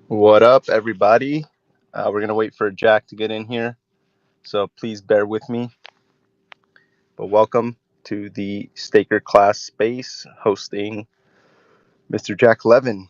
What up, everybody? We're going to wait for Jack to get in here, so please bear with me. But welcome to the Staker class space hosting Mr. Jack Levin.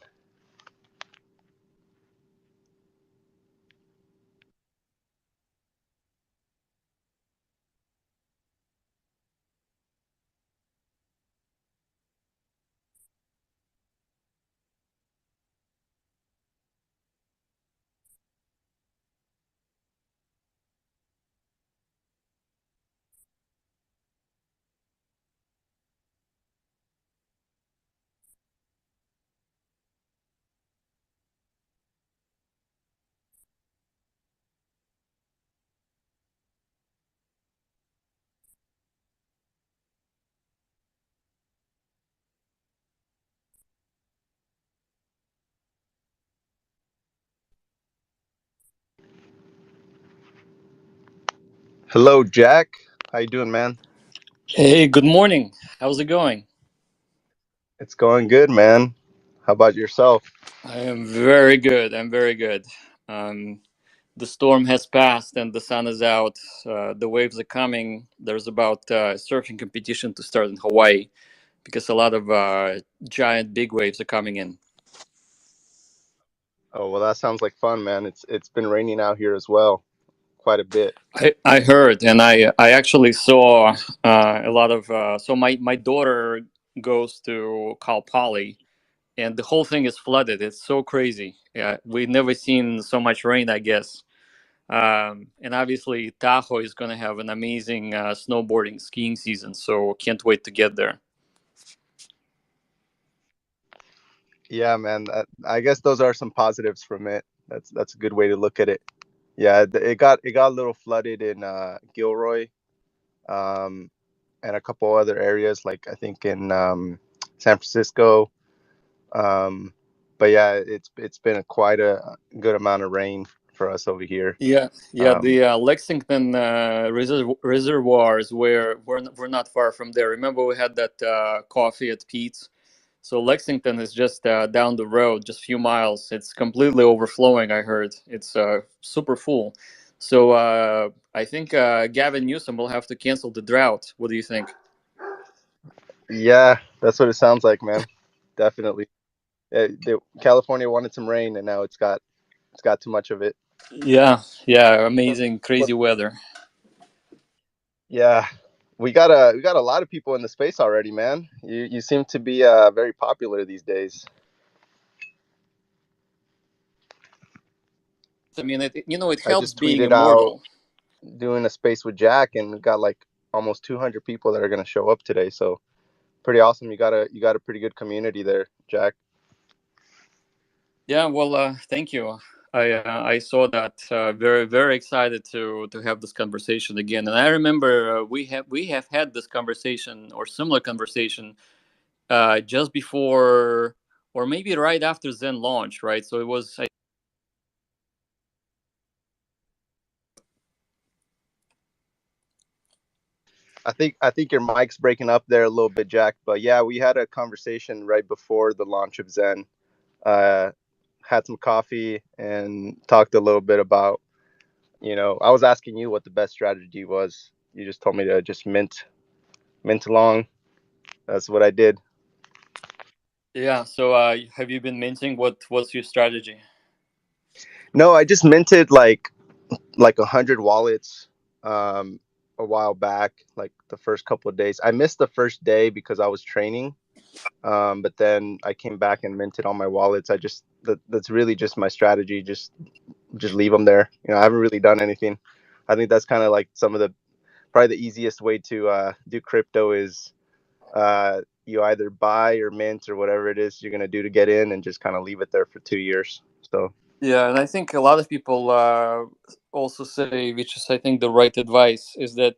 Hello, Jack. How you doing, man? Hey, good morning. How's it going? It's going good, man. How about yourself? I am very good. I'm very good. Um, the storm has passed and the sun is out. The waves are coming. There's about surfing competition to start in Hawaii because a lot of giant big waves are coming in. Oh, well, that sounds like fun, man. It's been raining out here as well, quite a bit. I heard and I actually saw a lot of. So my daughter goes to Cal Poly and the whole thing is flooded. It's so crazy. Yeah, we've never seen so much rain, I guess. And obviously, Tahoe is going to have an amazing snowboarding skiing season, so can't wait to get there. Yeah, man. I guess those are some positives from it. That's a good way to look at it. Yeah, it got a little flooded in Gilroy. Um, and a couple other areas, like I think in San Francisco. Um, but yeah, it's been quite a good amount of rain for us over here. Yeah. Um, The Lexington reservoirs where we're not far from there. Remember, we had that coffee at Pete's. So Lexington is just down the road, just a few miles. It's completely overflowing. I heard it's super full. So I think Gavin Newsom will have to cancel the drought. What do you think? yeah, that's what it sounds like, man. Definitely. California wanted some rain, and now it's got too much of it. Yeah, But, amazing, but crazy weather. yeah, we got a lot of people in the space already, man. You seem to be very popular these days. I mean, it I helps just being tweeted out immortal. doing a space with Jack, and got like almost 200 people that are going to show up today. So pretty awesome. You got a pretty good community there, Jack. Yeah, well, thank you. I saw that. Very excited to have this conversation again. And I remember we have had this conversation or similar conversation just before or maybe right after Zen launch, right? So it was. I think your mic's breaking up there a little bit, Jack. But yeah, we had a conversation right before the launch of Zen. Uh, had some coffee and talked a little bit about. I was asking you what the best strategy was. You just told me to just mint along. That's what I did. Yeah. So have you been minting? What's your strategy? No, I just minted like 100 wallets a while back, like the first couple of days. I missed the first day because I was training. But then I came back and minted all my wallets. That's really just my strategy. Just leave them there. I haven't really done anything. I think that's kind of like some of the probably the easiest way to do crypto is you either buy or mint or whatever it is you're gonna do to get in, and just kind of leave it there for 2 years. So Yeah, and I think a lot of people also say, which is I think the right advice, is that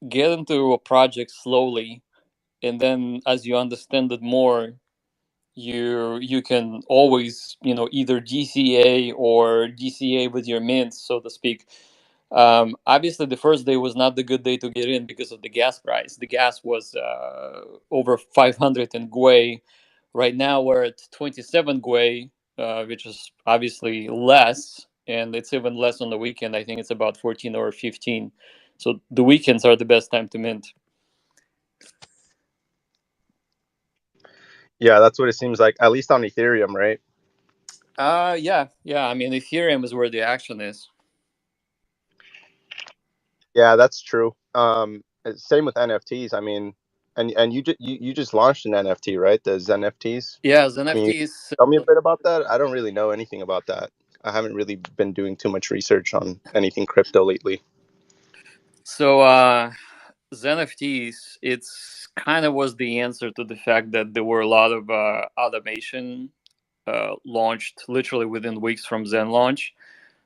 get into a project slowly, and then as you understand it more, you can always either DCA or DCA with your mints, so to speak. Obviously, the first day was not the good day to get in because of the gas price. The gas was over 500 in Gwei. Right now we're at 27 Gwei. which is obviously less, and it's even less on the weekend. I think it's about 14 or 15. So the weekends are the best time to mint. Yeah, that's what it seems like, at least on Ethereum, right? Yeah. I mean, Ethereum is where the action is. Yeah, that's true. Same with NFTs. I mean, and you just launched an NFT, right? The XENFTs. Yeah, Can you NFTs. tell me a bit about that? I don't really know anything about that. I haven't really been doing too much research on anything crypto lately. So NFTs, it's kind of was the answer to the fact that there were a lot of automation launched literally within weeks from Zen launch.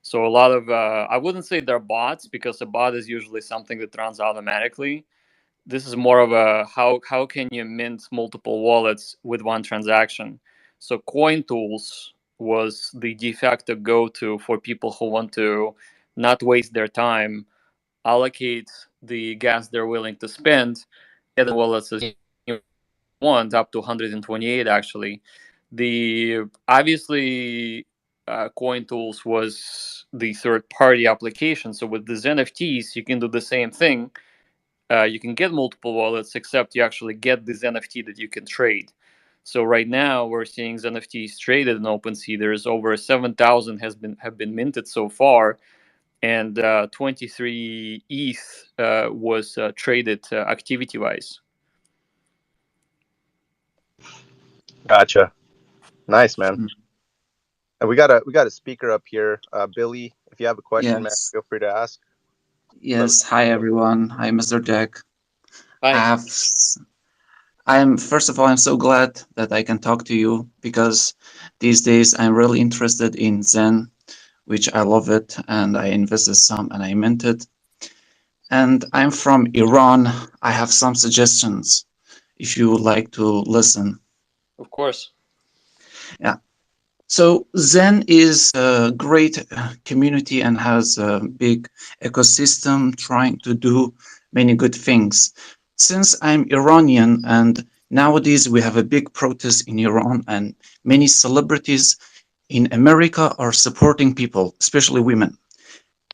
So a lot of I wouldn't say they're bots, because a bot is usually something that runs automatically. This is more of a how can you mint multiple wallets with one transaction. So coin tools was the de facto go-to for people who want to not waste their time, allocate the gas they're willing to spend, get the wallets as you want, up to 128 actually. The obviously coin tools was the third party application. So with the NFTs you can do the same thing. You can get multiple wallets, except you actually get this NFT that you can trade. So right now we're seeing NFTs traded in OpenSea. There's over 7,000 have been minted so far, and 23 ETH was traded activity wise. Gotcha. Nice, man. Mm. And we got a speaker up here, Billy. If you have a question, man, Yes. feel free to ask. Let me Yes. Hi, know. everyone. Hi, Mr. Jack. I Hi. have. I'm first of all, I'm so glad that I can talk to you because these days I'm really interested in Zen, which I love it, and I invested some and I meant it. And I'm from Iran. I have some suggestions if you would like to listen. Of course. Yeah. So Zen is a great community and has a big ecosystem trying to do many good things. Since I'm Iranian and nowadays we have a big protest in Iran and many celebrities in America are supporting people, especially women.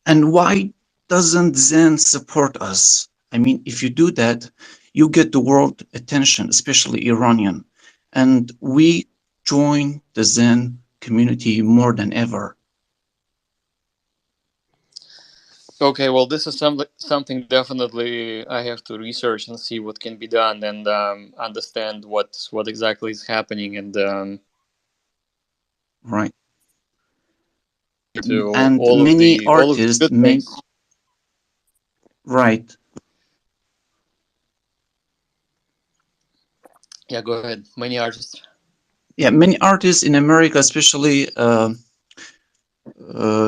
And why doesn't Zen support us? I mean, if you do that, you get the world attention, especially Iranian. And we join the Zen community more than ever. Okay, well, this is something definitely I have to research and see what can be done, and understand what exactly is happening, and Right. to And many all of the artists good make, things. right. Yeah, go ahead. Many artists. Yeah, many artists in America, especially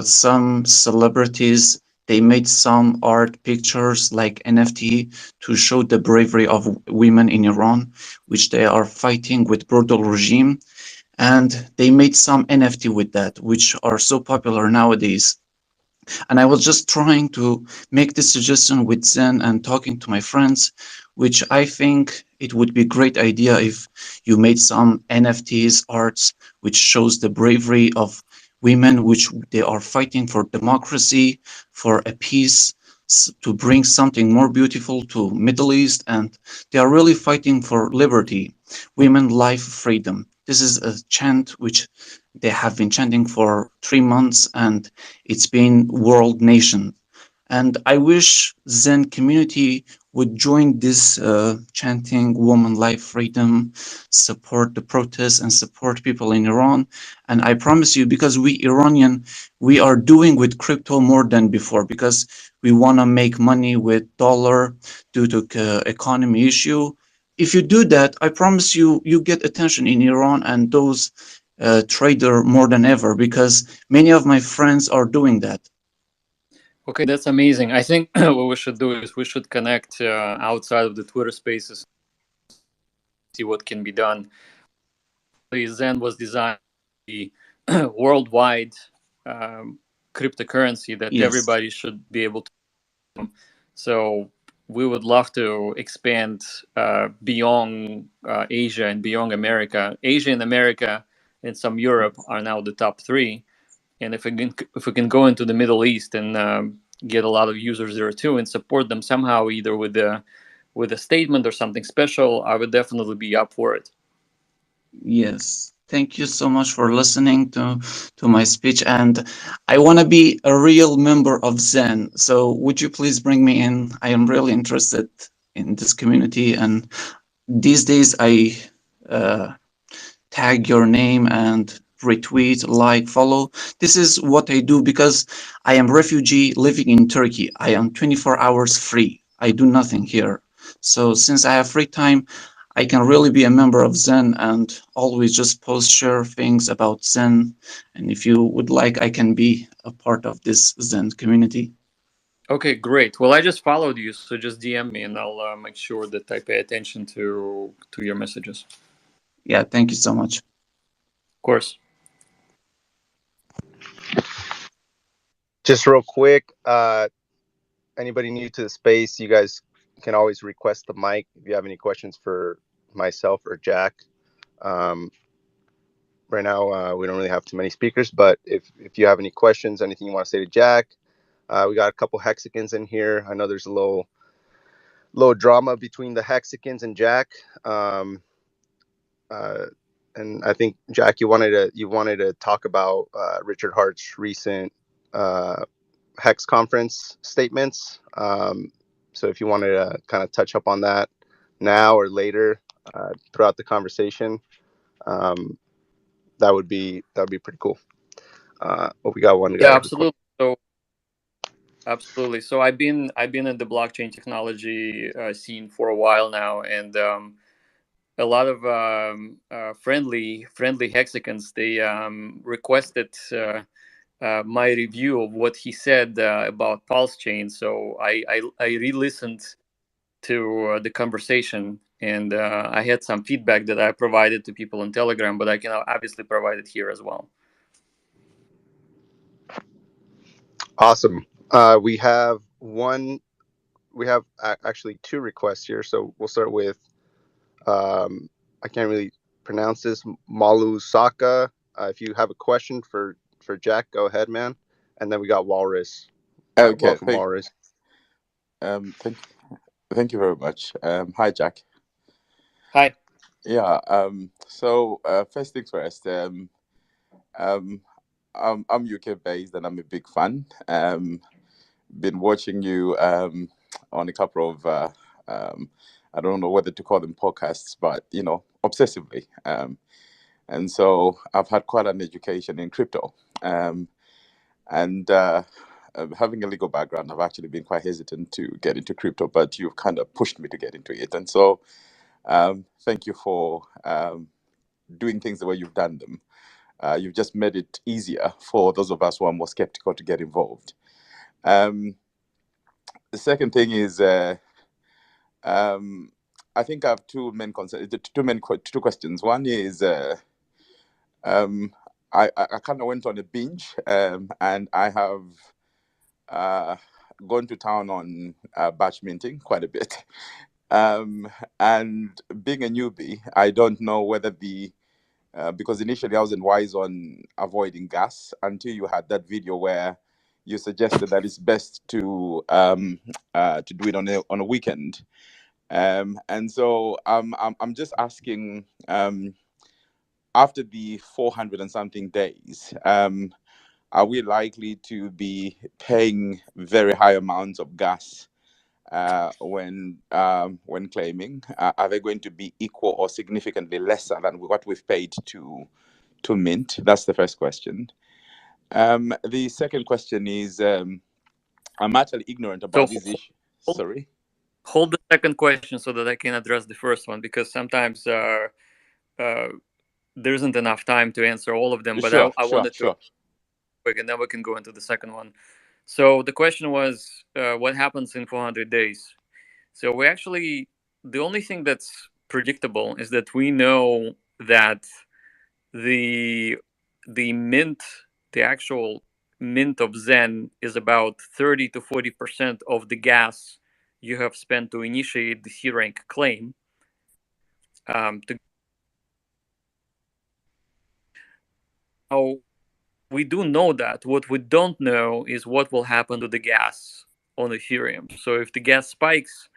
some celebrities, they made some art pictures like NFT to show the bravery of women in Iran, which they are fighting with brutal regime. And they made some NFT with that, which are so popular nowadays. And I was just trying to make this suggestion with Zen and talking to my friends, which I think it would be a great idea if you made some NFTs arts which shows the bravery of women, which they are fighting for democracy, for a peace, to bring something more beautiful to Middle East, and they are really fighting for liberty, women, life, freedom. This is a chant which they have been chanting for 3 months, and it's been world nation. And I wish Zen community would join this chanting woman life freedom, support the protests and support people in Iran. And I promise you, because we Iranian, we are doing with crypto more than before because we want to make money with dollar due to economy issue. If you do that, I promise you, you get attention in Iran and those trader more than ever because many of my friends are doing that. Okay, that's amazing. I think what we should do is we should connect outside of the Twitter Spaces, see what can be done. The Zen was designed to be worldwide um, cryptocurrency that Yes. everybody should be able to. So we would love to expand beyond Asia and beyond America. Asia and America and some Europe are now the top three. And if we can go into the Middle East and get a lot of users there too, and support them somehow, either with a statement or something special, I would definitely be up for it. Yes. Thank you so much for listening to my speech. And I want to be a real member of Zen. So would you please bring me in? I am really interested in this community. And these days I tag your name and retweet, like, follow. This is what I do because I am refugee living in Turkey. I am 24 hours free. I do nothing here. So since I have free time, I can really be a member of Zen and always just post, share things about Zen. And if you would like, I can be a part of this Zen community. Okay, great. Well, I just followed you, so just DM me, and I'll make sure that I pay attention to your messages. Yeah, thank you so much. Of course. Just real quick, anybody new to the space, you guys can always request the mic if you have any questions for myself or Jack. Right now, we don't really have too many speakers, but if you have any questions, anything you want to say to Jack, we got a couple Hexicans in here. I know there's a little drama between the Hexicans and Jack. And I think, Jack, you wanted to talk about Richard Hart's recent Hex conference statements. So if you wanted to kind of touch up on that now or later throughout the conversation, that would be pretty cool. We got one guy. Yeah, absolutely. Absolutely. So I've been in the blockchain technology scene for a while now, and a lot of friendly Hexicans, they requested my review of what he said about Pulse Chain. So I re-listened to the conversation, and I had some feedback that I provided to people on Telegram, but I can obviously provide it here as well. Awesome. We have actually two requests here. So we'll start with, I can't really pronounce this, Malu Saka. If you have a question for Jack, go ahead, man. And then we got Walrus. Okay, welcome, Walrus. Thank you very much. Hi, Jack. Hi. Yeah. So first things first. I'm UK based and I'm a big fan. Been watching you on a couple of I don't know whether to call them podcasts, but obsessively. And so I've had quite an education in crypto. And having a legal background, I've actually been quite hesitant to get into crypto, but you've kind of pushed me to get into it. And so thank you for doing things the way you've done them. You've just made it easier for those of us who are more skeptical to get involved. The second thing is, I think I have two questions. One is, I kind of went on a binge, and I have gone to town on batch minting quite a bit. And being a newbie, I don't know whether because initially I wasn't wise on avoiding gas until you had that video where you suggested that it's best to do it on a weekend. And so I'm just asking, after the 400 and something days, are we likely to be paying very high amounts of gas when claiming? Are they going to be equal or significantly lesser than what we've paid to mint? That's the first question. The second question is, I'm actually ignorant about this issue. Sorry. Hold the second question so that I can address the first one, because sometimes there isn't enough time to answer all of them. But I wanted to quick, and then we can go into the second one. So the question was, what happens in 400 days? So we actually, the only thing that's predictable is that we know that the mint, the actual mint of Zen, is about 30 to 40% of the gas you have spent to initiate the C rank claim. we do know that. What we don't know is what will happen to the gas on Ethereum. So if the gas spikes,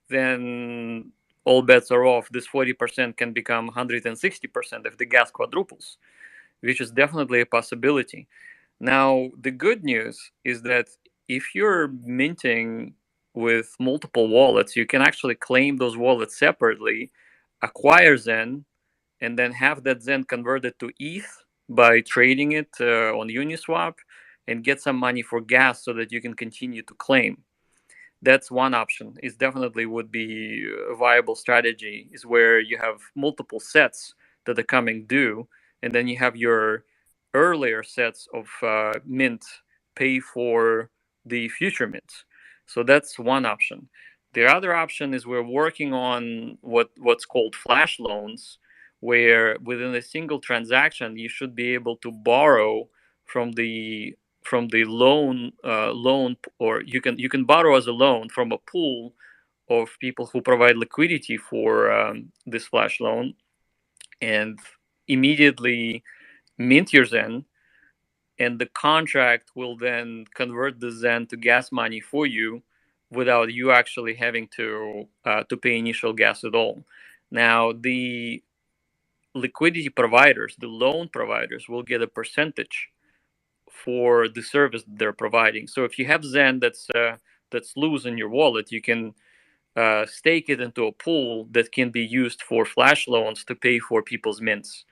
then all bets are off. This 40% can become 160% if the gas quadruples, which is definitely a possibility. Now, the good news is that if you're minting with multiple wallets, you can actually claim those wallets separately, acquire Zen, and then have that Zen converted to ETH by trading it on Uniswap and get some money for gas so that you can continue to claim. That's one option. It definitely would be a viable strategy, is where you have multiple sets that are coming due, and then you have your earlier sets of mint pay for the future mints. So that's one option. The other option is we're working on what's called flash loans, where within a single transaction you should be able to borrow from the loan, or you can borrow as a loan from a pool of people who provide liquidity for this flash loan, and immediately mint your Zen, and the contract will then convert the Zen to gas money for you without you actually having to pay initial gas at all. Now, the liquidity providers, the loan providers, will get a percentage for the service they're providing. So if you have Zen that's loose in your wallet, you can stake it into a pool that can be used for flash loans to pay for people's mints,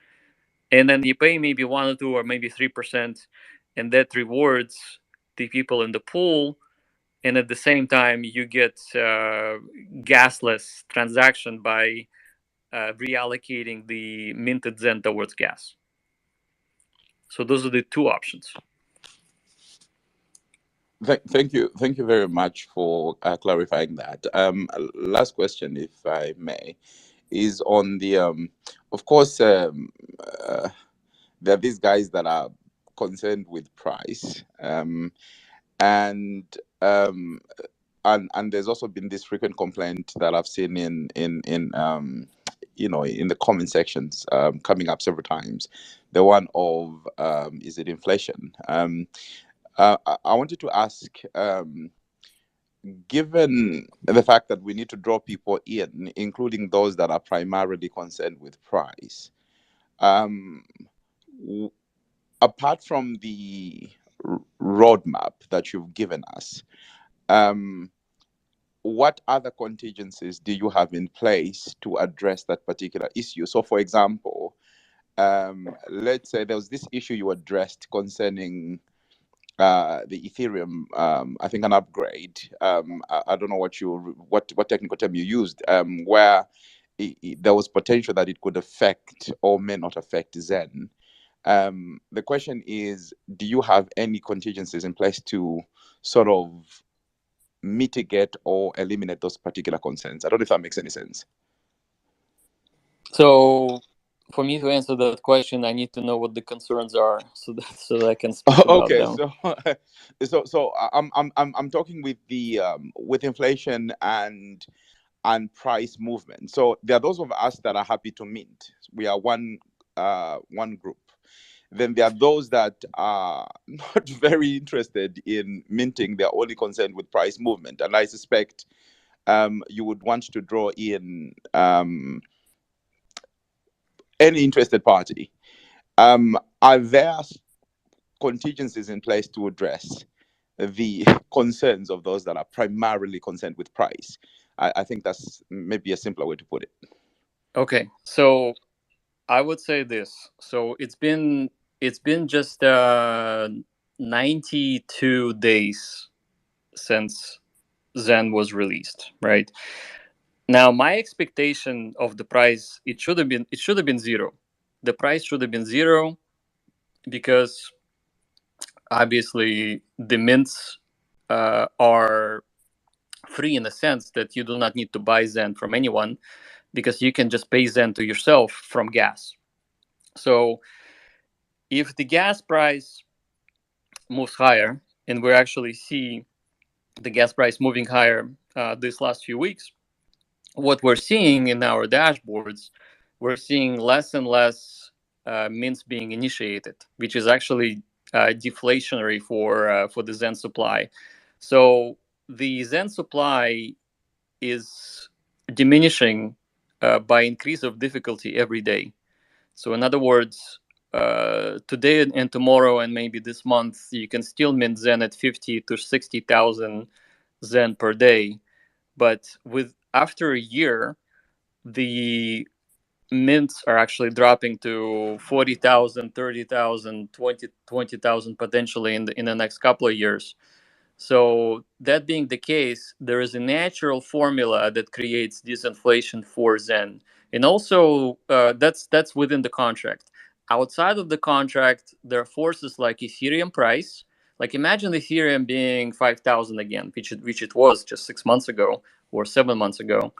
and then you pay maybe 1 or 2 or maybe 3%, and that rewards the people in the pool. And at the same time, you get gasless transaction by reallocating the minted Zen towards gas. So those are the two options. Thank you very much for clarifying that. Last question, if I may, is on the of course, there are these guys that are concerned with price, and and there's also been this frequent complaint that I've seen in in the comment sections, coming up several times, the one of is it inflation? I wanted to ask, given the fact that we need to draw people in, including those that are primarily concerned with price, apart from the roadmap that you've given us, what other contingencies do you have in place to address that particular issue? So, for example, let's say there was this issue you addressed concerning the Ethereum, I think an upgrade. I don't know what technical term you used, where there was potential that it could affect or may not affect Zen. The question is, do you have any contingencies in place to sort of mitigate or eliminate those particular concerns? I don't know if that makes any sense. So for me to answer that question, I need to know what the concerns are, so that I can speak about Okay, them. so I'm talking with the with inflation and price movement. So there are those of us that are happy to mint. We are one group. Then there are those that are not very interested in minting. They're only concerned with price movement. And I suspect you would want to draw in any interested party. Are there contingencies in place to address the concerns of those that are primarily concerned with price? I think that's maybe a simpler way to put it. Okay, so I would say this. So it's been just 92 days since Zen was released, right? Now my expectation of the price, it should have been zero. The price should have been zero, because obviously the mints are free in the sense that you do not need to buy Zen from anyone, because you can just pay Zen to yourself from gas. So if the gas price moves higher, and we actually see the gas price moving higher this last few weeks, what we're seeing in our dashboards, we're seeing less and less mints being initiated, which is actually deflationary for the Zen supply. So the Zen supply is diminishing by increase of difficulty every day. So in other words, today and tomorrow and maybe this month, you can still mint Zen at 50 to 60,000 Zen per day. But after a year, the mints are actually dropping to 40,000, 30,000, 20,000 potentially in the next couple of years. So that being the case, there is a natural formula that creates disinflation for Zen, and also that's within the contract. Outside of the contract, there are forces like Ethereum price. Like imagine Ethereum being 5,000 again, which it was just 6 months ago or 7 months ago.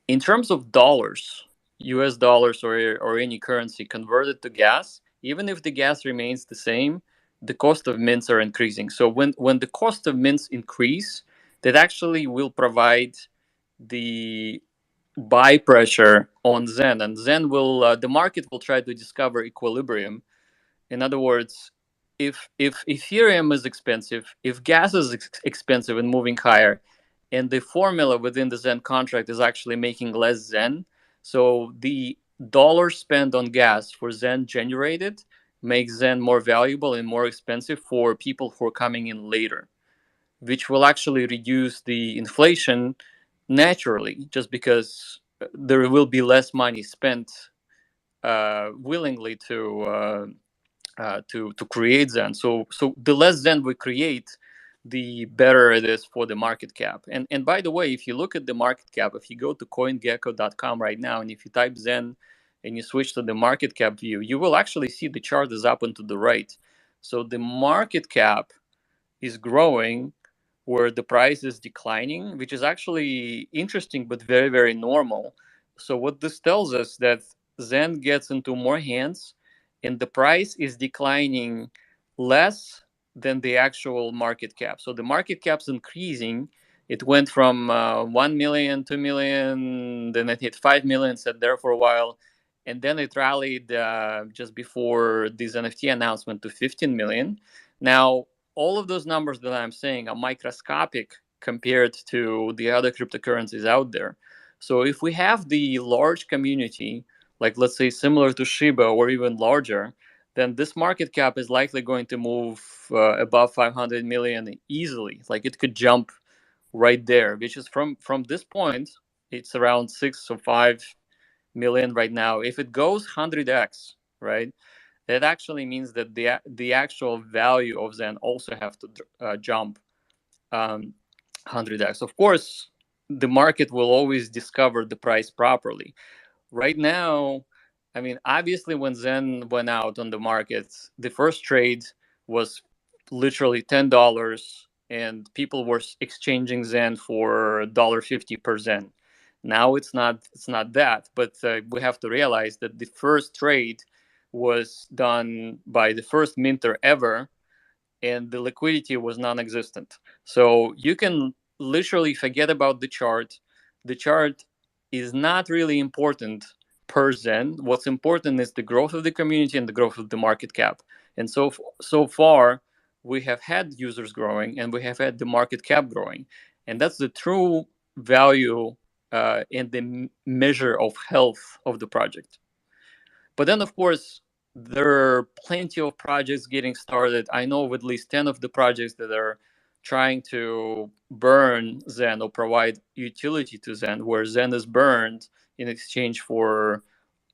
In terms of dollars, US dollars or any currency converted to gas, even if the gas remains the same, the cost of mints are increasing. So when the cost of mints increase, that actually will provide the buy pressure on Zen, and Zen will the market will try to discover equilibrium. In other words, if Ethereum is expensive, if gas is expensive and moving higher, and the formula within the Zen contract is actually making less Zen, so the dollar spent on gas for Zen generated makes Zen more valuable and more expensive for people who are coming in later, which will actually reduce the inflation naturally, just because there will be less money spent willingly to create Zen. So the less Zen we create, the better it is for the market cap. And by the way, if you look at the market cap, if you go to CoinGecko.com right now, and if you type Zen and you switch to the market cap view, you will actually see the chart is up and to the right. So the market cap is growing where the price is declining, which is actually interesting but very, very normal. So what this tells us that Zen gets into more hands and the price is declining less than the actual market cap. So the market cap's increasing. It went from 1 million, 2 million, then it hit 5 million, sat there for a while. And then it rallied just before this NFT announcement to 15 million. Now, all of those numbers that I'm saying are microscopic compared to the other cryptocurrencies out there. So if we have the large community, like let's say similar to Shiba or even larger, then this market cap is likely going to move above 500 million easily. Like it could jump right there, which is from this point, it's around 6 or 5 million right now. If it goes 100x, right, that actually means that the actual value of Zen also have to jump 100x. Of course, the market will always discover the price properly. Right now, I mean, obviously, when Zen went out on the market, the first trade was literally $10, and people were exchanging Zen for $1.50 per Zen. Now it's not that, but we have to realize that the first trade was done by the first minter ever, and the liquidity was non-existent. So you can literally forget about the chart. The chart is not really important per Zen. What's important is the growth of the community and the growth of the market cap. And so far, we have had users growing and we have had the market cap growing. And that's the true value and the measure of health of the project. But then, of course, there are plenty of projects getting started. I know of at least 10 of the projects that are trying to burn Zen or provide utility to Zen, where Zen is burned in exchange for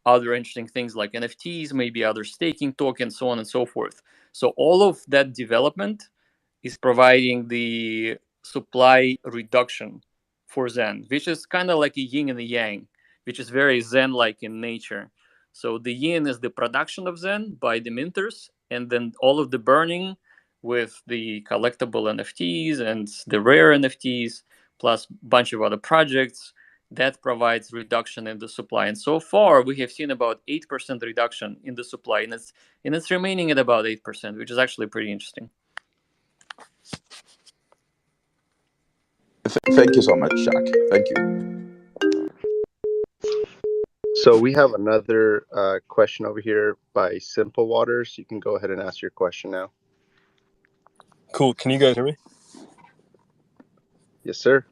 other interesting things like NFTs, maybe other staking tokens, so on and so forth. So all of that development is providing the supply reduction for Zen, which is kind of like a yin and a yang, which is very Zen-like in nature. So the yin is the production of Zen by the minters, and then all of the burning with the collectible NFTs and the rare NFTs, plus a bunch of other projects, that provides reduction in the supply. And so far, we have seen about 8% reduction in the supply, and it's remaining at about 8%, which is actually pretty interesting. Thank you so much, Shaq. Thank you. So we have another question over here by Simple Waters. You can go ahead and ask your question now. Cool. Can you guys hear me? Yes, sir.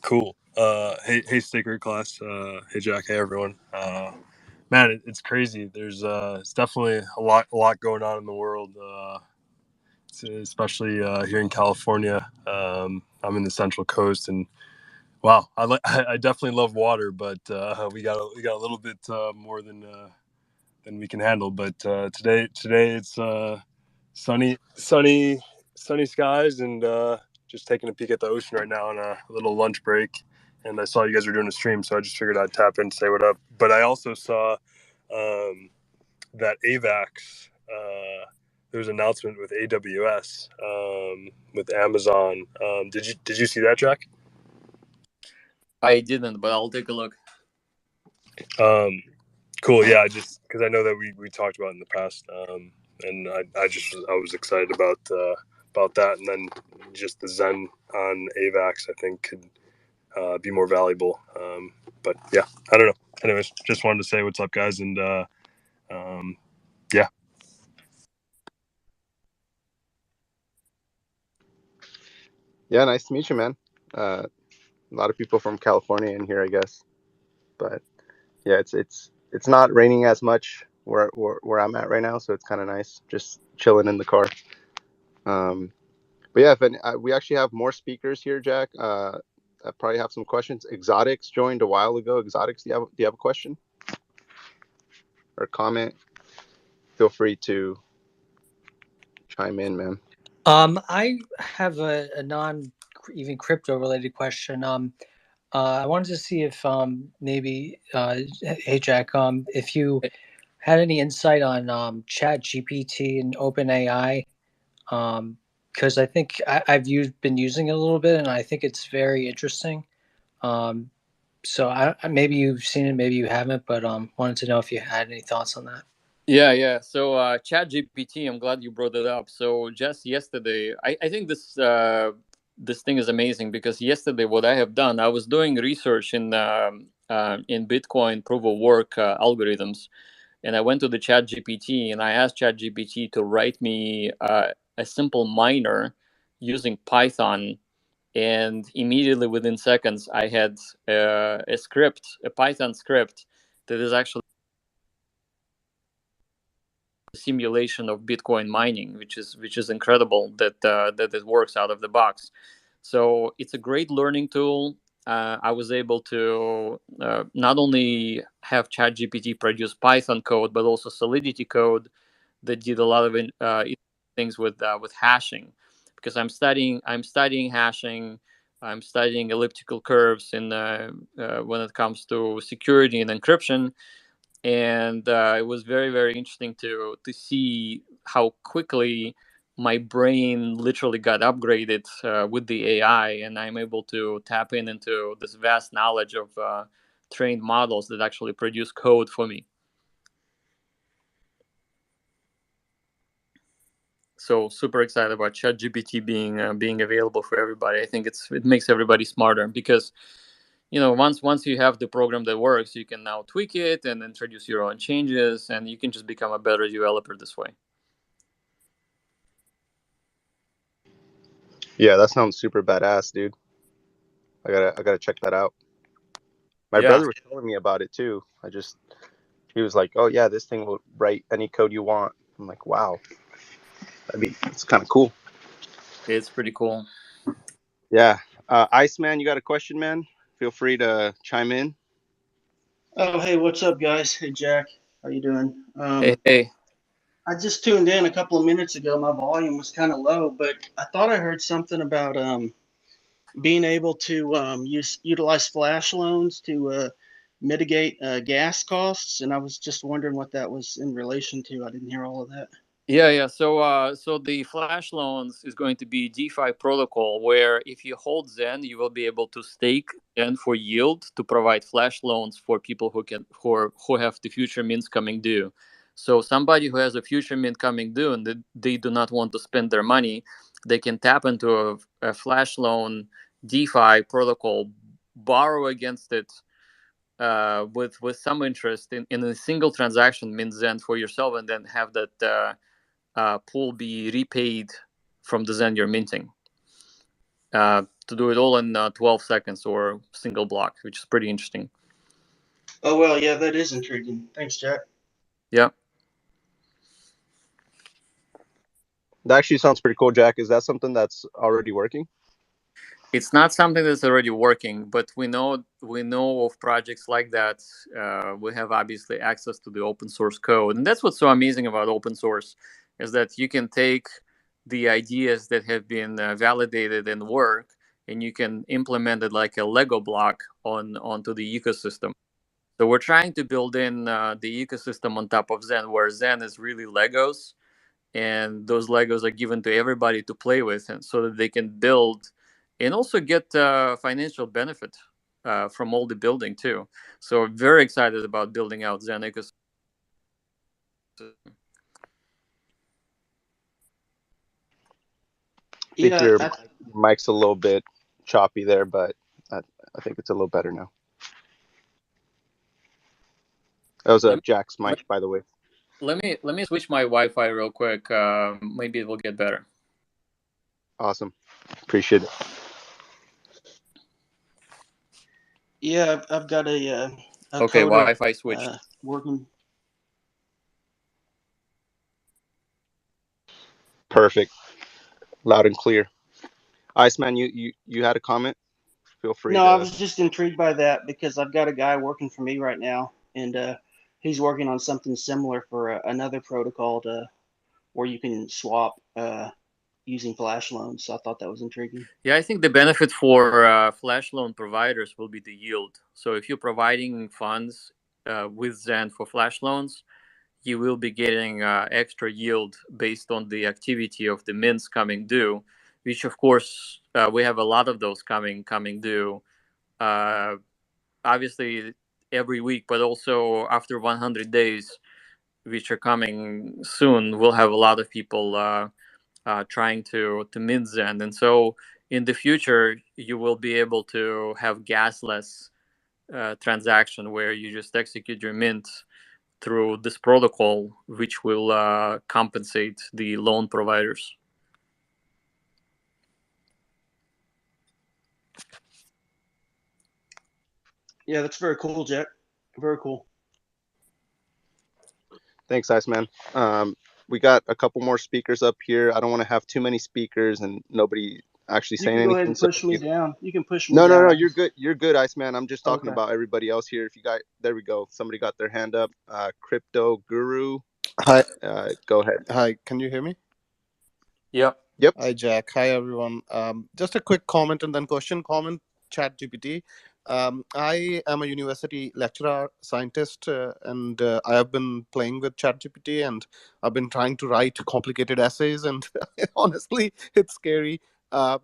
Cool. Hey, StakerClass. Hey, Jack. Hey, everyone. Man, it's crazy. There's it's definitely a lot going on in the world, especially here in California. I'm in the Central Coast, and wow, I definitely love water, but we got a little bit more than we can handle. But today it's sunny skies, and just taking a peek at the ocean right now on a little lunch break. And I saw you guys were doing a stream, so I just figured I'd tap in and say what up. But I also saw that AVAX, there was an announcement with AWS, with Amazon. Did you see that, Jack? I didn't, but I'll take a look. Cool. Yeah, just because I know that we talked about it in the past, and I was excited about that, and then just the Zen on AVAX I think could be more valuable. But yeah, I don't know. Anyways, just wanted to say what's up, guys, and yeah. Yeah, nice to meet you, man. A lot of people from California in here, I guess. But yeah, it's not raining as much where I'm at right now, so it's kind of nice, just chilling in the car. But yeah, we actually have more speakers here, Jack. I probably have some questions. Exotics joined a while ago. Exotics, do you have a question or comment? Feel free to chime in, man. I have a non even crypto related question. I wanted to see if maybe hey Jack, if you had any insight on Chat GPT and OpenAI, because I think I've been using it a little bit, and I think it's very interesting. So maybe you've seen it, maybe you haven't, but wanted to know if you had any thoughts on that. Yeah. So ChatGPT, I'm glad you brought it up. So just yesterday, I think this thing is amazing because yesterday what I have done, I was doing research in Bitcoin proof of work algorithms, and I went to the ChatGPT and I asked ChatGPT to write me a simple miner using Python, and immediately within seconds I had a Python script that is actually simulation of Bitcoin mining, which is incredible that it works out of the box. So it's a great learning tool. I was able to not only have ChatGPT produce Python code, but also Solidity code that did a lot of things with hashing, because I'm studying hashing. I'm studying elliptical curves in when it comes to security and encryption, and it was very interesting to see how quickly my brain literally got upgraded with the AI, and I'm able to tap into this vast knowledge of trained models that actually produce code for me. So super excited about ChatGPT being available for everybody. I think it makes everybody smarter because, you know, once you have the program that works, you can now tweak it and introduce your own changes, and you can just become a better developer this way. Yeah, that sounds super badass, dude. I gotta check that out. My Yeah. brother was telling me about it too. He was like, "Oh yeah, this thing will write any code you want." I'm like, "Wow, it's kind of cool." It's pretty cool. Yeah, Iceman, you got a question, man? Feel free to chime in. Oh, hey, what's up, guys? Hey, Jack, how you doing? Hey. I just tuned in a couple of minutes ago. My volume was kind of low, but I thought I heard something about being able to utilize flash loans to mitigate gas costs, and I was just wondering what that was in relation to. I didn't hear all of that. Yeah. So the flash loans is going to be DeFi protocol where if you hold Zen, you will be able to stake Zen for yield to provide flash loans for people who have the future mints coming due. So somebody who has a future mint coming due and they do not want to spend their money, they can tap into a flash loan DeFi protocol, borrow against it, with some interest in a single transaction mint Zen for yourself, and then have that pool be repaid from the Zen you're minting. To do it all in 12 seconds or single block, which is pretty interesting. Oh, well, yeah, that is intriguing. Thanks, Jack. Yeah. That actually sounds pretty cool, Jack. Is that something that's already working? It's not something that's already working, but we know of projects like that. We have obviously access to the open source code, and that's what's so amazing about open source, is that you can take the ideas that have been validated and work, and you can implement it like a Lego block onto the ecosystem. So we're trying to build in the ecosystem on top of Zen, where Zen is really Legos, and those Legos are given to everybody to play with, and so that they can build and also get financial benefit from all the building too. So very excited about building out Zen ecosystem. I think your mic's a little bit choppy there, but I think it's a little better now. That was Jack's mic, by the way. Let me switch my Wi-Fi real quick. Maybe it will get better. Awesome. Appreciate it. Yeah, I've got a okay, Wi-Fi switched. Working. Perfect. Loud and clear. Iceman, you had a comment? Feel free. No, I was just intrigued by that because I've got a guy working for me right now, and he's working on something similar for another protocol where you can swap using flash loans. So I thought that was intriguing. Yeah, I think the benefit for flash loan providers will be the yield. So if you're providing funds with Zen for flash loans, you will be getting extra yield based on the activity of the mints coming due, which of course we have a lot of those coming due, obviously every week, but also after 100 days, which are coming soon. We'll have a lot of people trying to mint Zen, and so in the future you will be able to have gasless transaction where you just execute your mint through this protocol, which will compensate the loan providers. Yeah, that's very cool, Jack. Very cool. Thanks, Iceman. We got a couple more speakers up here. I don't want to have too many speakers and nobody actually saying anything. You can go ahead and push me down. You can push me down. No, you're good. You're good, Iceman. I'm just talking about everybody else here. If you got, there we go. Somebody got their hand up. Crypto Guru. Hi. Go ahead. Hi. Can you hear me? Yep. Hi, Jack. Hi, everyone. Just a quick comment and then question. Comment, ChatGPT. I am a university lecturer, scientist, and I have been playing with ChatGPT, and I've been trying to write complicated essays, and honestly, it's scary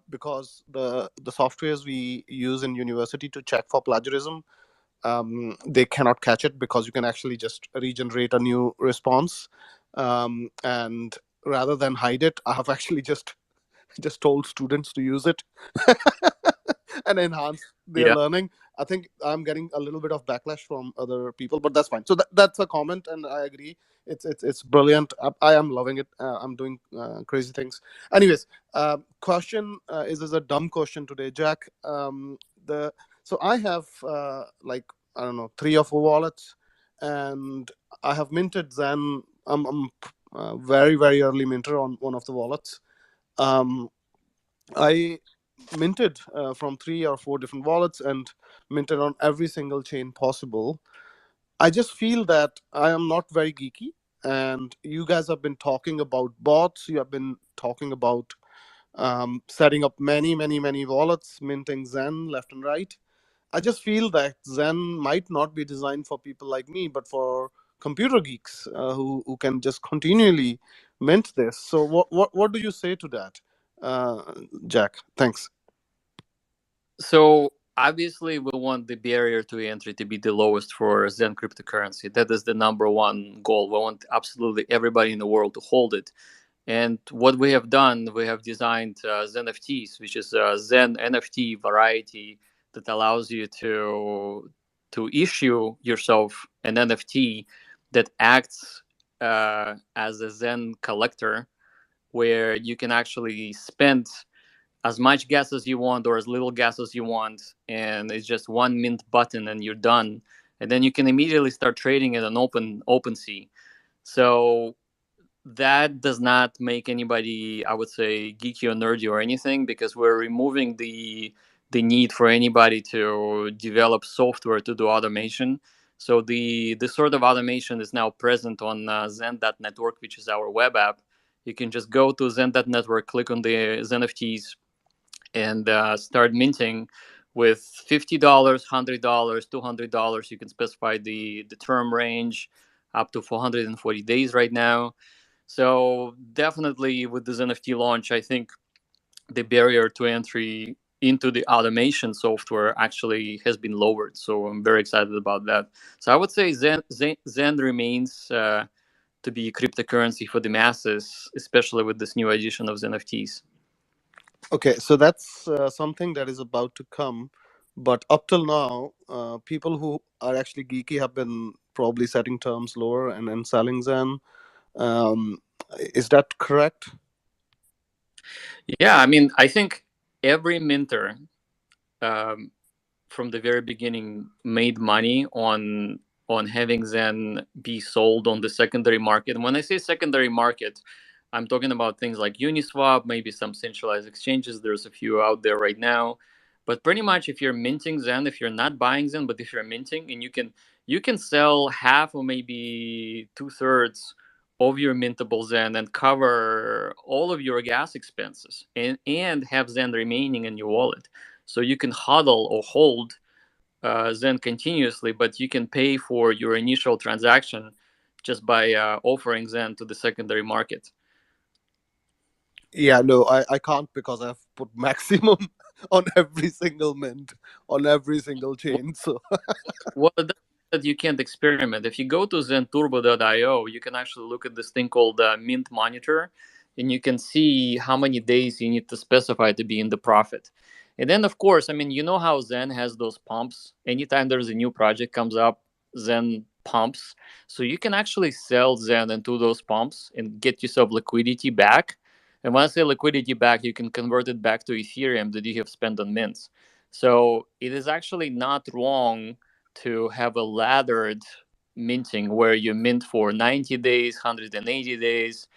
because the softwares we use in university to check for plagiarism, they cannot catch it because you can actually just regenerate a new response, and rather than hide it, I have actually just told students to use it and enhance their learning. I think I'm getting a little bit of backlash from other people, but that's fine. So that's a comment, and I agree. It's brilliant. I am loving it. I'm doing crazy things. Anyways, question is a dumb question today, Jack. So I have like, I don't know, 3 or 4 wallets, and I have minted Zen. I'm very, very early minter on one of the wallets. I minted from 3 or 4 different wallets and minted on every single chain possible. I just feel that I am not very geeky, and you guys have been talking about bots. You have been talking about setting up many wallets, minting Zen left and right. I just feel that Zen might not be designed for people like me, but for computer geeks who can just continually mint this. So what do you say to that, Jack? Thanks. So obviously we want the barrier to entry to be the lowest for Zen cryptocurrency. That is the number one goal. We want absolutely everybody in the world to hold it. And what we have done, we have designed ZENFTs, which is a Zen NFT variety that allows you to to issue yourself an NFT that acts as a Zen collector, where you can actually spend as much gas as you want or as little gas as you want, and it's just one mint button and you're done. And then you can immediately start trading it on OpenSea. So that does not make anybody, I would say, geeky or nerdy or anything, because we're removing the need for anybody to develop software to do automation. So the sort of automation is now present on Zen.network, which is our web app. You can just go to Zen.network, click on the ZenFTs, and start minting with $50, $100, $200. You can specify the term range up to 440 days right now. So definitely with this NFT launch, I think the barrier to entry into the automation software actually has been lowered. So I'm very excited about that. So I would say Zen remains to be cryptocurrency for the masses, especially with this new edition of ZenFTs. Okay, so that's something that is about to come. But up till now, people who are actually geeky have been probably setting terms lower and then selling Zen. Is that correct? Yeah, I mean, I think every minter from the very beginning made money on having Zen be sold on the secondary market. And when I say secondary market, I'm talking about things like Uniswap, maybe some centralized exchanges. There's a few out there right now. But pretty much if you're minting Zen, if you're not buying Zen, but if you're minting, and you can sell half or maybe 2/3 of your mintable Zen and cover all of your gas expenses, and have Zen remaining in your wallet. So you can hodl or hold Zen continuously, but you can pay for your initial transaction just by offering Zen to the secondary market. Yeah, no, I can't, because I've put maximum on every single mint, on every single chain. So Well, it doesn't mean that you can't experiment. If you go to zenturbo.io, you can actually look at this thing called Mint Monitor, and you can see how many days you need to specify to be in the profit. And then, of course, I mean, you know how Zen has those pumps. Anytime there's a new project comes up, Zen pumps. So you can actually sell Zen into those pumps and get yourself liquidity back. And when I say liquidity back, you can convert it back to Ethereum that you have spent on mints. So it is actually not wrong to have a laddered minting where you mint for 90 days, 180 days,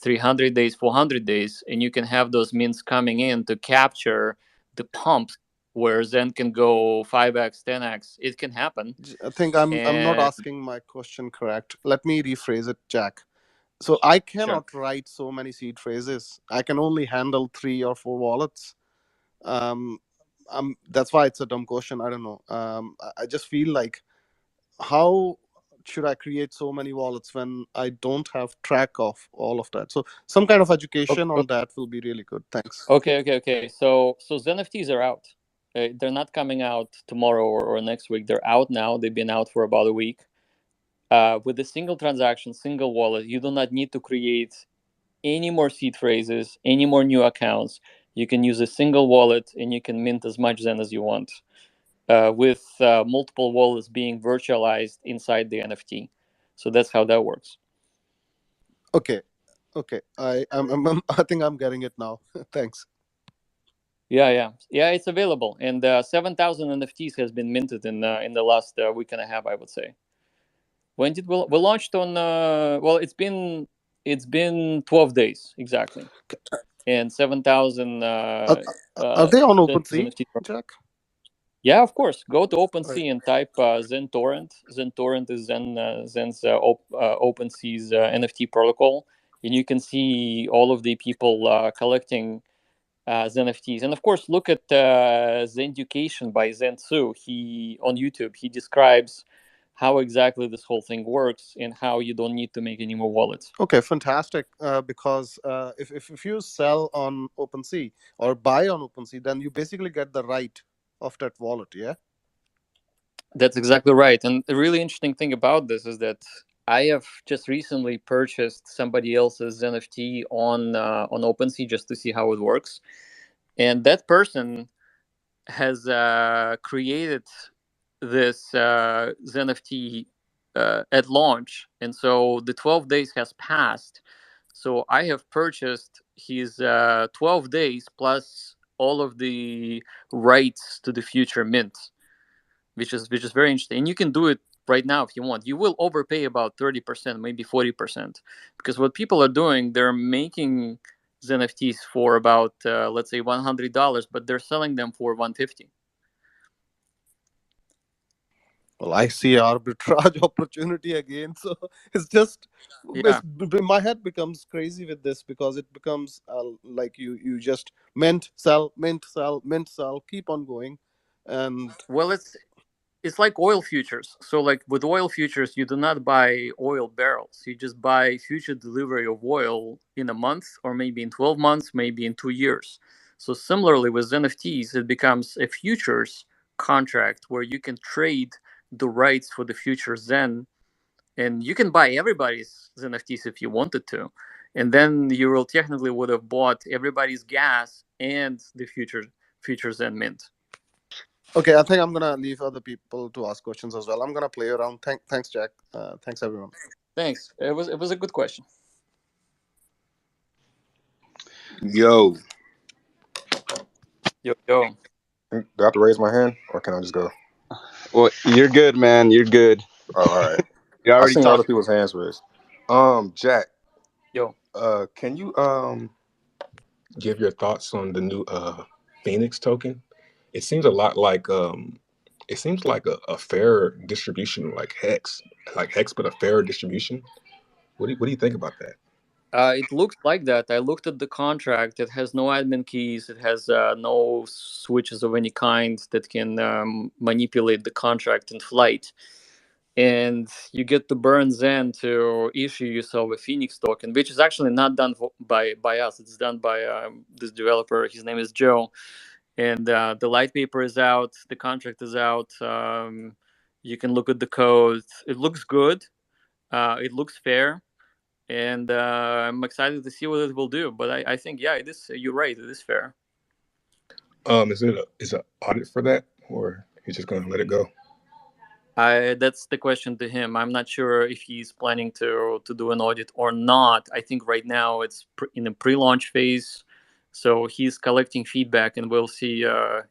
300 days, 400 days, and you can have those mints coming in to capture the pumps where Zen can go 5x, 10x. It can happen. I think I'm not And asking my question correct. Let me rephrase it, Jack. So I sure. cannot write so many seed phrases. I can only handle 3 or 4 wallets. That's why it's a dumb question. I don't know. I just feel like, how should I create so many wallets when I don't have track of all of that? So some kind of education on that will be really good. Thanks. Okay. So ZenFTs are out. They're not coming out tomorrow or next week. They're out now. They've been out for about a week. With a single transaction, single wallet, you do not need to create any more seed phrases, any more new accounts. You can use a single wallet and you can mint as much Zen as you want, with multiple wallets being virtualized inside the NFT. So that's how that works. Okay. I think I'm getting it now. Thanks. Yeah. It's available, and 7,000 NFTs has been minted in the last week and a half, I would say. When did we launched on? Well, it's been 12 days exactly, and 7,000. Are they on OpenSea, Jack? Yeah, of course. Go to OpenSea Right. and type ZenTorrent. ZenTorrent is Zen's OpenSea's NFT protocol, and you can see all of the people collecting ZenFTs. And of course, look at Zenducation by Zen2. He on YouTube. He describes how exactly this whole thing works and how you don't need to make any more wallets. Okay, fantastic. Because if you sell on OpenSea or buy on OpenSea, then you basically get the right of that wallet. Yeah. That's exactly right. And the really interesting thing about this is that I have just recently purchased somebody else's NFT on OpenSea just to see how it works, and that person has created this XENFT at launch, and so the 12 days has passed. So I have purchased his 12 days plus all of the rights to the future mint, which is very interesting. And you can do it right now if you want. You will overpay about 30%, maybe 40%, because what people are doing, they're making XENFTs for about let's say $100, but they're selling them for $150. Well, I see arbitrage opportunity again. So it's just, Yeah. my head becomes crazy with this, because it becomes like you just mint, sell, mint, sell, mint, sell, keep on going. And Well, it's like oil futures. So like with oil futures, you do not buy oil barrels. You just buy future delivery of oil in a month, or maybe in 12 months, maybe in 2 years. So similarly with NFTs, it becomes a futures contract where you can trade the rights for the future Zen, and you can buy everybody's NFTs if you wanted to. And then you will technically would have bought everybody's gas and the future Zen mint. okay, I think I'm gonna leave other people to ask questions as well. I'm gonna play around. Thanks, Jack. Thanks, everyone. Thanks. It was a good question. Yo, Yo. do I have to raise my hand or can I just go? Well, you're good, man. You're good. Oh, all right. You're I already seen other talking. people's hands raised. Jack, Yo. can you give your thoughts on the new Phoenix token? It seems a lot like it seems like a fair distribution, like Hex, but a fair distribution. What do you think about that? It looks like that. I looked at the contract. It has no admin keys. It has no switches of any kind that can manipulate the contract in flight. And you get to burn Zen to issue yourself a Phoenix token, which is actually not done by us. It's done by this developer. His name is Joe. And the light paper is out. The contract is out. You can look at the code. It looks good. It looks fair. And I'm excited to see what it will do. But I think, yeah, it is. You're right. It is fair. Is it audit for that, or he's just gonna let it go? That's the question to him. I'm not sure if he's planning to do an audit or not. I think right now it's in a pre-launch phase, so he's collecting feedback, and we'll see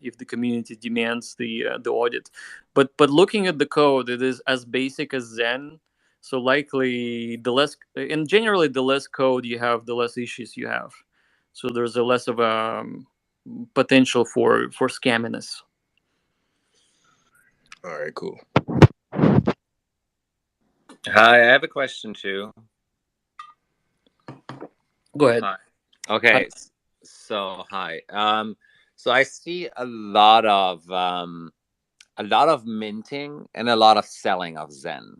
if the community demands the audit. But looking at the code, it is as basic as Zen. So likely the less, and generally the less code you have, the less issues you have. So there's a less of a potential for scamminess. All right, cool. Hi, I have a question too. Go ahead. Hi. Okay, so hi. So I see a lot of minting and a lot of selling of Zen,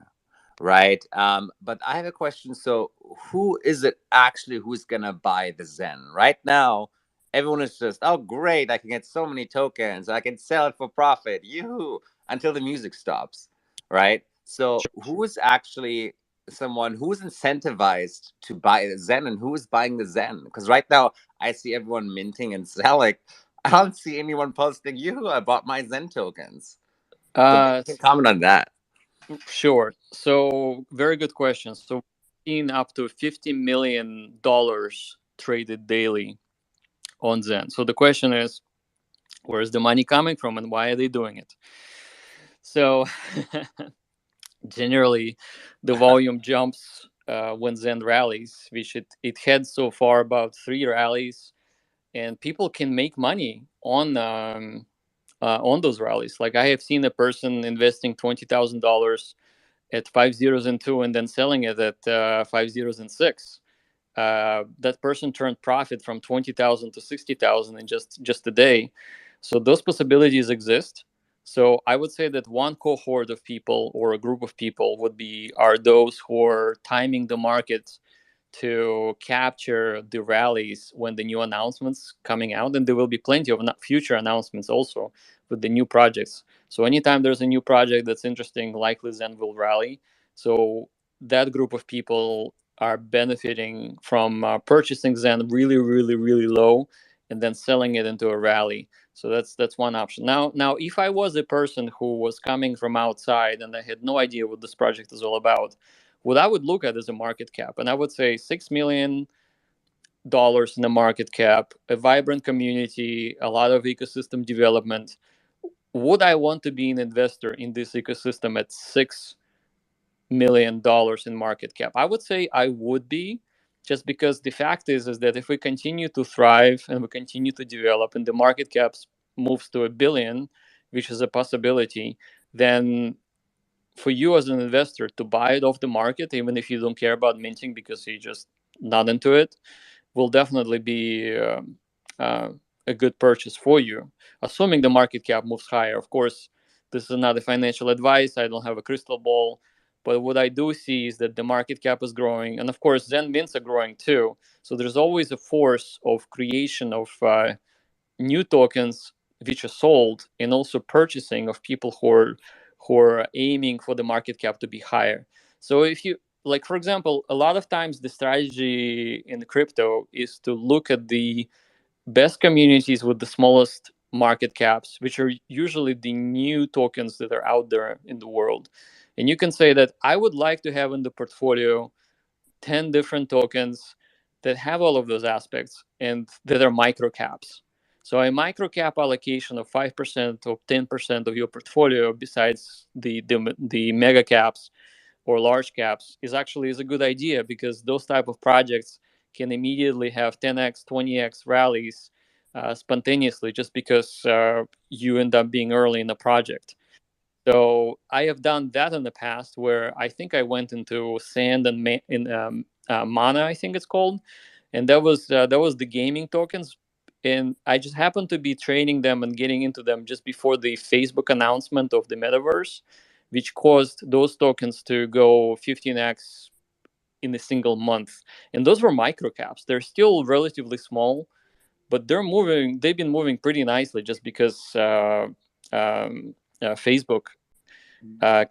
right? But I have a question. So who is it actually who's gonna buy the Zen? Right now, everyone is just, oh great, I can get so many tokens, I can sell it for profit, yoo-hoo, until the music stops, right? So who is actually someone who's incentivized to buy the Zen, and who is buying the Zen? Because right now I see everyone minting and selling. I don't see anyone posting, yoo-hoo, I bought my Zen tokens. So maybe you can comment on that. Sure. So very good question. So we've seen up to $50 million traded daily on Zen. So the question is, where is the money coming from and why are they doing it? So generally, the volume jumps when Zen rallies, which it had so far about 3 rallies, and people can make money on those rallies. Like I have seen a person investing $20,000 at 5 zeros and 2 and then selling it at 5 zeros and 6. That person turned profit from 20,000 to 60,000 in just a day. So those possibilities exist. So I would say that one cohort of people or a group of people are those who are timing the market to capture the rallies when the new announcements coming out, and there will be plenty of future announcements also with the new projects. So anytime there's a new project that's interesting, likely Zen will rally. So that group of people are benefiting from purchasing Zen really, really, really low and then selling it into a rally. So that's one option. Now, if I was a person who was coming from outside and I had no idea what this project is all about, what I would look at is a market cap, and I would say $6 million in the market cap, a vibrant community, a lot of ecosystem development. Would I want to be an investor in this ecosystem at $6 million in market cap? I would say I would be, just because the fact is that if we continue to thrive and we continue to develop and the market caps moves to $1 billion, which is a possibility, then for you as an investor to buy it off the market, even if you don't care about minting because you're just not into it, will definitely be uh, a good purchase for you, assuming the market cap moves higher. Of course, this is not a financial advice. I don't have a crystal ball. But what I do see is that the market cap is growing. And of course, Zen mints are growing too. So there's always a force of creation of new tokens which are sold, and also purchasing of people who are aiming for the market cap to be higher. So if you, like, for example, a lot of times the strategy in crypto is to look at the best communities with the smallest market caps, which are usually the new tokens that are out there in the world. And you can say that I would like to have in the portfolio 10 different tokens that have all of those aspects and that are micro caps. So a micro cap allocation of 5% or 10% of your portfolio, besides the mega caps or large caps, is a good idea, because those type of projects can immediately have 10x, 20x rallies spontaneously, just because you end up being early in the project. So I have done that in the past, where I think I went into Sand and Mana, I think it's called, and that was the gaming tokens, and I just happened to be trading them and getting into them just before the Facebook announcement of the metaverse, which caused those tokens to go 15x in a single month. And those were micro caps. They're still relatively small, but they're moving. They've been moving pretty nicely, just because Facebook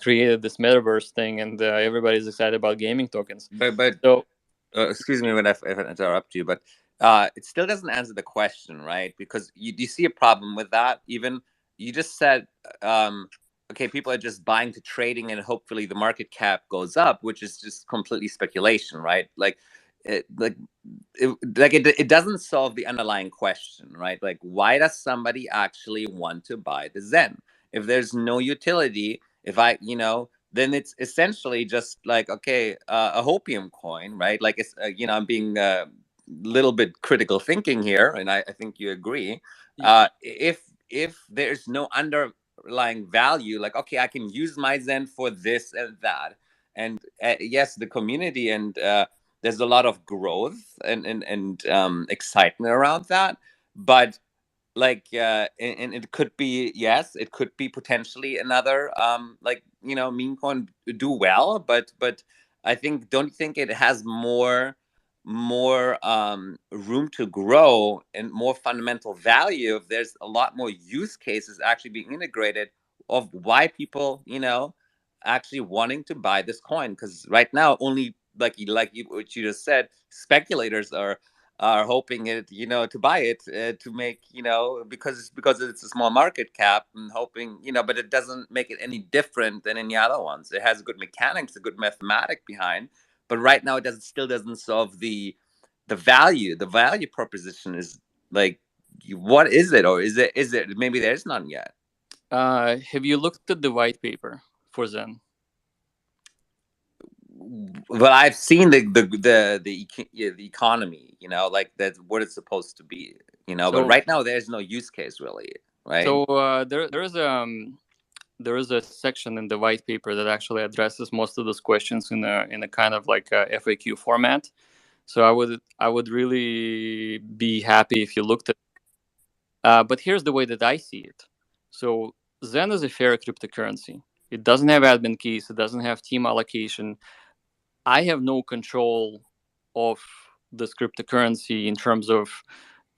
created this metaverse thing, and everybody's excited about gaming tokens. But So excuse me if I interrupt you, but it still doesn't answer the question, right? Because you see a problem with that. Even you just said, okay, people are just buying to trading, and hopefully the market cap goes up, which is just completely speculation, right? It doesn't solve the underlying question, right? Like, why does somebody actually want to buy the Zen if there's no utility? If I, then it's essentially just like, okay, a hopium coin, right? Like, it's I'm being a little bit critical thinking here, and I think you agree. If there's no underlying value, like, okay, I can use my Zen for this and that, and yes, the community and there's a lot of growth and excitement around that, but and it could be, yes, it could be potentially another meme coin do well, but I think, don't you think it has more room to grow and more fundamental value if there's a lot more use cases actually being integrated of why people actually wanting to buy this coin? Because right now only, what you just said, speculators are hoping it, to buy it, to make, because it's a small market cap, and hoping, but it doesn't make it any different than any other ones. It has good mechanics, a good mathematic behind, but right now it still doesn't solve the value. The value proposition is like, what is it? Or is it maybe there's none yet? have you looked at the white paper for Zen? Well, I've seen the economy, like that's what it's supposed to be, but right now there's no use case really, right? So there is a section in the white paper that actually addresses most of those questions in a kind of like a FAQ format. So I would really be happy if you looked at it. But here's the way that I see it. So Zen is a fair cryptocurrency. It doesn't have admin keys. It doesn't have team allocation. I have no control of this cryptocurrency in terms of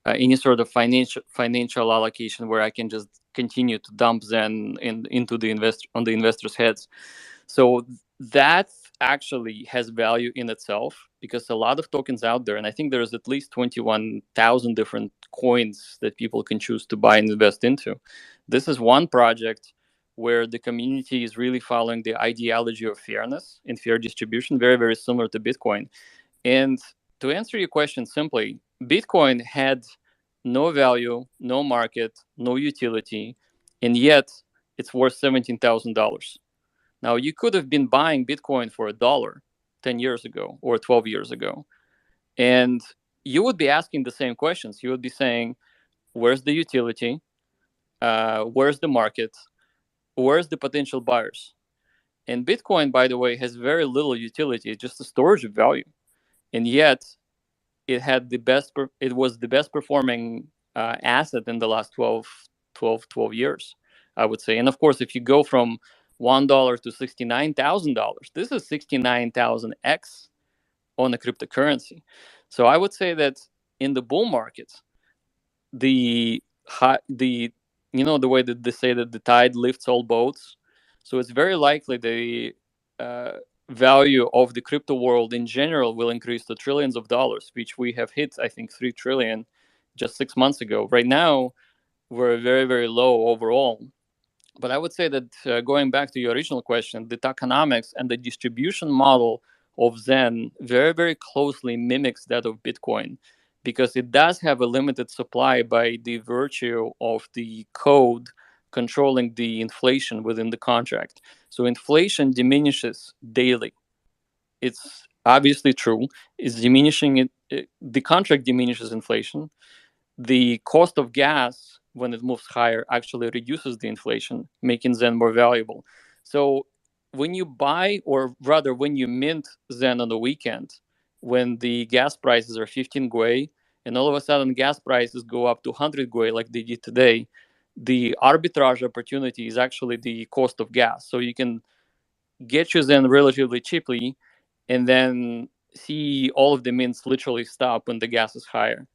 any sort of financial allocation where I can just continue to dump Zen into the investors' heads. So that actually has value in itself, because a lot of tokens out there, and I think there's at least 21,000 different coins that people can choose to buy and invest into. This is one project where the community is really following the ideology of fairness and fair distribution, very, very similar to Bitcoin. And to answer your question simply, Bitcoin had no value, no market, no utility, and yet it's worth $17,000. Now, you could have been buying Bitcoin for $1 10 years ago or 12 years ago, and you would be asking the same questions. You would be saying, where's the utility? Where's the market? Where's the potential buyers? And Bitcoin, by the way, has very little utility. It's just a storage of value. And yet, it was the best performing asset in the last 12 years, I would say. And of course, if you go from $1 to $69,000, this is 69,000x on a cryptocurrency. So I would say that in the bull market, the the way that they say that the tide lifts all boats. So it's very likely the value of the crypto world in general will increase to trillions of dollars, which we have hit, I think, 3 trillion just 6 months ago. Right now, we're very, very low overall. But I would say that going back to your original question, the tokenomics and the distribution model of Zen very, very closely mimics that of Bitcoin, because it does have a limited supply by the virtue of the code controlling the inflation within the contract. So inflation diminishes daily. It's obviously true. It's diminishing the contract diminishes inflation. The cost of gas, when it moves higher, actually reduces the inflation, making Zen more valuable. So when you buy, or rather when you mint Zen on the weekend, when the gas prices are 15 gwei, and all of a sudden gas prices go up to 100 gwei like they did today, the arbitrage opportunity is actually the cost of gas. So you can get you Zen relatively cheaply, and then see all of the mints literally stop when the gas is higher.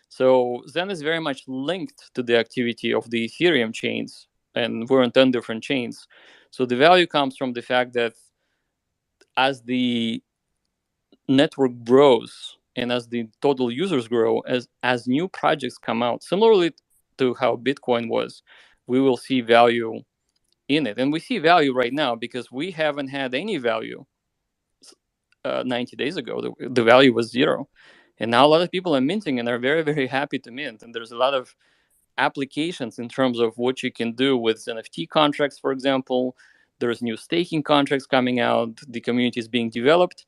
So Zen is very much linked to the activity of the Ethereum chains, and we're on 10 different chains. So the value comes from the fact that as the network grows and as the total users grow, as new projects come out, similarly to how Bitcoin was, we will see value in it. And we see value right now because we haven't had any value 90 days ago. The value was zero. And now a lot of people are minting and are very, very happy to mint. And there's a lot of applications in terms of what you can do with NFT contracts, for example. There's new staking contracts coming out. The community is being developed.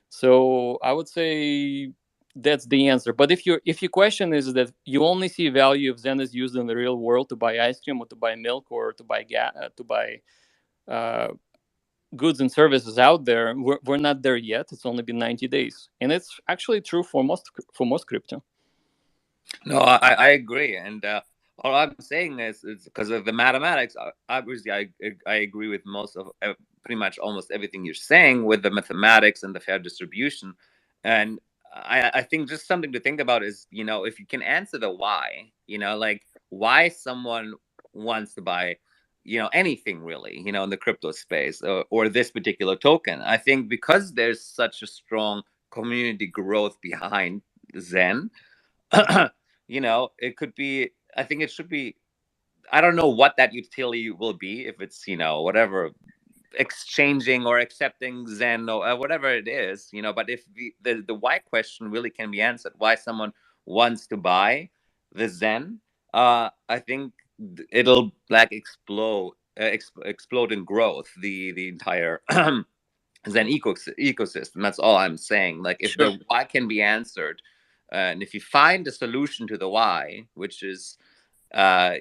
So I would say that's the answer. But if your question is that you only see value if Zen is used in the real world to buy ice cream or to buy milk or to buy goods and services out there, we're not there yet. It's only been 90 days, and it's actually true for most crypto. No, I agree, and all I'm saying is because of the mathematics. Obviously, I agree with most of pretty much almost everything you're saying with the mathematics and the fair distribution, and I think just something to think about is, if you can answer the why, like why someone wants to buy anything really, in the crypto space, or this particular token. I think because there's such a strong community growth behind Zen, it could be, I think it should be, I don't know what that utility will be, if it's, whatever, exchanging or accepting Zen or whatever it is, but if the why question really can be answered, why someone wants to buy the Zen, I think it'll like explode in growth, the entire Zen ecosystem. That's all I'm saying. Like if Sure. the why can be answered, and if you find a solution to the why, which is then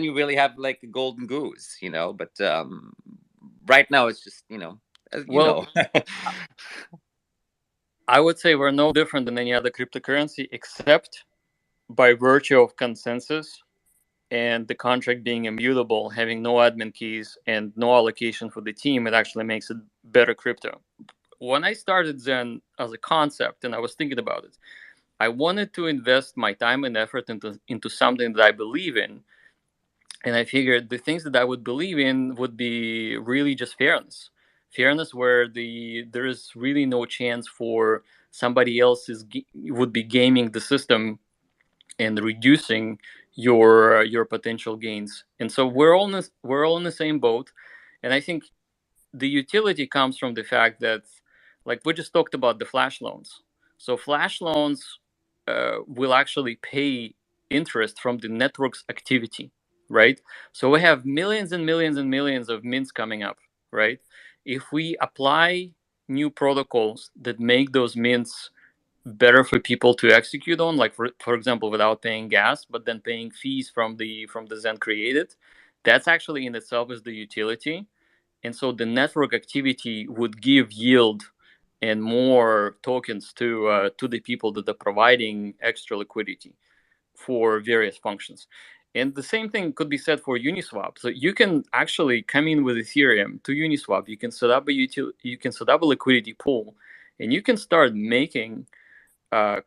you really have like a golden goose, but right now it's just Well, I would say we're no different than any other cryptocurrency, except by virtue of consensus and the contract being immutable, having no admin keys and no allocation for the team. It actually makes it better crypto. When I started Zen as a concept and I was thinking about it, I wanted to invest my time and effort into something that I believe in. And I figured the things that I would believe in would be really just fairness. fairness where there is really no chance for somebody else would be gaming the system and reducing your potential gains. And so we're all in the same boat. And I think the utility comes from the fact that, like we just talked about, the flash loans. So flash loans will actually pay interest from the network's activity, right? So we have millions and millions and millions of mints coming up, right? If we apply new protocols that make those mints better for people to execute on, like for example, without paying gas, but then paying fees from the Zen created, that's actually in itself is the utility. And so the network activity would give yield and more tokens to the people that are providing extra liquidity for various functions. And the same thing could be said for Uniswap. So you can actually come in with Ethereum to Uniswap. You can set up a liquidity pool, and you can start making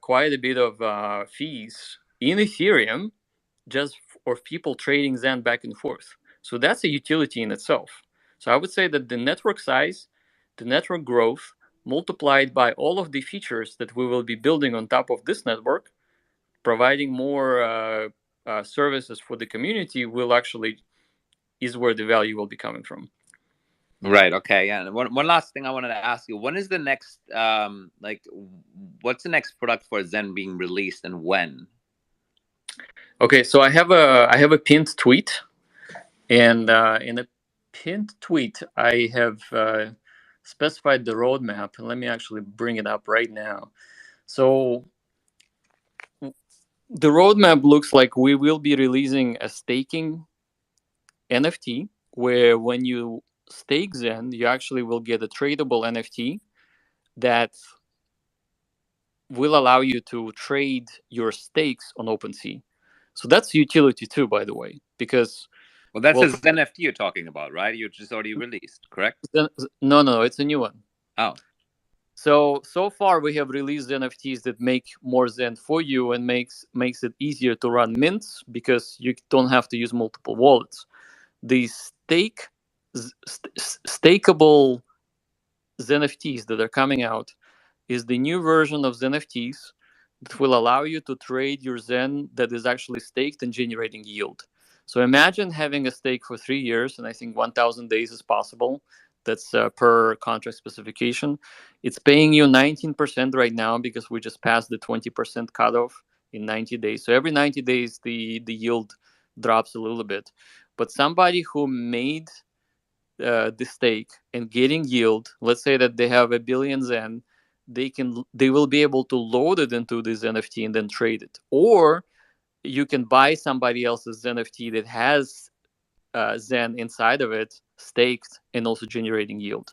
quite a bit of fees in Ethereum just for people trading Zen back and forth. So that's a utility in itself. So I would say that the network size, the network growth, multiplied by all of the features that we will be building on top of this network, providing more services for the community, is where the value will be coming from. Right. Okay. Yeah. And one last thing I wanted to ask you: when is the next, what's the next product for Zen being released, and when? Okay, so I have a pinned tweet, and in a pinned tweet I have specified the roadmap. And let me actually bring it up right now. So the roadmap looks like we will be releasing a staking NFT, where when you stake Zen, you actually will get a tradable NFT that will allow you to trade your stakes on OpenSea. So that's utility too, by the way, because well, that's a ZenFT you're talking about, right? You just already released, correct? No, it's a new one. Oh. So far we have released NFTs that make more Zen for you and makes it easier to run mints because you don't have to use multiple wallets. The stakeable ZenFTs that are coming out is the new version of ZenFTs that will allow you to trade your Zen that is actually staked and generating yield. So imagine having a stake for 3 years, and I think 1,000 days is possible. That's per contract specification. It's paying you 19% right now because we just passed the 20% cutoff in 90 days. So every 90 days, the yield drops a little bit. But somebody who made the stake and getting yield, let's say that they have 1 billion Zen, they will be able to load it into this NFT and then trade it. Or you can buy somebody else's NFT that has Zen inside of it, staked and also generating yield.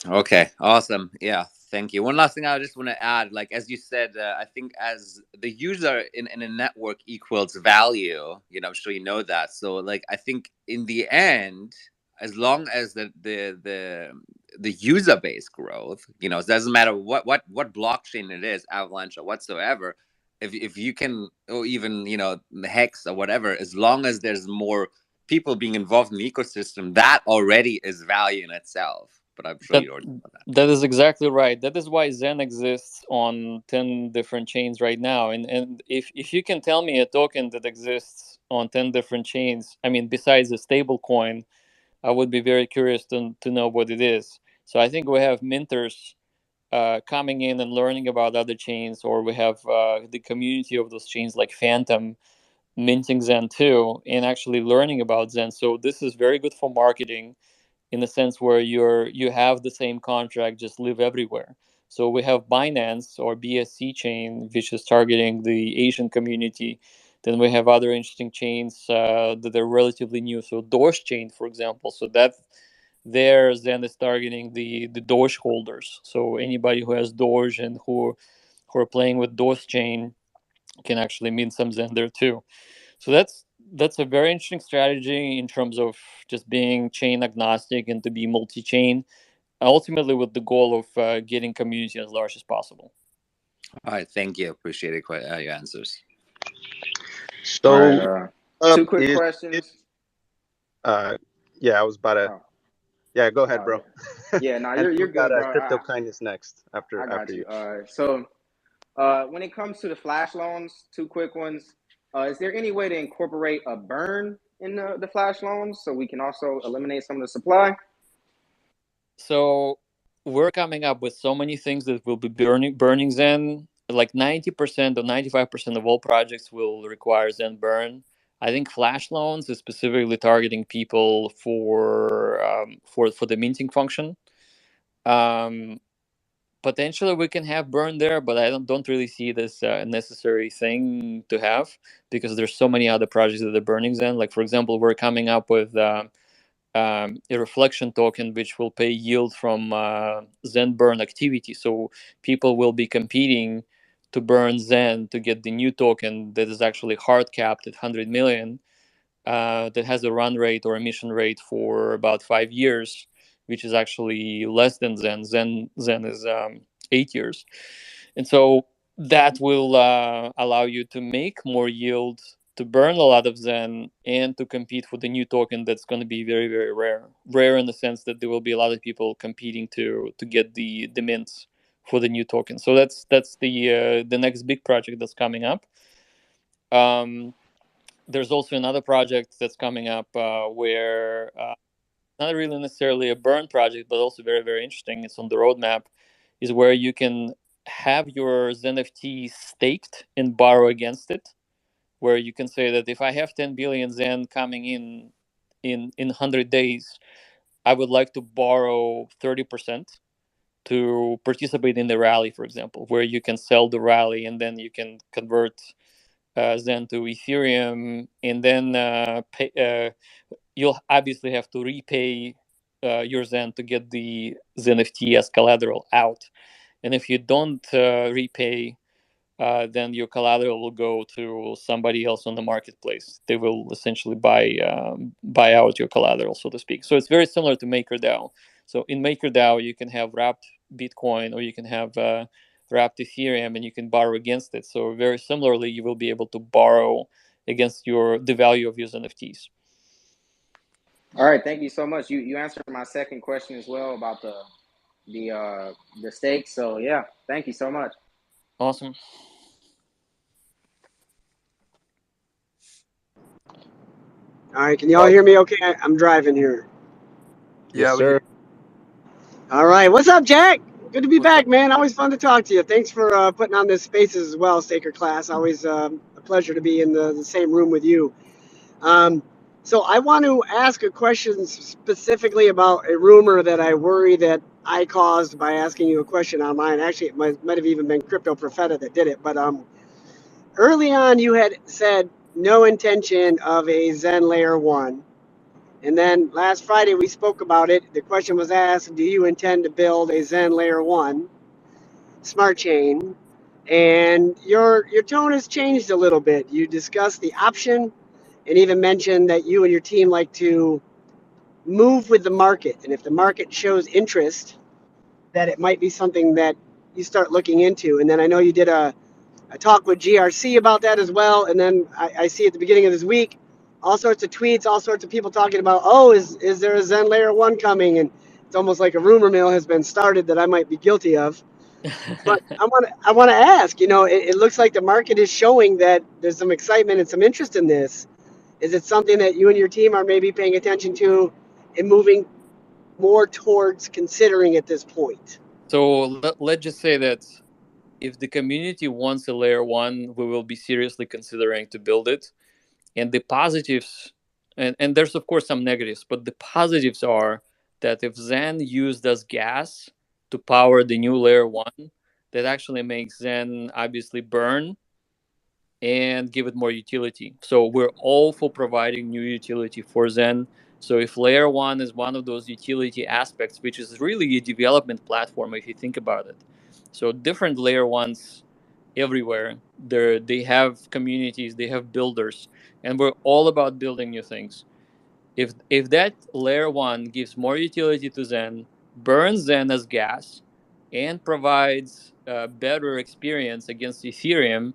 Okay, awesome. Yeah, thank you. One last thing I just want to add, like as you said, I think as the user in a network equals value, I'm sure you know that. So like I think in the end, as long as the user base growth, it doesn't matter what blockchain it is, Avalanche or whatsoever, if you can, or even Hex or whatever, as long as there's more people being involved in the ecosystem, that already is value in itself. But I'm sure you already know that. That is exactly right. That is why Zen exists on 10 different chains right now. And if you can tell me a token that exists on 10 different chains, I mean, besides a stable coin, I would be very curious to know what it is. So I think we have minters coming in and learning about other chains, or we have the community of those chains like Phantom minting Zen too, and actually learning about Zen. So this is very good for marketing, in the sense where you have the same contract, just live everywhere. So we have Binance or BSC chain, which is targeting the Asian community. Then we have other interesting chains that are relatively new. So Doge chain, for example. So that there Zen is targeting the Doge holders. So anybody who has Doge and who are playing with Doge chain can actually mint some Zen there too. So that's a very interesting strategy in terms of just being chain agnostic and to be multi-chain, ultimately with the goal of getting community as large as possible. All right, thank you. Appreciate it. Your answers. So, Two quick questions. Yeah, I was about to Yeah, go ahead, bro. Yeah, no, And then you're we got good, bro. Crypto Kindness next I after got you. you. So when it comes to the flash loans, two quick ones. Is there any way to incorporate a burn in the flash loans so we can also eliminate some of the supply? So we're coming up with so many things that will be burning Zen. Like 90% or 95% of all projects will require Zen burn. I think flash loans is specifically targeting people for the minting function. Um, Potentially we can have burn there, but I don't really see this a necessary thing to have, because there's so many other projects that are burning Zen. Like for example, we're coming up with a reflection token which will pay yield from Zen burn activity. So people will be competing to burn Zen to get the new token that is actually hard capped at 100 million, that has a run rate or emission rate for about 5 years, which is actually less than Zen. Zen is 8 years, and so that will allow you to make more yield, to burn a lot of Zen, and to compete for the new token that's going to be very, very rare. Rare in the sense that there will be a lot of people competing to get the mints for the new token. So that's the next big project that's coming up. There's also another project that's coming up where not really necessarily a burn project, but also very, very interesting. It's on the roadmap, is where you can have your ZenFT staked and borrow against it, where you can say that if I have 10 billion Zen coming in 100 days, I would like to borrow 30% to participate in the rally, for example, where you can sell the rally and then you can convert Zen to Ethereum, and then you'll obviously have to repay your Zen to get the ZenFT as collateral out. And if you don't repay, then your collateral will go to somebody else on the marketplace. They will essentially buy out your collateral, so to speak. So it's very similar to MakerDAO. So in MakerDAO, you can have wrapped Bitcoin, or you can have wrapped Ethereum, and you can borrow against it. So very similarly, you will be able to borrow against the value of your NFTs. All right, thank you so much. You answered my second question as well about the stakes. So yeah, thank you so much. Awesome. All right, can y'all hear me okay? I'm driving here. Yes, sir. All right, what's up, Jack? Good to be What's back, up? man. Always fun to talk to you. Thanks for putting on this spaces as well, StakerClass. Always a pleasure to be in the same room with you. So I want to ask a question specifically about a rumor that I worry that I caused by asking you a question online. Actually, it might have even been Crypto Profeta that did it. But early on, you had said no intention of a Zen Layer 1. And then last Friday, we spoke about it. The question was asked, do you intend to build a Zen Layer 1 smart chain? And your tone has changed a little bit. You discussed the option and even mentioned that you and your team like to move with the market. And if the market shows interest, that it might be something that you start looking into. And then I know you did a talk with GRC about that as well. And then I see at the beginning of this week, all sorts of tweets, all sorts of people talking about, oh, is there a Zen Layer 1 coming? And it's almost like a rumor mill has been started that I might be guilty of. But I want to ask, it looks like the market is showing that there's some excitement and some interest in this. Is it something that you and your team are maybe paying attention to and moving more towards considering at this point? So let's just say that if the community wants a Layer 1, we will be seriously considering to build it. And the positives, and there's of course some negatives, but the positives are that if Zen used as gas to power the new Layer 1, that actually makes Zen obviously burn and give it more utility. So we're all for providing new utility for Zen. So if Layer 1 is one of those utility aspects, which is really a development platform if you think about it. So different Layer 1s everywhere. They have communities, they have builders, and we're all about building new things. If that Layer 1 gives more utility to Zen, burns Zen as gas, and provides a better experience against Ethereum,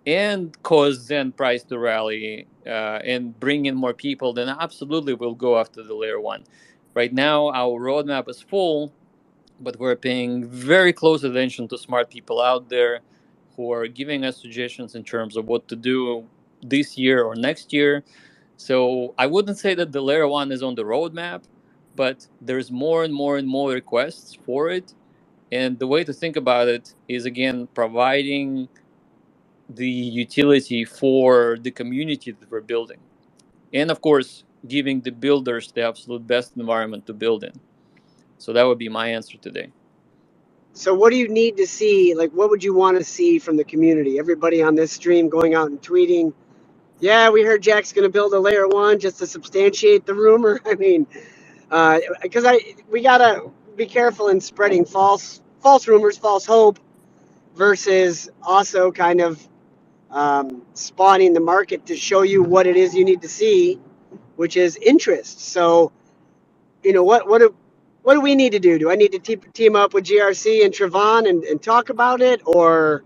and cause Zen price to rally and bring in more people, then absolutely we'll go after the Layer 1. Right now, our roadmap is full, but we're paying very close attention to smart people out there who are giving us suggestions in terms of what to do this year or next year. So I wouldn't say that the layer one is on the roadmap, but there's more and more and more requests for it. And the way to think about it is, again, providing the utility for the community that we're building. And of course, giving the builders the absolute best environment to build in. So that would be my answer today. So what do you need to see? Like, what would you want to see from the community? Everybody on this stream going out and tweeting, yeah, we heard Jack's going to build a layer one just to substantiate the rumor. I mean, because we got to be careful in spreading false rumors, false hope, versus also kind of spawning the market to show you what it is you need to see, which is interest. So, what do we need to do? Do I need to team up with GRC and Trevon and talk about it, or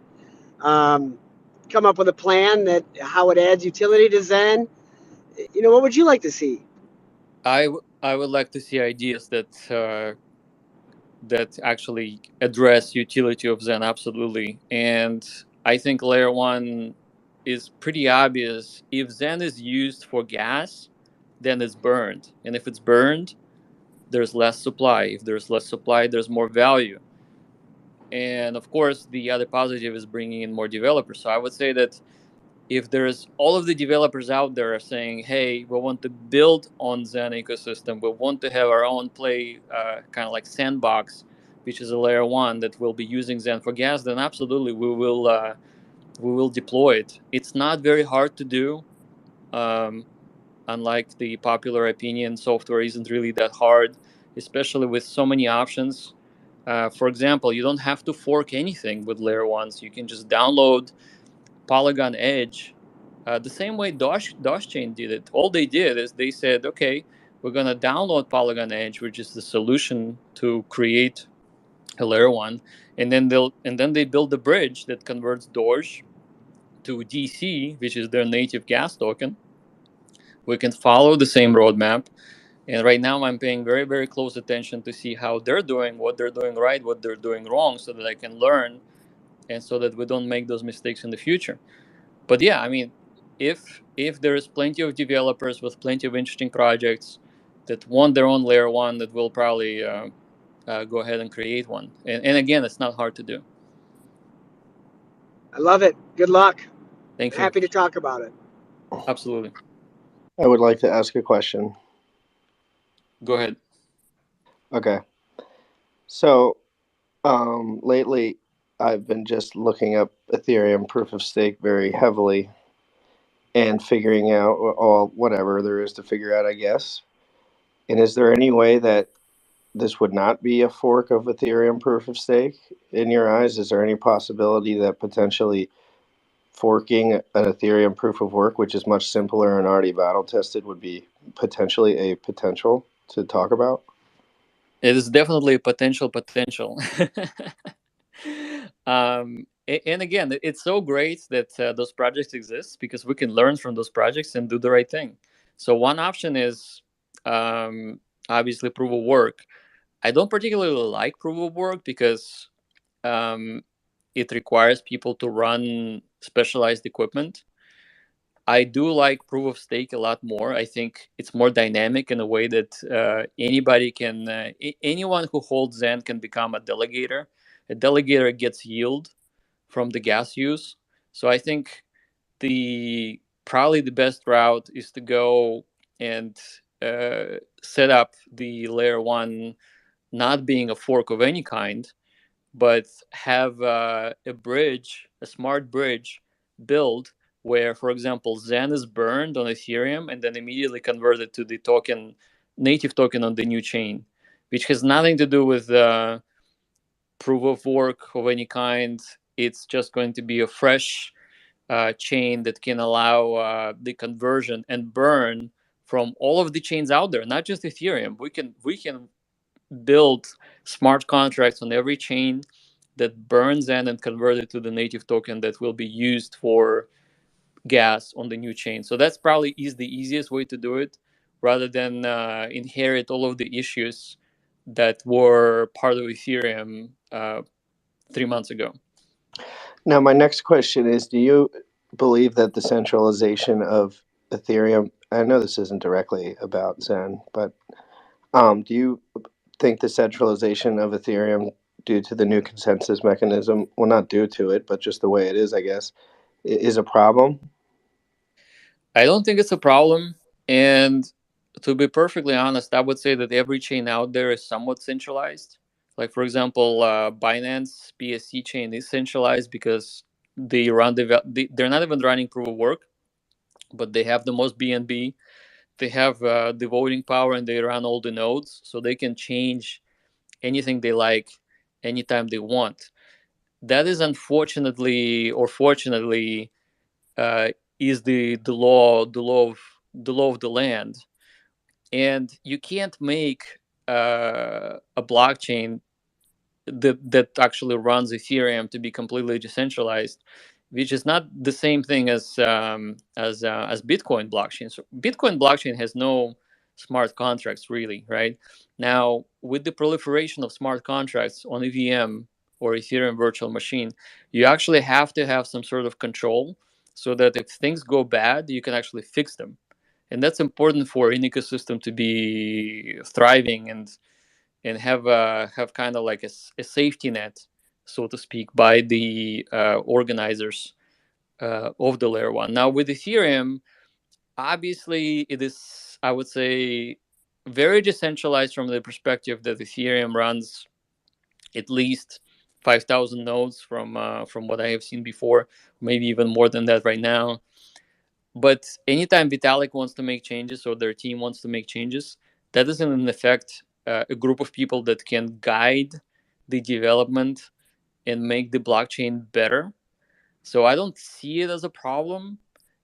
come up with a plan that how it adds utility to Zen? What would you like to see? I would like to see ideas that actually address utility of Zen, absolutely. And I think layer one is pretty obvious. If Zen is used for gas, then it's burned. And if it's burned, there's less supply. If there's less supply, there's more value. And of course, the other positive is bringing in more developers. So I would say that if there's all of the developers out there are saying, hey, we want to build on Zen ecosystem, we want to have our own play, kind of like sandbox, which is a layer one that will be using Zen for gas, then absolutely we will deploy it. It's not very hard to do. Unlike the popular opinion, software isn't really that hard, especially with so many options. For example, you don't have to fork anything with layer ones. You can just download Polygon Edge, the same way Chain did it. All they did is they said, okay, we're going to download Polygon Edge, which is the solution to create a layer one, and then they build a bridge that converts Doge to DC, which is their native gas token. We can follow the same roadmap. And right now I'm paying very, very close attention to see how they're doing, what they're doing right, what they're doing wrong, so that I can learn and so that we don't make those mistakes in the future. But yeah, I mean, if there is plenty of developers with plenty of interesting projects that want their own layer one, that will probably go ahead and create one. And again, it's not hard to do. I love it. Good luck. Thank you. Happy to talk about it. Absolutely. I would like to ask a question. Go ahead. Okay. So lately, I've been just looking up Ethereum proof of stake very heavily and figuring out all whatever there is to figure out, I guess. And is there any way that this would not be a fork of Ethereum proof of stake in your eyes? Is there any possibility that potentially forking an Ethereum proof of work, which is much simpler and already battle tested, would be potentially a potential to talk about? It is definitely a potential. And again, it's so great that those projects exist, because we can learn from those projects and do the right thing. So one option is obviously proof of work. I don't particularly like proof of work because it requires people to run specialized equipment. I do like proof of stake a lot more. I think it's more dynamic in a way that anybody can, anyone who holds Zen can become a delegator. A delegator gets yield from the gas use. So I think probably the best route is to go and set up the layer one not being a fork of any kind, but have a bridge, a smart bridge built where, for example, Zen is burned on Ethereum and then immediately converted to the token, native token on the new chain, which has nothing to do with proof of work of any kind. It's just going to be a fresh chain that can allow the conversion and burn from all of the chains out there, not just Ethereum. We can build smart contracts on every chain that burns Zen and convert it to the native token that will be used for gas on the new chain. So that's probably is the easiest way to do it rather than inherit all of the issues that were part of Ethereum 3 months ago. Now, my next question is, do you believe that the centralization of Ethereum, I know this isn't directly about Zen, but do you think the centralization of Ethereum due to the new consensus mechanism, well, not due to it, but just the way it is, I guess, is a problem? I don't think it's a problem. And to be perfectly honest, I would say that every chain out there is somewhat centralized. Like, for example, Binance BSC chain is centralized because they run they're not even running proof of work, but they have the most BNB. They have the voting power, and they run all the nodes, so they can change anything they like anytime they want. That is unfortunately or fortunately is the law of the land, and you can't make a blockchain that actually runs Ethereum to be completely decentralized, which is not the same thing as Bitcoin blockchain. So Bitcoin blockchain has no smart contracts really, right? Now, with the proliferation of smart contracts on EVM or Ethereum virtual machine, you actually have to have some sort of control so that if things go bad, you can actually fix them. And that's important for an ecosystem to be thriving and have kind of like a safety net, so to speak, by the organizers of the layer one. Now with Ethereum, obviously it is, I would say, very decentralized from the perspective that Ethereum runs at least 5,000 nodes from what I have seen before, maybe even more than that right now. But anytime Vitalik wants to make changes or their team wants to make changes, that is in effect a group of people that can guide the development and make the blockchain better. So I don't see it as a problem.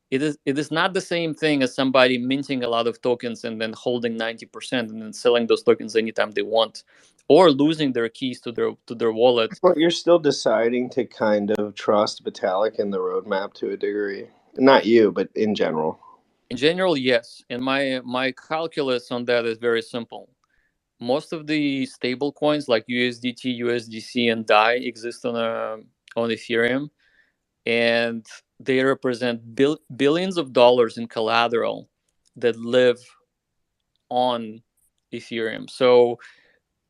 It is not the same thing as somebody minting a lot of tokens and then holding 90% and then selling those tokens anytime they want, or losing their keys to their wallet. But you're still deciding to kind of trust Vitalik in the roadmap to a degree. Not you, but in general. In general, yes. And my calculus on that is very simple. Most of the stable coins like USDT, USDC, and DAI exist on Ethereum, and they represent billions of dollars in collateral that live on Ethereum. So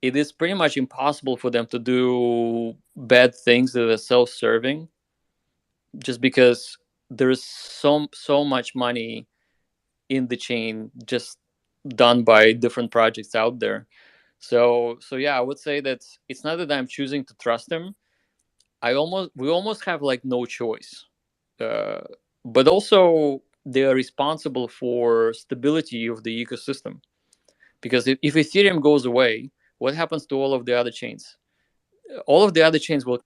it is pretty much impossible for them to do bad things that are self-serving, just because there's so much money in the chain just done by different projects out there. So yeah, I would say that it's not that I'm choosing to trust them. We almost have like no choice. But also they are responsible for stability of the ecosystem, because if Ethereum goes away, what happens to all of the other chains? All of the other chains will.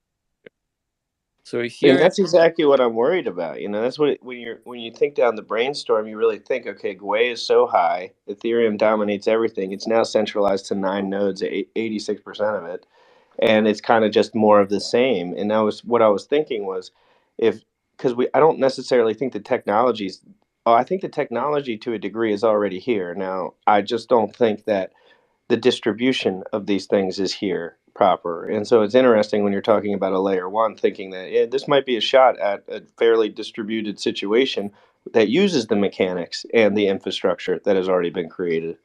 So Ethereum. And that's exactly what I'm worried about. You know, that's what when you think down the brainstorm, you really think, okay, Gwei is so high, Ethereum dominates everything. It's now centralized to 9 nodes, 86% of it, and it's kind of just more of the same. And that was what I was thinking was, if because I don't necessarily think the technology's. Oh, I think the technology to a degree is already here. Now, I just don't think that the distribution of these things is here proper. And so it's interesting when you're talking about a layer one, thinking that this might be a shot at a fairly distributed situation that uses the mechanics and the infrastructure that has already been created.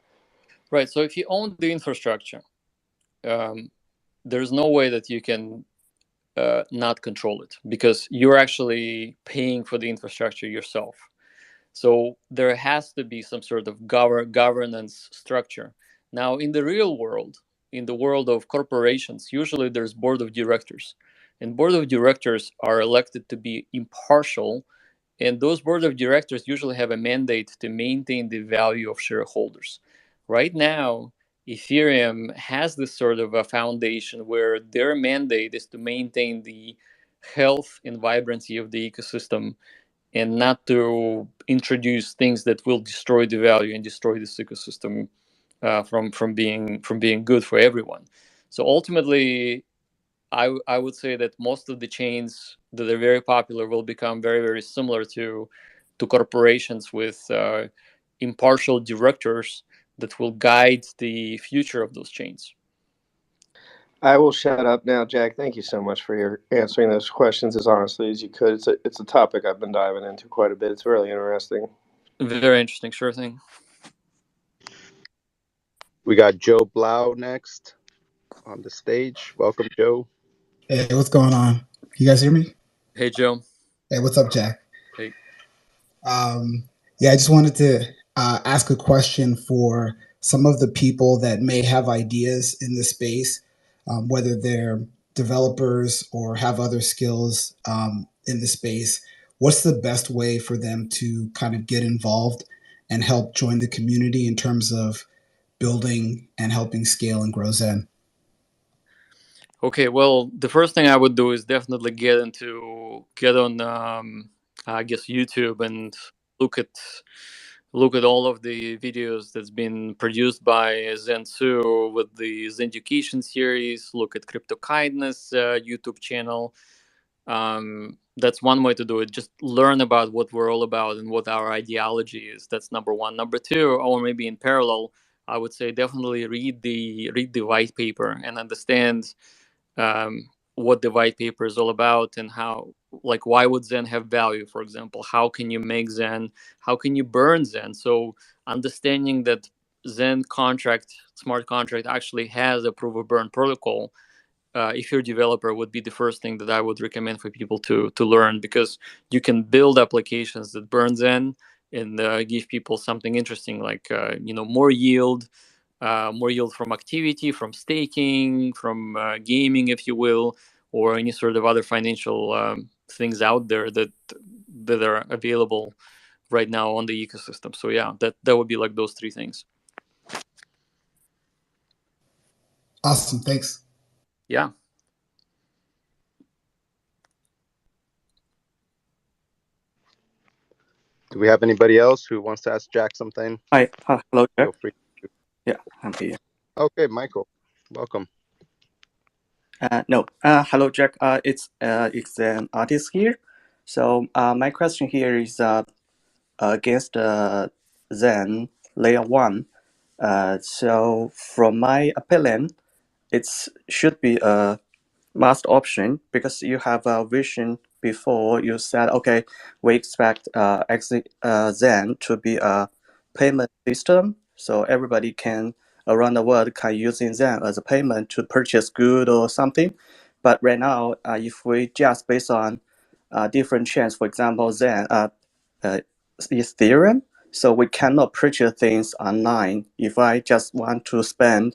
Right. So if you own the infrastructure, there's no way that you can not control it, because you're actually paying for the infrastructure yourself. So there has to be some sort of governance structure. Now, in the real world, in the world of corporations, usually there's board of directors, and board of directors are elected to be impartial, and those board of directors usually have a mandate to maintain the value of shareholders. Right now, Ethereum has this sort of a foundation where their mandate is to maintain the health and vibrancy of the ecosystem, and not to introduce things that will destroy the value and destroy this ecosystem from being good for everyone. So ultimately, I would say that most of the chains that are very popular will become very, very similar to corporations with impartial directors that will guide the future of those chains. I will shut up now, Jack. Thank you so much for your answering those questions as honestly as you could. It's a topic I've been diving into quite a bit. It's really interesting. Very interesting, sure thing. We got Joe Blau next on the stage. Welcome, Joe. Hey, what's going on? You guys hear me? Hey, Joe. Hey, what's up, Jack? Hey. Yeah, I just wanted to ask a question for some of the people that may have ideas in this space, whether they're developers or have other skills in the space. What's the best way for them to kind of get involved and help join the community in terms of building and helping scale and grow Zen? Okay, well, the first thing I would do is definitely get on, I guess, YouTube and look at all of the videos that's been produced by Zensu with the Zen Education series. Look at Crypto Kindness YouTube channel. That's one way to do it. Just learn about what we're all about and what our ideology is. That's number one. Number two, or maybe in parallel, I would say definitely read the white paper and understand what the white paper is all about and how, like, why would Zen have value, for example? How can you make Zen? How can you burn Zen? So understanding that Zen smart contract actually has a proof of burn protocol, if you're a developer, would be the first thing that I would recommend for people to learn, because you can build applications that burn Zen and give people something interesting, like more yield from activity, from staking, from gaming, if you will, or any sort of other financial things out there that are available right now on the ecosystem. So yeah, that would be like those three things. Awesome, thanks. Yeah. Do we have anybody else who wants to ask Jack something? Hi, hello, Jack. Feel free. Yeah, I'm here. Okay, Michael, welcome. No, hello, Jack. It's an artist here. So my question here is against Zen layer one. So from my opinion, it should be a must option, because you have a vision before. You said, okay, we expect Zen to be a payment system, so everybody can around the world can using Zen as a payment to purchase good or something. But right now, if we just based on different chains, for example, Zen, Ethereum, so we cannot purchase things online. If I just want to spend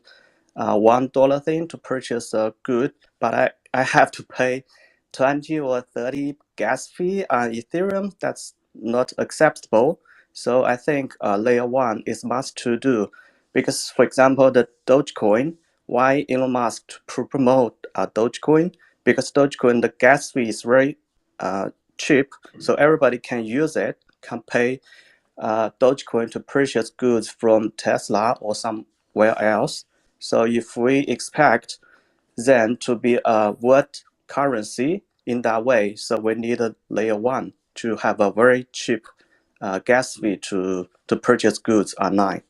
$1 thing to purchase a good, but I have to pay 20 or 30 gas fee on Ethereum. That's not acceptable. So I think layer one is must to do, because for example, the Dogecoin, why Elon Musk to promote Dogecoin? Because Dogecoin, the gas fee is very cheap, so everybody can use it, can pay Dogecoin to purchase goods from Tesla or somewhere else. So if we expect Zen to be a world currency in that way, so we need a layer one to have a very cheap gas fee to purchase goods online.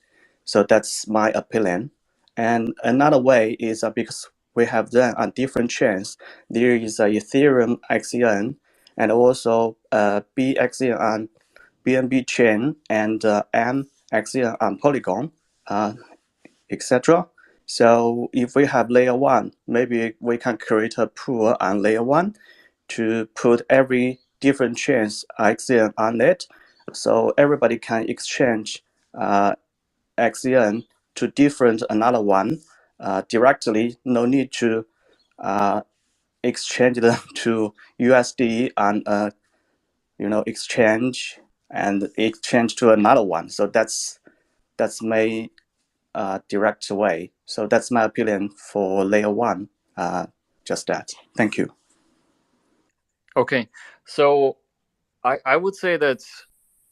So that's my opinion. And another way is because we have Zen on different chains. There is a Ethereum XEN and also BXEN on BNB chain and M XEN on Polygon, etc. So if we have layer one, maybe we can create a pool on layer one to put every different chains XEN on it, so everybody can exchange XEN to different another one directly. No need to exchange them to USD and exchange and exchange to another one. So that's my direct way. So that's my opinion for layer one. Just that. Thank you. Okay, so I would say that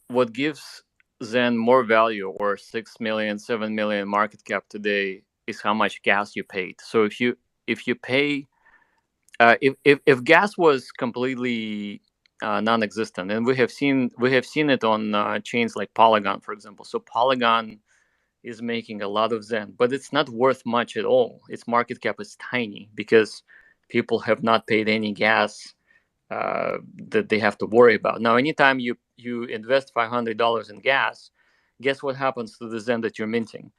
what gives Zen more value, or 6 million, 7 million market cap today, is how much gas you paid. So if you pay, if gas was completely non-existent, and we have seen it on chains like Polygon, for example. So Polygon is making a lot of Zen, but it's not worth much at all. Its market cap is tiny because people have not paid any gas that they have to worry about. Now, anytime you invest $500 in gas, guess what happens to the Zen that you're minting?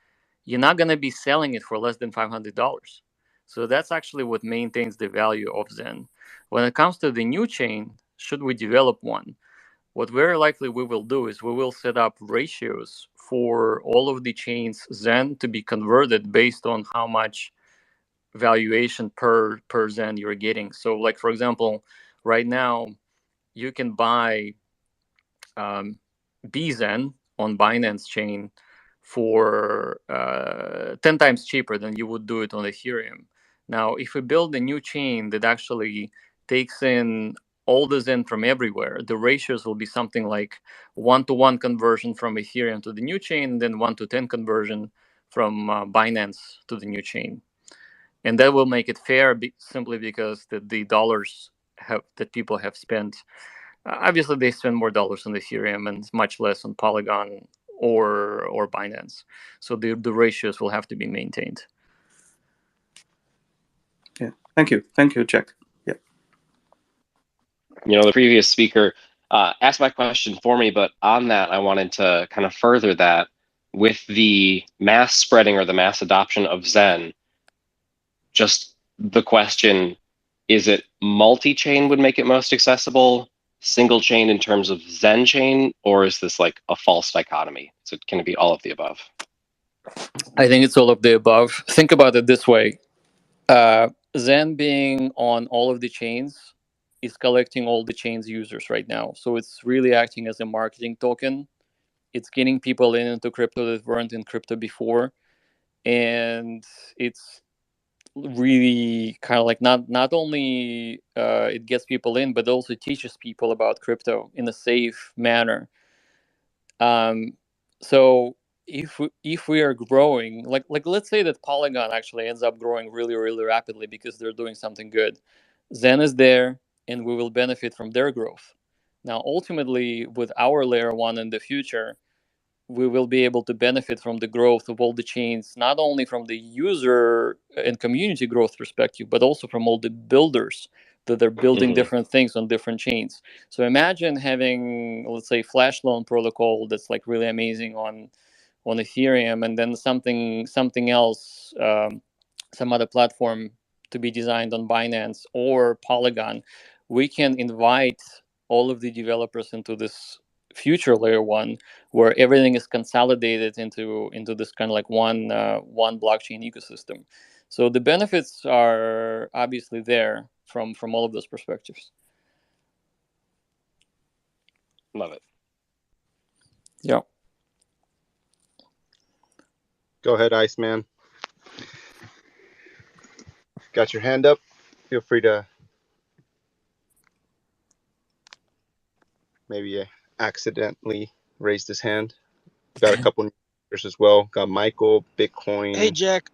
You're not going to be selling it for less than $500. So that's actually what maintains the value of Zen. When it comes to the new chain, should we develop one? What very likely we will do is we will set up ratios for all of the chains Zen to be converted based on how much valuation per Zen you're getting. So, like, for example, right now you can buy BZen on Binance chain for 10 times cheaper than you would do it on Ethereum. Now, if we build a new chain that actually takes in all the Zen from everywhere, the ratios will be something like 1-to-1 conversion from Ethereum to the new chain, then 1-to-10 conversion from Binance to the new chain. And that will make it fair simply because the dollars that people have spent, obviously they spend more dollars on Ethereum and much less on Polygon or Binance. So the ratios will have to be maintained. Yeah. Thank you, Jack. Yeah. The previous speaker asked my question for me, but on that, I wanted to kind of further that with the mass spreading or the mass adoption of Zen. Just the question, is it multi-chain would make it most accessible, single chain in terms of Zen chain, or is this like a false dichotomy? So can it be all of the above? I think it's all of the above. Think about it this way. Zen being on all of the chains is collecting all the chains users right now. So it's really acting as a marketing token. It's getting people into crypto that weren't in crypto before. And it's really kind of like not only it gets people in, but also teaches people about crypto in a safe manner. So if we are growing, like let's say that Polygon actually ends up growing really, really rapidly because they're doing something good, Zen is there and we will benefit from their growth. Now ultimately with our layer one in the future, we will be able to benefit from the growth of all the chains, not only from the user and community growth perspective, but also from all the builders that are building different things on different chains. So imagine having, let's say, flash loan protocol that's like really amazing on Ethereum, and then something else, some other platform to be designed on Binance or Polygon. We can invite all of the developers into this future layer one, where everything is consolidated into this kind of like one blockchain ecosystem. So the benefits are obviously there from all of those perspectives. Love it. Yeah. Go ahead, Iceman. Got your hand up? Feel free to maybe accidentally raised his hand. Got a couple new as well. Got Michael, Bitcoin. Hey Jack,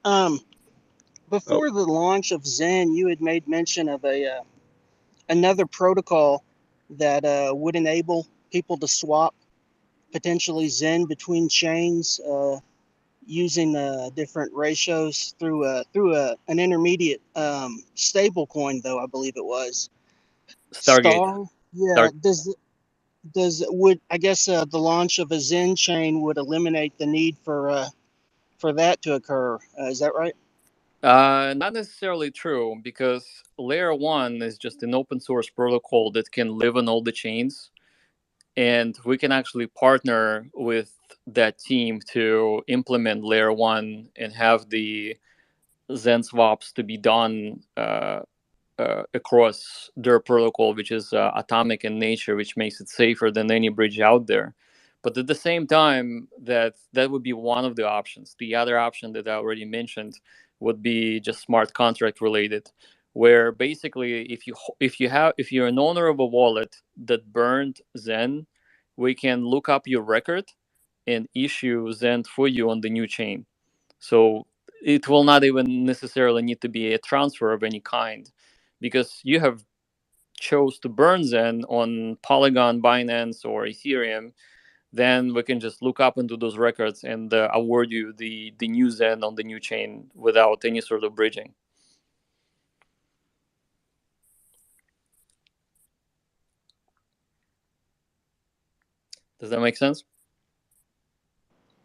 before the launch of Zen, you had made mention of another protocol that would enable people to swap potentially Zen between chains using different ratios through an intermediate stable coin, though I believe it was Stargate. Yeah. Would I guess the launch of a Zen chain would eliminate the need for that to occur? Is that right? Not necessarily true, because layer one is just an open source protocol that can live on all the chains, and we can actually partner with that team to implement layer one and have the Zen swaps to be done across their protocol, which is atomic in nature, which makes it safer than any bridge out there. But at the same time, that would be one of the options. The other option that I already mentioned would be just smart contract related, where basically if you're an owner of a wallet that burned Zen, we can look up your record and issue Zen for you on the new chain. So it will not even necessarily need to be a transfer of any kind, because you have chose to burn Zen on Polygon, Binance, or Ethereum, then we can just look up into those records and award you the new Zen on the new chain without any sort of bridging. Does that make sense?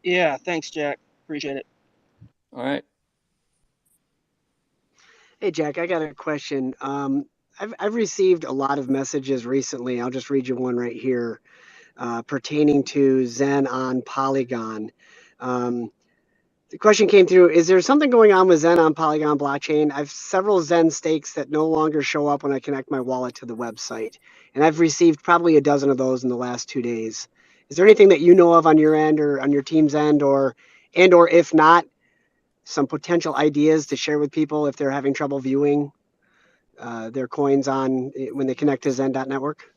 Yeah, thanks, Jack. Appreciate it. All right. Hey, Jack, I got a question. I've received a lot of messages recently. I'll just read you one right here pertaining to Zen on Polygon. The question came through, is there something going on with Zen on Polygon blockchain? I've several Zen stakes that no longer show up when I connect my wallet to the website. And I've received probably a dozen of those in the last 2 days. Is there anything that you know of on your end or on your team's end, or if not, some potential ideas to share with people if they're having trouble viewing their coins on when they connect to Zen.network?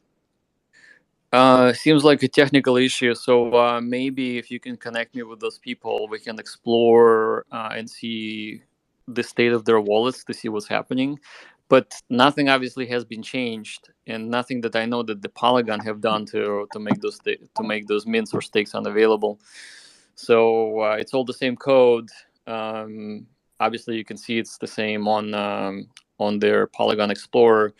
Seems like a technical issue. So maybe if you can connect me with those people, we can explore and see the state of their wallets to see what's happening. But nothing obviously has been changed, and nothing that I know that the Polygon have done to make those mints or stakes unavailable. So it's all the same code. Obviously, you can see it's the same on their Polygon Explorer.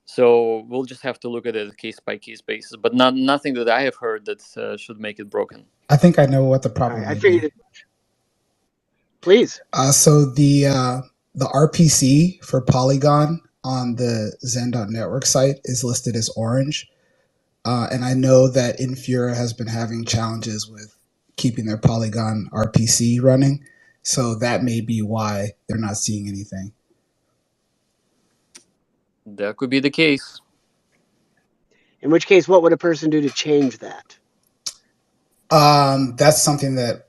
So we'll just have to look at it case by case basis, but nothing that I have heard that should make it broken. I think I know what the problem I may figured be. it. Please. So the RPC for Polygon on the Zen.network site is listed as orange. And I know that Infura has been having challenges with keeping their Polygon RPC running. So that may be why they're not seeing anything. That could be the case. In which case, what would a person do to change that? That's something that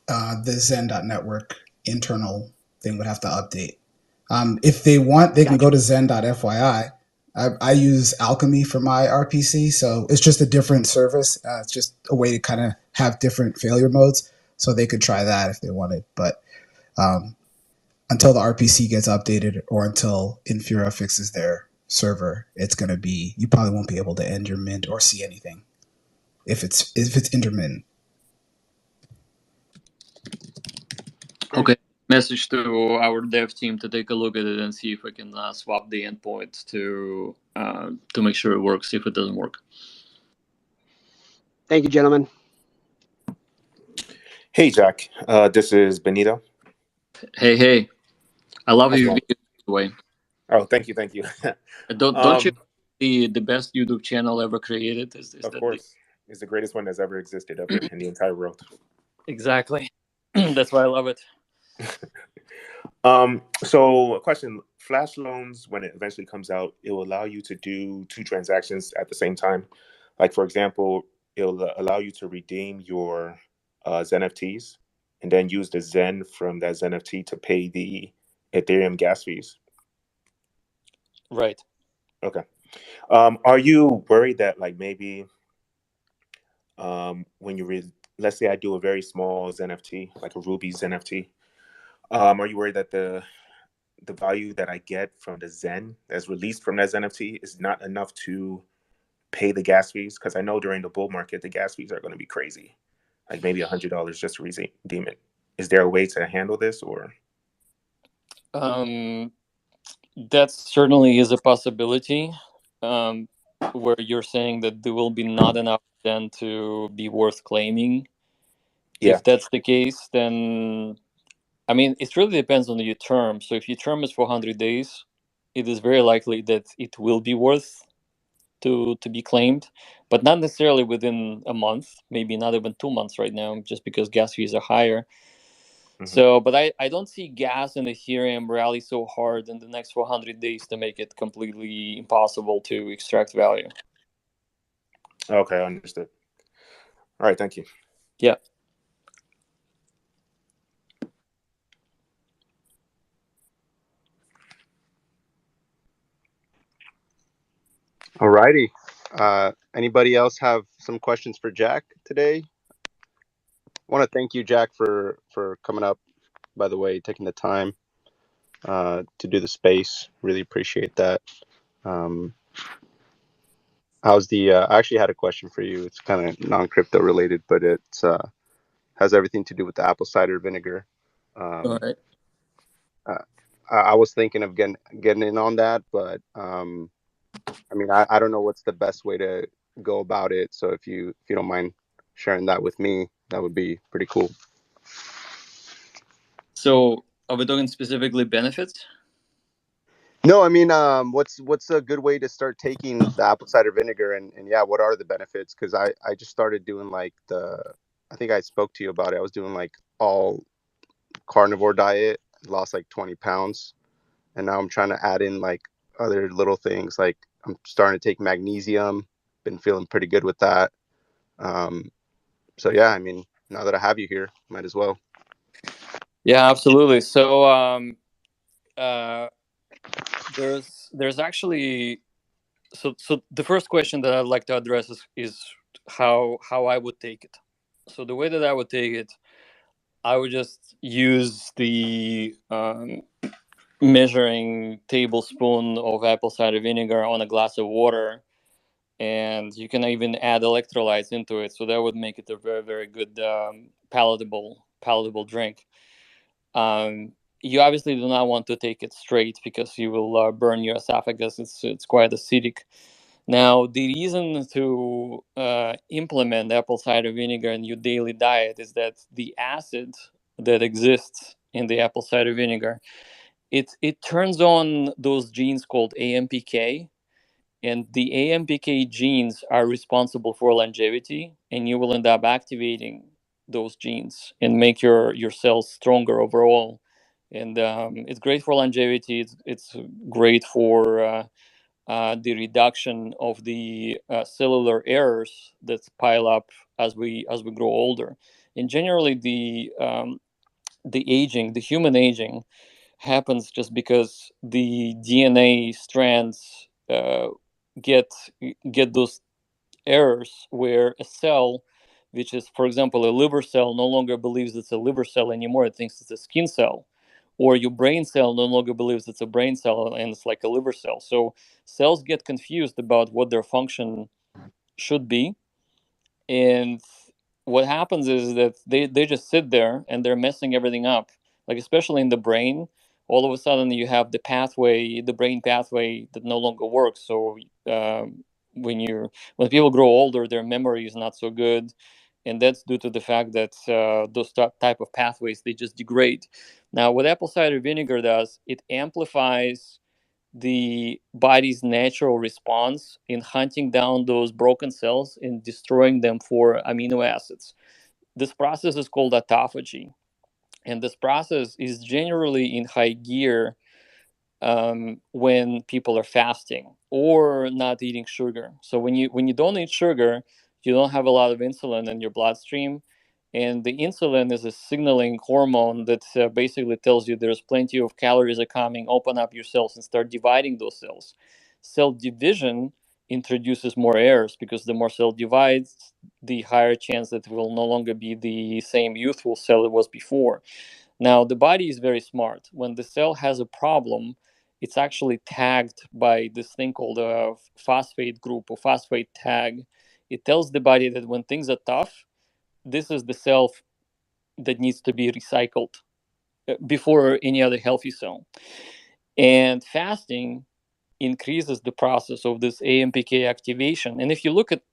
the Zen.network internal thing would have to update. If they want, they can go to zen.fyi. I use Alchemy for my RPC, so it's just a different service. It's just a way to kind of have different failure modes, so they could try that if they wanted. But until the RPC gets updated or until Infura fixes their server, it's going to be, you probably won't be able to end your mint or see anything if it's intermittent. Okay. Message to our dev team to take a look at it and see if we can swap the endpoint to make sure it works if it doesn't work. Thank you, gentlemen. Hey, Jack. This is Benito. Hey. I love How's it your going? video, by the way. Oh, thank you. Don't you the best YouTube channel ever created? Is of that course. It's the greatest one that's ever existed ever in the entire world. Exactly. That's why I love it. So a question, Flash loans, when it eventually comes out, it will allow you to do 2 transactions at the same time. Like, for example, it'll allow you to redeem your XENFTs and then use the Zen from that XENFT to pay the Ethereum gas fees. Right. Okay. Are you worried that, like, maybe when you let's say I do a very small XENFT, like a Ruby XENFT, are you worried that the value that I get from the Zen that's released from that XENFT is not enough to pay the gas fees? Because I know during the bull market, the gas fees are going to be crazy, like maybe $100 just to redeem it. Is there a way to handle this, or? That certainly is a possibility, where you're saying that there will be not enough then to be worth claiming. Yeah. If that's the case, then I mean, it really depends on your term. So if your term is 400 days, it is very likely that it will be worth to be claimed, but not necessarily within a month, maybe not even 2 months right now, just because gas fees are higher. Mm-hmm. So, but I don't see gas and Ethereum rally so hard in the next 400 days to make it completely impossible to extract value. Okay, understood. All right, thank you. Yeah. All righty. Anybody else have some questions for Jack today? I want to thank you, Jack, for coming up, by the way, taking the time to do the space. Really appreciate that. How's the? I actually had a question for you. It's kind of non-crypto related, but it's has everything to do with the apple cider vinegar. All Um, right. uh, I was thinking of getting in on that, but I mean, I don't know what's the best way to go about it. So if you don't mind sharing that with me, that would be pretty cool. So are we talking specifically benefits? No, I mean, what's a good way to start taking the apple cider vinegar, and yeah, what are the benefits? Because I just started doing like I think I spoke to you about it. I was doing like all carnivore diet, lost like 20 pounds, and now I'm trying to add in like other little things. Like I'm starting to take magnesium, been feeling pretty good with that. Um, so yeah, I mean, now that I have you here, might as well. Yeah, absolutely. So uh, there's actually so the first question that I'd like to address is how I would take it. So the way that I would take it, I would just use the measuring tablespoon of apple cider vinegar on a glass of water, and you can even add electrolytes into it. So that would make it a very, very good palatable drink. Um, you obviously do not want to take it straight because you will burn your esophagus. It's quite acidic. Now, the reason to implement apple cider vinegar in your daily diet is that the acid that exists in the apple cider vinegar, it turns on those genes called AMPK, and the AMPK genes are responsible for longevity, and you will end up activating those genes and make your cells stronger overall. And it's great for longevity. It's great for the reduction of the cellular errors that pile up as we grow older. And generally, the human aging happens just because the DNA strands get get those errors where a cell, which is, for example, a liver cell, no longer believes it's a liver cell anymore. It thinks it's a skin cell. Or your brain cell no longer believes it's a brain cell and it's like a liver cell. So cells get confused about what their function should be. And what happens is that they just sit there and they're messing everything up, like especially in the brain. All of a sudden you have the brain pathway that no longer works. So when people grow older, their memory is not so good, and that's due to the fact that those type of pathways, they just degrade. Now what apple cider vinegar does, it amplifies the body's natural response in hunting down those broken cells and destroying them for amino acids. This process is called autophagy, and this process is generally in high gear when people are fasting or not eating sugar. So when you don't eat sugar, you don't have a lot of insulin in your bloodstream, and the insulin is a signaling hormone that basically tells you there's plenty of calories are coming. Open up your cells and start dividing those cells. Cell division introduces more errors because the more cell divides, the higher chance that it will no longer be the same youthful cell it was before. Now, the body is very smart. When the cell has a problem, it's actually tagged by this thing called a phosphate group or phosphate tag. It tells the body that when things are tough, this is the cell that needs to be recycled before any other healthy cell. And fasting increases the process of this AMPK activation. And if you look at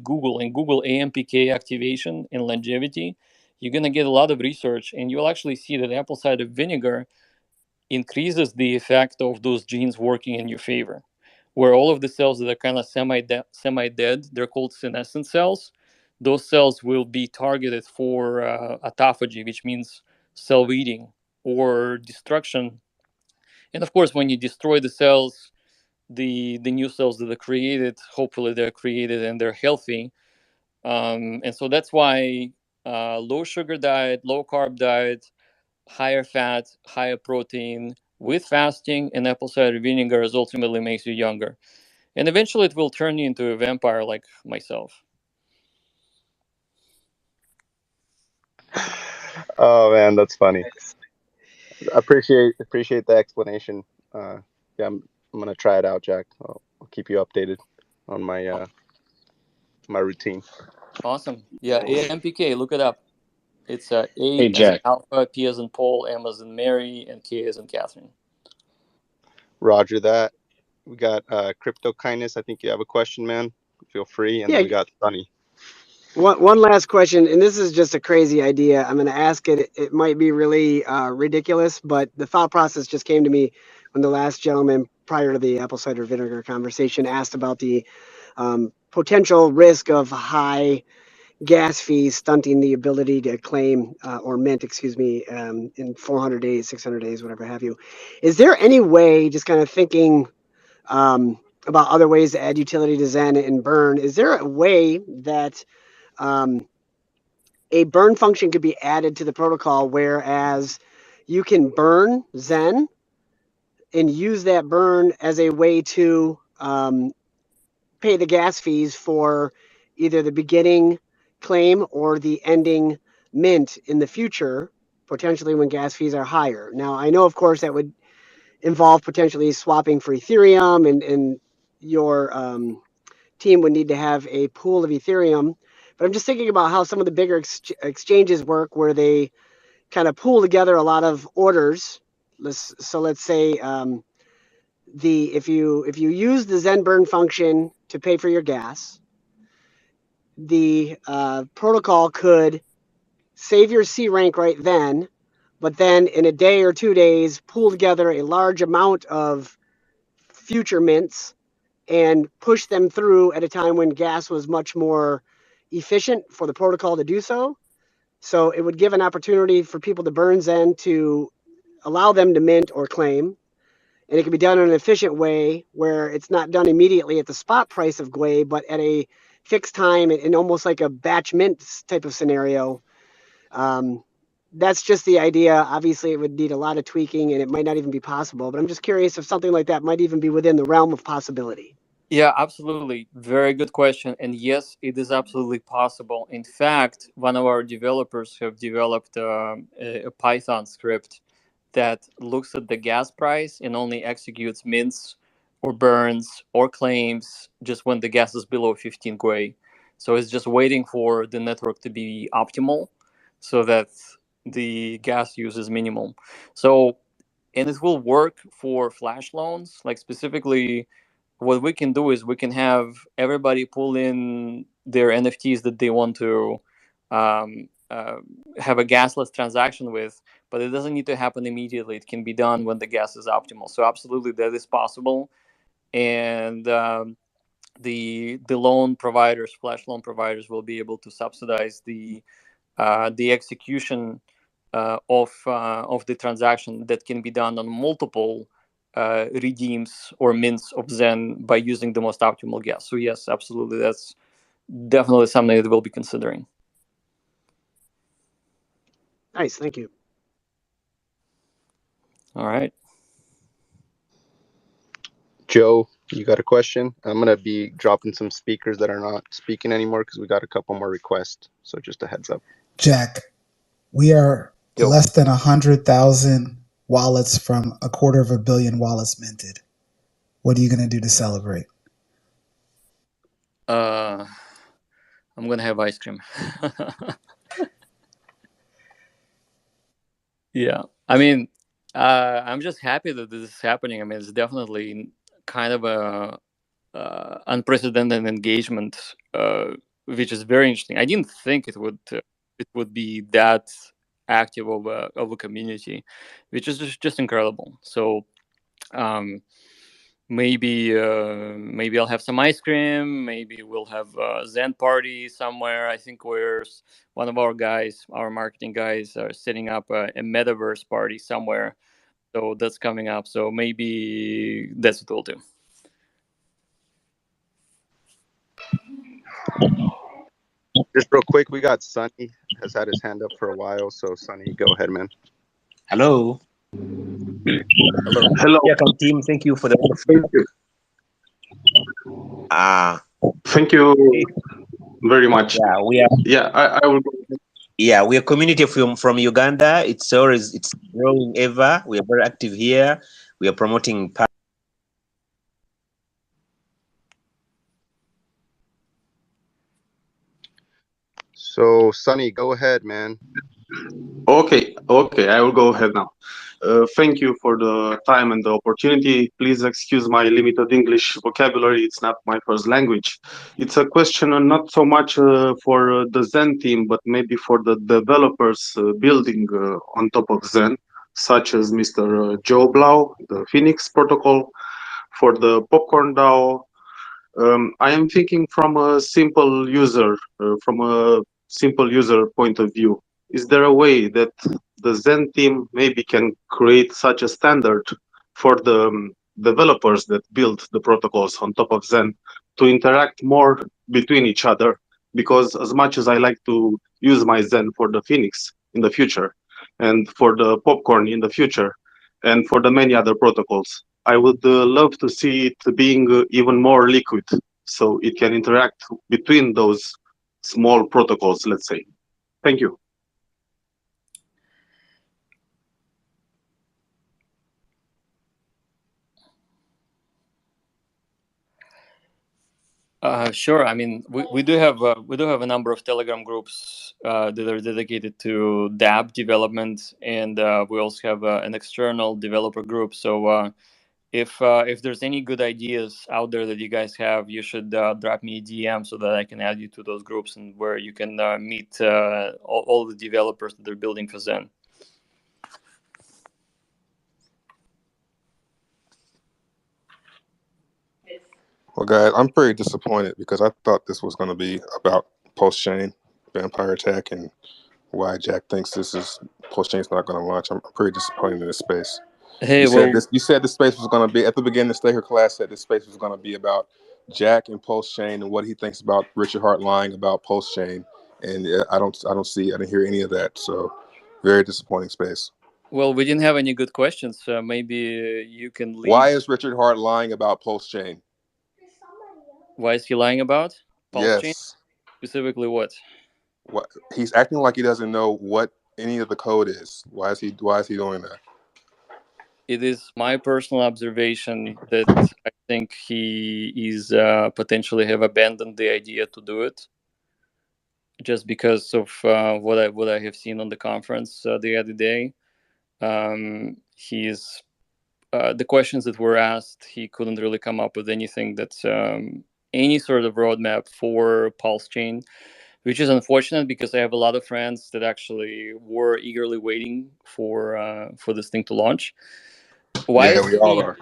Google and Google AMPK activation and longevity, you're gonna get a lot of research, and you'll actually see that apple cider vinegar increases the effect of those genes working in your favor. Where all of the cells that are kind of semi-dead, they're called senescent cells. Those cells will be targeted for autophagy, which means cell eating or destruction. And of course, when you destroy the cells, the new cells that are created, hopefully they're created and they're healthy. And so that's why low sugar diet, low carb diet, higher fat, higher protein with fasting and apple cider vinegar is ultimately makes you younger. And eventually it will turn you into a vampire like myself. Oh man, that's funny. Appreciate the explanation. Yeah, I'm gonna try it out, Jack. I'll keep you updated. on my my routine. Awesome. Yeah, AMPK, look it up. It's A Hey, as in Jack. Alpha, P as in Paul, M as in Mary, and K as in Catherine. Roger that. We got Crypto Kindness. I think you have a question, man. Feel free. And Yeah. then we got Sunny. One last question, and this is just a crazy idea. I'm going to ask it. It might be really ridiculous, but the thought process just came to me when the last gentleman prior to the apple cider vinegar conversation asked about the potential risk of high gas fees stunting the ability to claim or mint, excuse me, in 400 days, 600 days, whatever have you. Is there any way, just kind of thinking about other ways to add utility to Zen and Burn, is there a way that a burn function could be added to the protocol, whereas you can burn Zen and use that burn as a way to pay the gas fees for either the beginning claim or the ending mint in the future, potentially when gas fees are higher. Now, I know, of course, that would involve potentially swapping for Ethereum, and your team would need to have a pool of Ethereum. But I'm just thinking about how some of the bigger exchanges work, where they kind of pool together a lot of orders. So let's say if you use the Zen burn function to pay for your gas, the protocol could save your C rank right then, but then in a day or 2 days pool together a large amount of future mints and push them through at a time when gas was much more efficient for the protocol to do so. So it would give an opportunity for people to burn Zen to allow them to mint or claim. And it can be done in an efficient way where it's not done immediately at the spot price of Gwei, but at a fixed time in almost like a batch mint type of scenario. That's just the idea. Obviously, it would need a lot of tweaking and it might not even be possible. But I'm just curious if something like that might even be within the realm of possibility. Yeah, absolutely. Very good question. And yes, it is absolutely possible. In fact, one of our developers have developed a Python script that looks at the gas price and only executes mints or burns or claims just when the gas is below 15 Gwei. So it's just waiting for the network to be optimal so that the gas use is minimal. So, and it will work for flash loans, like specifically what we can do is we can have everybody pull in their NFTs that they want to have a gasless transaction with, but it doesn't need to happen immediately. It can be done when the gas is optimal. So absolutely, that is possible. And the loan providers, flash loan providers, will be able to subsidize the execution of the transaction that can be done on multiple redeems or mints of Zen by using the most optimal gas. So yes, absolutely, that's definitely something that we'll be considering. Nice, thank you. All right. Joe, you got a question? I'm going to be dropping some speakers that are not speaking anymore because we got a couple more requests. So just a heads up. Jack, we are Yo. less than 100,000 wallets from 250 million wallets minted. What are you going to do to celebrate? I'm going to have ice cream. Yeah. I mean, I'm just happy that this is happening. I mean, it's definitely kind of a unprecedented engagement, which is very interesting. I didn't think it would be that active of a community, which is just incredible. So maybe I'll have some ice cream. Maybe we'll have a Zen party somewhere. I think one of our guys, our marketing guys, are setting up a metaverse party somewhere. So that's coming up. So maybe that's what we'll do. Just real quick, we got Sunny has had his hand up for a while. So Sunny, go ahead, man. Hello. Hello. Hello. Yeah, team. Thank you for the. Thank you. Thank you very much. Yeah, we are. Yeah, I will. Yeah, we are a community from Uganda. It's growing ever. We are very active here. We are promoting. Sonny, go ahead, man. Okay, I will go ahead now. Thank you for the time and the opportunity. Please excuse my limited English vocabulary. It's not my first language. It's a question not so much for the Zen team, but maybe for the developers building on top of Zen, such as Mr. Joe Blau, the Phoenix protocol, for the Popcorn DAO. I am thinking from a simple user, point of view. Is there a way that the Zen team maybe can create such a standard for the developers that build the protocols on top of Zen to interact more between each other? Because as much as I like to use my Zen for the Phoenix in the future, and for the Popcorn in the future, and for the many other protocols, I would love to see it being even more liquid, so it can interact between those small protocols, let's say. Thank you. Sure. I mean, we do have a number of Telegram groups that are dedicated to dApp development, and we also have an external developer group. So if there's any good ideas out there that you guys have, you should drop me a DM so that I can add you to those groups, and where you can meet all the developers that are building for Zen. Well, guys, I'm pretty disappointed because I thought this was going to be about post-chain vampire attack and why Jack thinks post-chain's not going to launch. I'm pretty disappointed in this space. Hey, you well, said this space was going to be, at the beginning of StakerClass, said this space was going to be about Jack and post-chain and what he thinks about Richard Hart lying about post-chain, and I didn't hear any of that. So, very disappointing space. well, we didn't have any good questions. Maybe you can lead. Why is Richard Hart lying about post-chain? Why is he lying about post-chain? Yes. Specifically what? What he's acting like he doesn't know what any of the code is. Why is he doing that? It is my personal observation that I think he is potentially have abandoned the idea to do it, just because of what I have seen on the conference the other day. He's the questions that were asked, he couldn't really come up with anything that's any sort of roadmap for Pulse Chain, which is unfortunate because I have a lot of friends that actually were eagerly waiting for this thing to launch. Why Yeah, is we all are.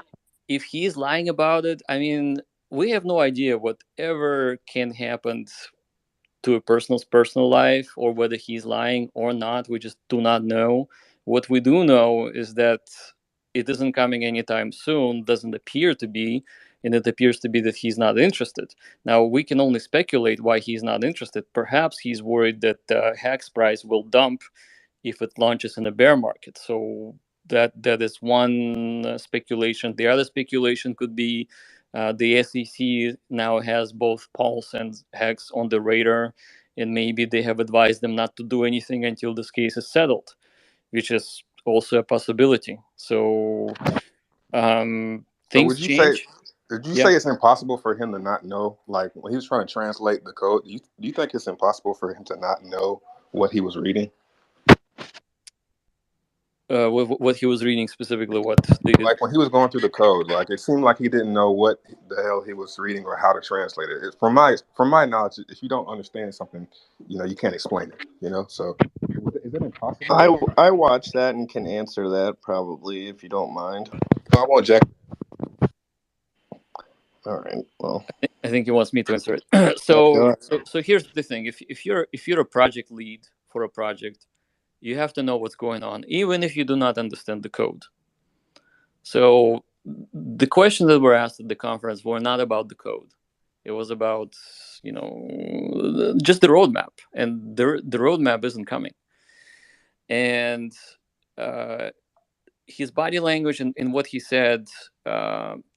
If he's lying about it, I mean, we have no idea whatever can happen to a person's personal life, or whether he's lying or not. We just do not know. What we do know is that it isn't coming anytime soon, doesn't appear to be, and it appears to be that he's not interested. Now, we can only speculate why he's not interested. Perhaps he's worried that HEX price will dump if it launches in a bear market. So that is one speculation. The other speculation could be the SEC now has both Pulse and HEX on the radar, and maybe they have advised them not to do anything until this case is settled, which is also a possibility. So things change. Did you say it's impossible for him to not know? Like when he was trying to translate the code, do you think it's impossible for him to not know what he was reading? What he was reading specifically, like when he was going through the code, like it seemed like he didn't know what the hell he was reading or how to translate it. From my knowledge, if you don't understand something, you can't explain it. So is it impossible? I watched that and can answer that probably, if you don't mind. No, I want Jack. All right. Well, I think he wants me to answer it. So here's the thing: if you're a project lead for a project, you have to know what's going on, even if you do not understand the code. So the questions that were asked at the conference were not about the code. It was about just the roadmap, and the roadmap isn't coming. And his body language and what he said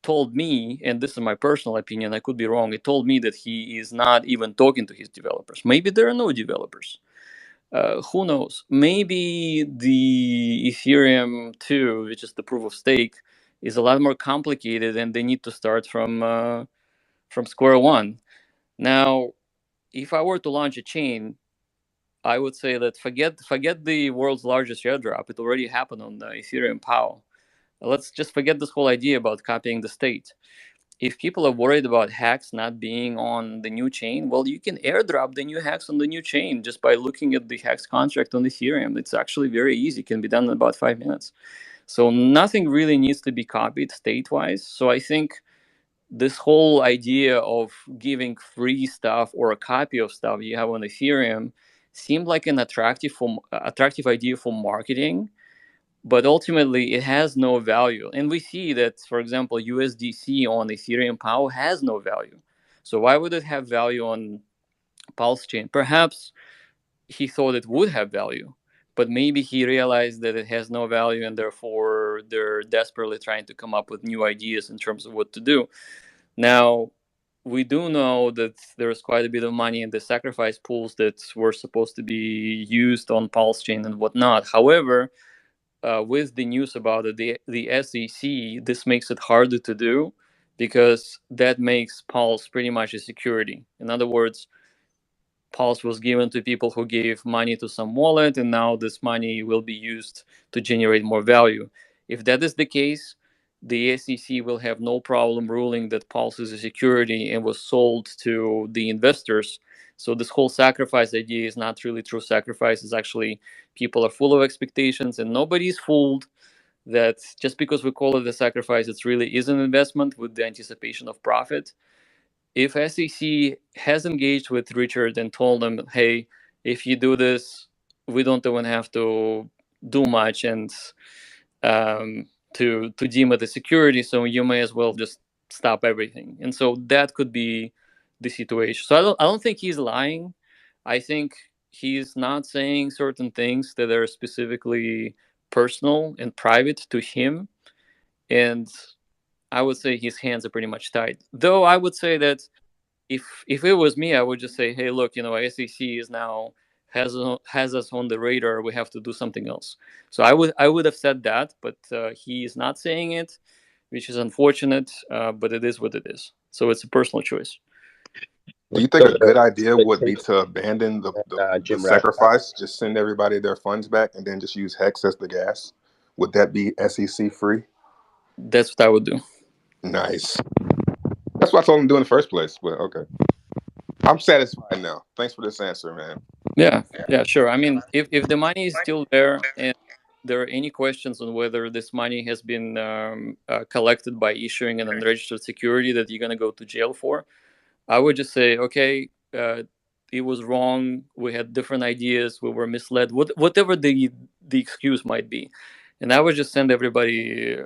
told me, and this is my personal opinion, I could be wrong, it told me that he is not even talking to his developers. Maybe there are no developers. Who knows? Maybe the Ethereum 2, which is the proof of stake, is a lot more complicated, and they need to start from square one. Now, if I were to launch a chain, I would say that forget the world's largest airdrop. It already happened on the Ethereum POW. Let's just forget this whole idea about copying the state. If people are worried about hacks not being on the new chain, well, you can airdrop the new hacks on the new chain just by looking at the hex contract on Ethereum. It's actually very easy. It can be done in about 5 minutes. So nothing really needs to be copied state-wise. So I think this whole idea of giving free stuff or a copy of stuff you have on Ethereum seemed like an attractive idea for marketing, but ultimately it has no value. And we see that, for example, USDC on Ethereum POW has no value. So why would it have value on Pulse chain? Perhaps he thought it would have value, but maybe he realized that it has no value, and therefore they're desperately trying to come up with new ideas in terms of what to do. Now, we do know that there's quite a bit of money in the sacrifice pools that were supposed to be used on Pulse chain and whatnot. However, with the news about the SEC, this makes it harder to do, because that makes Pulse pretty much a security. In other words, Pulse was given to people who gave money to some wallet, and now this money will be used to generate more value. If that is the case, the SEC will have no problem ruling that Pulse is a security and was sold to the investors. So this whole sacrifice idea is not really true sacrifice. It's actually, people are full of expectations, and nobody's fooled that just because we call it a sacrifice, it really is an investment with the anticipation of profit. If SEC has engaged with Richard and told him, hey, if you do this, we don't even have to do much and to deem it a security, so you may as well just stop everything. And so that could be the situation. So I don't think he's lying. I think he's not saying certain things that are specifically personal and private to him. And I would say his hands are pretty much tied. Though I would say that if it was me, I would just say, hey, look, SEC is now has us on the radar. We have to do something else. So I would have said that, but he is not saying it, which is unfortunate. But it is what it is. So it's a personal choice. Do you think a good idea would be to abandon the Jim sacrifice, just send everybody their funds back, and then just use HEX as the gas? Would that be SEC free? That's what I would do. Nice. That's what I told him to do in the first place. But okay, I'm satisfied now. Thanks for this answer, man. Yeah, sure. I mean, if the money is still there and there are any questions on whether this money has been collected by issuing an unregistered security that you're going to go to jail for, I would just say, okay, it was wrong. We had different ideas. We were misled. Whatever the excuse might be, and I would just send everybody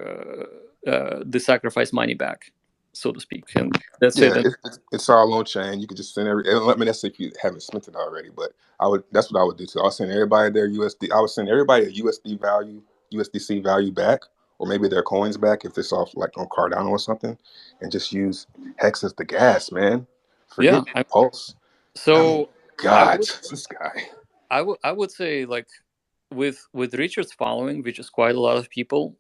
the sacrifice money back, so to speak, and that's it. Yeah, it's all on chain. You could just send that's if you haven't spent it already. But that's what I would do too. I'll send everybody their USD. I would send everybody a USDC value back, or maybe their coins back if it's off like on Cardano or something, and just use HEX as the gas, man. Forget Pulse. So God, this guy. I would say, like, with Richard's following, which is quite a lot of people,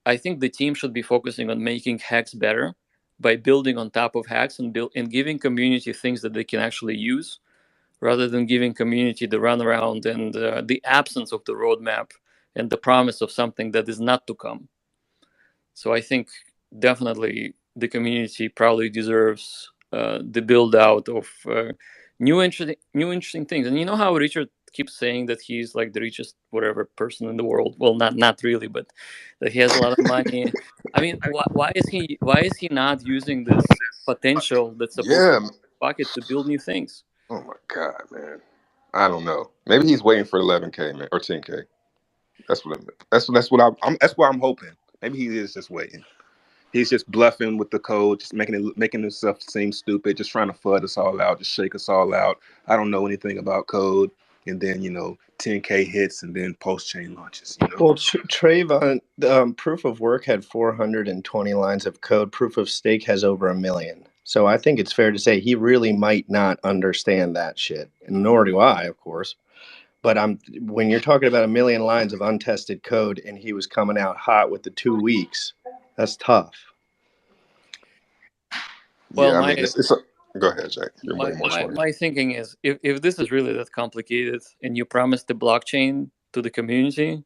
I think the team should be focusing on making HEX better by building on top of HEX and giving community things that they can actually use, rather than giving community the runaround and the absence of the roadmap and the promise of something that is not to come. So I think definitely the community probably deserves the build out of new interesting things. And you know how Richard keeps saying that he's like the richest whatever person in the world? Well, not really, but that he has a lot of money. I mean, why is he not using this potential that's supposed to be in his pocket to build new things? Oh my God, man! I don't know. Maybe he's waiting for 11K, man, or 10K. That's what I'm hoping. Maybe he is just waiting. He's just bluffing with the code, just making himself seem stupid, just trying to FUD us all out, just shake us all out. I don't know anything about code. And then, 10K hits and then post-chain launches. Well, Trayvon, Proof of Work had 420 lines of code. Proof of Stake has over 1 million. So I think it's fair to say he really might not understand that shit. And nor do I, of course. But when you're talking about 1 million lines of untested code and he was coming out hot with the 2 weeks, that's tough. Well, yeah, I mean, Go ahead, Jack. You're way more smart. My thinking is, if this is really that complicated and you promise the blockchain to the community,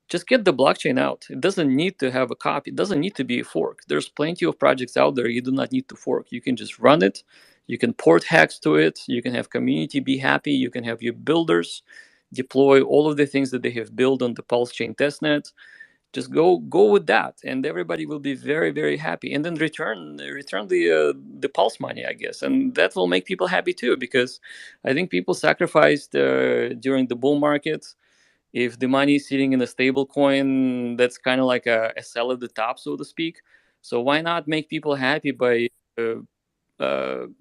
just get the blockchain out. It doesn't need to have a copy. It doesn't need to be a fork. There's plenty of projects out there. You do not need to fork. You can just run it. You can port hacks to it. You can have community be happy. You can have your builders deploy all of the things that they have built on the Pulse chain testnet. Just go with that, and everybody will be very, very happy. And then return the Pulse money, I guess, and that will make people happy too, because I think people sacrificed during the bull market. If the money is sitting in a stable coin, that's kind of like a sell at the top, so to speak. So why not make people happy by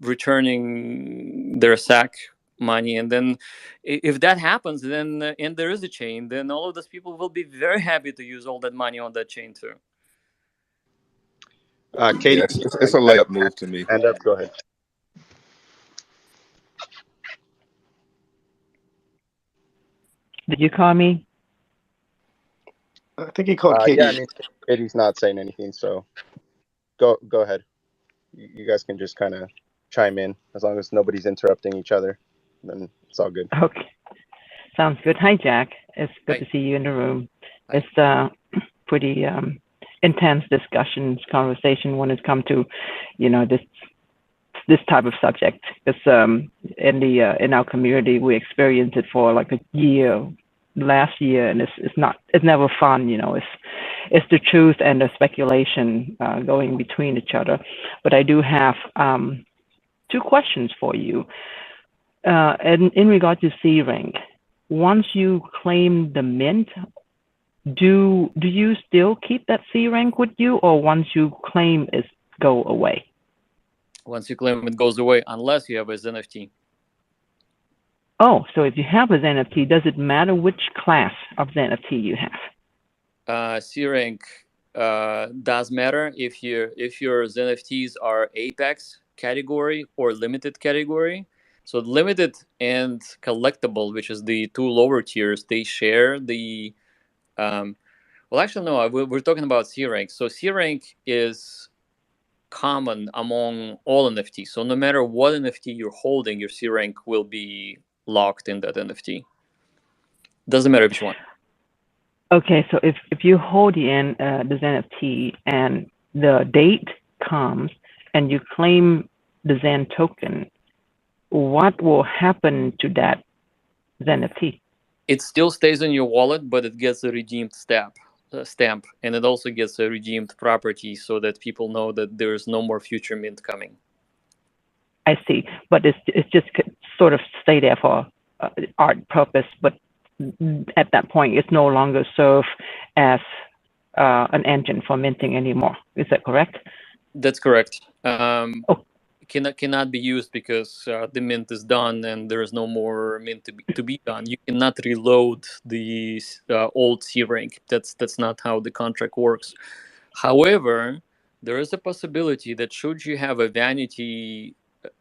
returning their SAC money? And then if that happens, then and there is a chain, then all of those people will be very happy to use all that money on that chain too. Katie, Yeah, it's a layup move to me. Hand up, go ahead. Did you call me? I think he called Katie. Yeah, I mean, Katie's not saying anything, so go ahead. You guys can just kind of chime in as long as nobody's interrupting each other. Then it's all good. Okay, sounds good. Hi, Jack. It's good Hi. to see you in the room. Hi. It's pretty intense conversation when it comes to, this type of subject. Because in our community, we experienced it for like a year last year, and it's never fun. It's the truth and the speculation going between each other. But I do have two questions for you. And in regard to C-Rank, once you claim the mint, do you still keep that C-Rank with you, or once you claim it go away? Once you claim it goes away, unless you have a XENFT. Oh, so if you have a XENFT, does it matter which class of XENFT you have? C-Rank does matter if your XENFTs are Apex category or limited category. So limited and collectible, which is the two lower tiers, they share the well, actually no, we're talking about C-Rank. So C-Rank is common among all NFTs. So no matter what NFT you're holding, your C-Rank will be locked in that NFT. Doesn't matter which one. Okay, so if you hold the XENFT and the date comes and you claim the Zen token, what will happen to that XENFT? It still stays in your wallet, but it gets a redeemed stamp, and it also gets a redeemed property, so that people know that there is no more future mint coming. I see, but it's just sort of stay there for art purpose, but at that point, it's no longer serve as an engine for minting anymore. Is that correct? That's correct. Cannot be used because the mint is done and there is no more mint to be done. You cannot reload the old C-Rank. That's not how the contract works. However, there is a possibility that should you have a vanity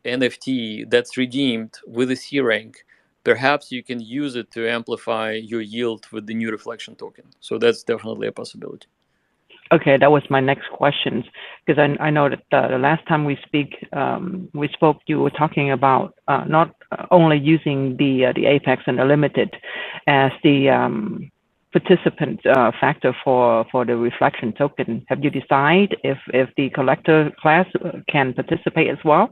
NFT that's redeemed with a C-Rank, perhaps you can use it to amplify your yield with the new reflection token. So that's definitely a possibility. Okay, that was my next question, because I know that the last time we spoke, you were talking about not only using the Apex and the limited as the participant factor for the reflection token. Have you decided if the collector class can participate as well?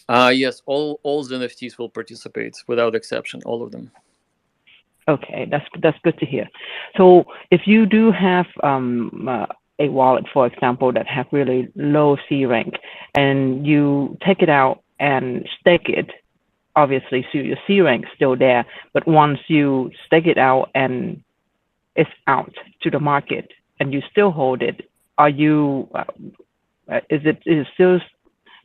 Yes, all NFTs will participate without exception, all of them. Okay, that's good to hear. So if you do have a wallet, for example, that have really low C-Rank, and you take it out and stake it, obviously, so your C-Rank is still there, but once you stake it out and it's out to the market and you still hold it, are you, is it still,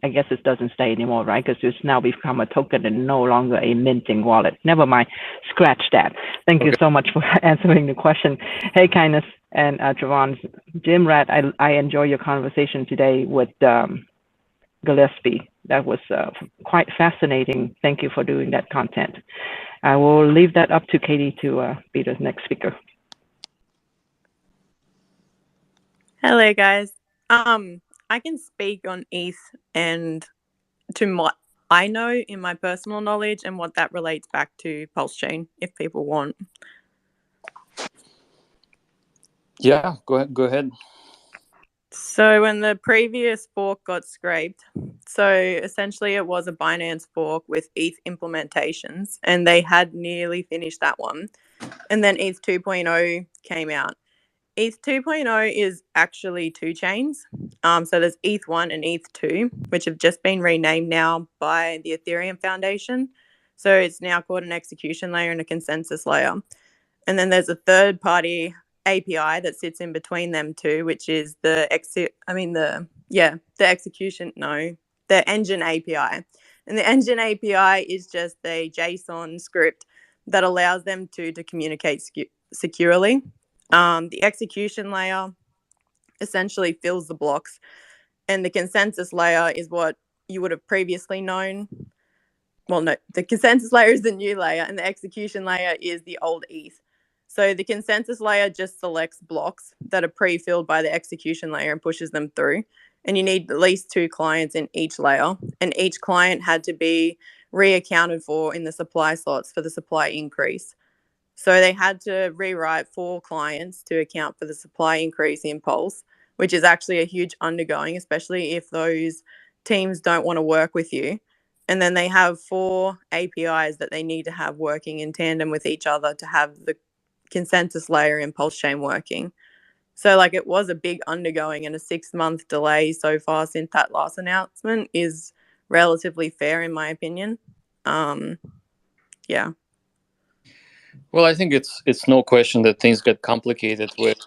I guess it doesn't stay anymore, right? Because it's now become a token and no longer a minting wallet. Never mind, scratch that. Thank you so much for answering the question. Hey, Kindness and Javon, Jim Rat, I enjoy your conversation today with Gillespie. That was quite fascinating. Thank you for doing that content. I will leave that up to Katie to be the next speaker. Hello, guys. I can speak on ETH and what I know in my personal knowledge and what that relates back to Pulse Chain, if people want. Yeah, go ahead. So when the previous fork got scraped, so essentially it was a Binance fork with ETH implementations, and they had nearly finished that one. And then ETH 2.0 came out. ETH 2.0 is actually two chains. So there's ETH 1 and ETH 2, which have just been renamed now by the Ethereum Foundation. So it's now called an execution layer and a consensus layer. And then there's a third party API that sits in between them two, which is the engine API. And the engine API is just a JSON script that allows them to communicate securely. The execution layer essentially fills the blocks, and the consensus layer is what you would have previously known. Well, no, the consensus layer is the new layer, and the execution layer is the old ETH. So the consensus layer just selects blocks that are pre-filled by the execution layer and pushes them through. And you need at least 2 clients in each layer, and each client had to be reaccounted for in the supply slots for the supply increase. So they had to rewrite 4 clients to account for the supply increase in Pulse, which is actually a huge undergoing, especially if those teams don't want to work with you. And then they have 4 APIs that they need to have working in tandem with each other to have the consensus layer in Pulse Chain working. So like it was a big undergoing, and a 6-month delay so far since that last announcement is relatively fair in my opinion. Yeah. Well, I think it's no question that things get complicated with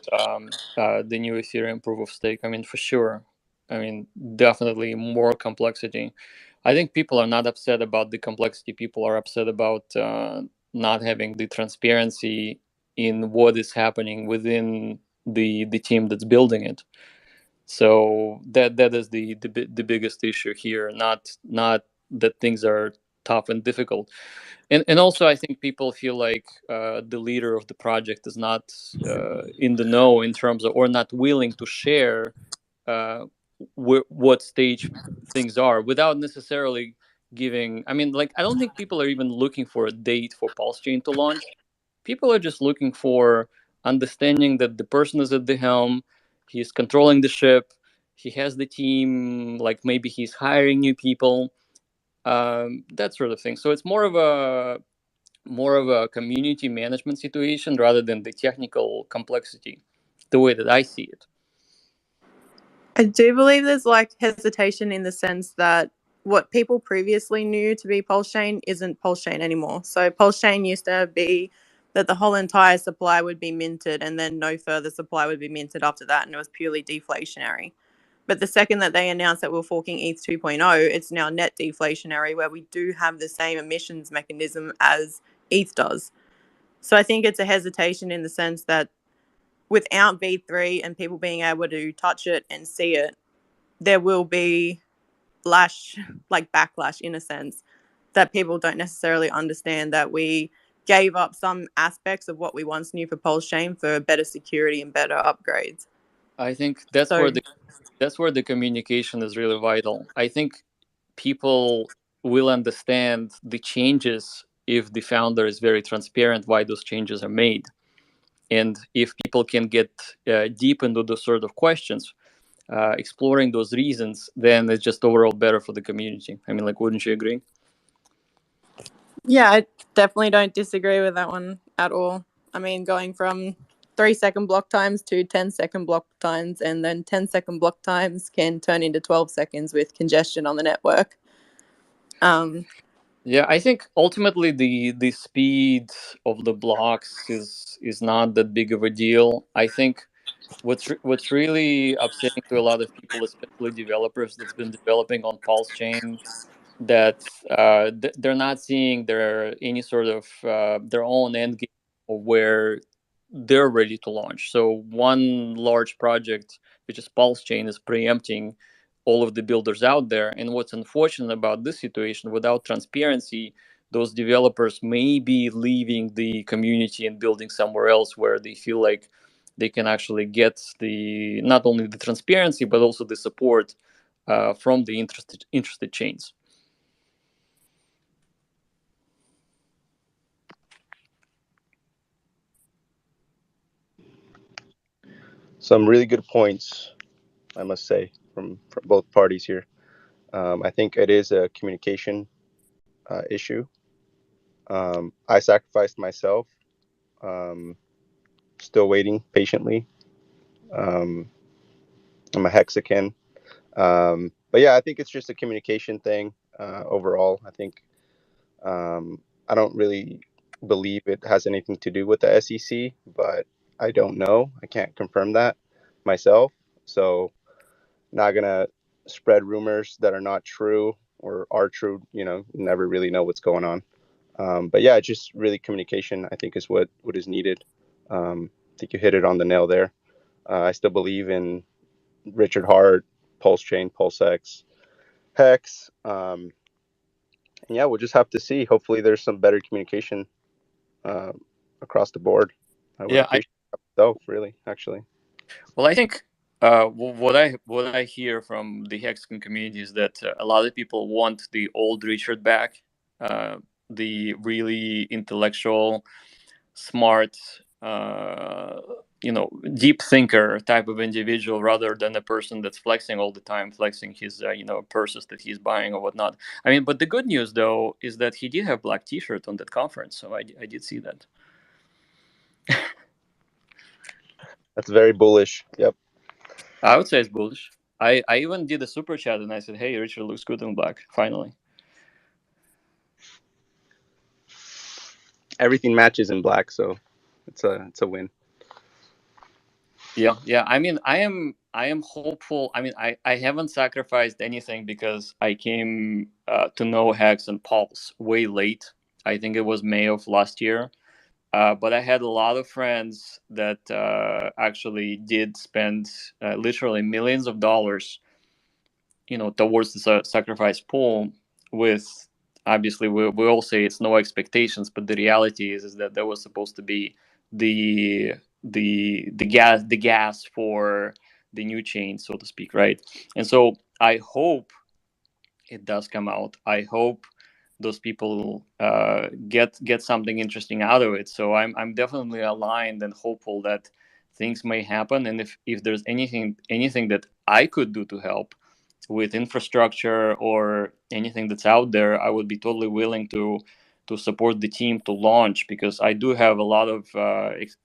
the new Ethereum proof of stake. I mean, for sure. I mean, definitely more complexity. I think people are not upset about the complexity. People are upset about not having the transparency in what is happening within the team that's building it. So that is the biggest issue here. Not that things are tough and difficult. And also, I think people feel like the leader of the project is not in the know in terms of, or not willing to share what stage things are without necessarily giving. I mean, like, I don't think people are even looking for a date for Pulse Chain to launch. People are just looking for understanding that the person is at the helm, he's controlling the ship, he has the team, like maybe he's hiring new people, that sort of thing. So it's more of a community management situation rather than the technical complexity, the way that I see it. I do believe there's like hesitation in the sense that what people previously knew to be Pulse Chain isn't Pulse Chain anymore. So Pulse Chain used to be that the whole entire supply would be minted and then no further supply would be minted after that, and it was purely deflationary. But the second that they announced that we're forking ETH 2.0, it's now net deflationary, where we do have the same emissions mechanism as ETH does. So I think it's a hesitation in the sense that without V3 and people being able to touch it and see it, there will be backlash in a sense that people don't necessarily understand that we gave up some aspects of what we once knew for Pulse Chain for better security and better upgrades. I think that's where the communication is really vital. I think people will understand the changes if the founder is very transparent why those changes are made. And if people can get deep into those sort of questions, exploring those reasons, then it's just overall better for the community. I mean, like, wouldn't you agree? Yeah, I definitely don't disagree with that one at all. I mean, going from 3-second block times to 10-second block times, and then 10-second block times can turn into 12 seconds with congestion on the network. Yeah, I think ultimately the speed of the blocks is not that big of a deal. I think what's really upsetting to a lot of people, especially developers that's been developing on Pulse Chain, that they're not seeing any sort of their own end game of where they're ready to launch. So one large project, which is Pulse Chain, is preempting all of the builders out there. And what's unfortunate about this situation, without transparency, those developers may be leaving the community and building somewhere else where they feel like they can actually get not only the transparency but also the support from the interested chains. some really good points, I must say, from both parties here. I think it is a communication issue. I sacrificed myself, um, still waiting patiently. Um, I'm a Hexakin. But yeah, I think it's just a communication thing overall. I think I don't really believe it has anything to do with the SEC, but I don't know. I can't confirm that myself. So, not going to spread rumors that are not true or are true. You know, never really know what's going on. But yeah, just really communication, I think, is what is needed. I think you hit it on the nail there. I still believe in Richard Hart, Pulse Chain, PulseX, Hex. And yeah, we'll just have to see. Hopefully, there's some better communication uh, across the board. I would Yeah, appreciate that myself, really, actually. well, I think what I hear from the Hexagon community is that a lot of people want the old Richard back, the really intellectual, smart, deep thinker type of individual, rather than a person that's flexing all the time, flexing his purses that he's buying or whatnot. I mean, but the good news though is that he did have black T-shirt on that conference, so I did see that. That's very bullish. Yep. I would say it's bullish. I even did a super chat and I said, "Hey, Richard looks good in black, finally." Everything matches in black, so it's a win. Yeah. I mean, I am hopeful. I mean, I haven't sacrificed anything because I came to know Hex and Pulse way late. I think it was May of last year. But I had a lot of friends that actually did spend literally millions of dollars, towards the sacrifice pool. With, obviously, we all say it's no expectations, but the reality is that there was supposed to be the gas for the new chain, so to speak, right? And so I hope it does come out. I hope those people get something interesting out of it. So I'm definitely aligned and hopeful that things may happen. And if there's anything that I could do to help with infrastructure or anything that's out there, I would be totally willing to support the team to launch, because I do have a lot of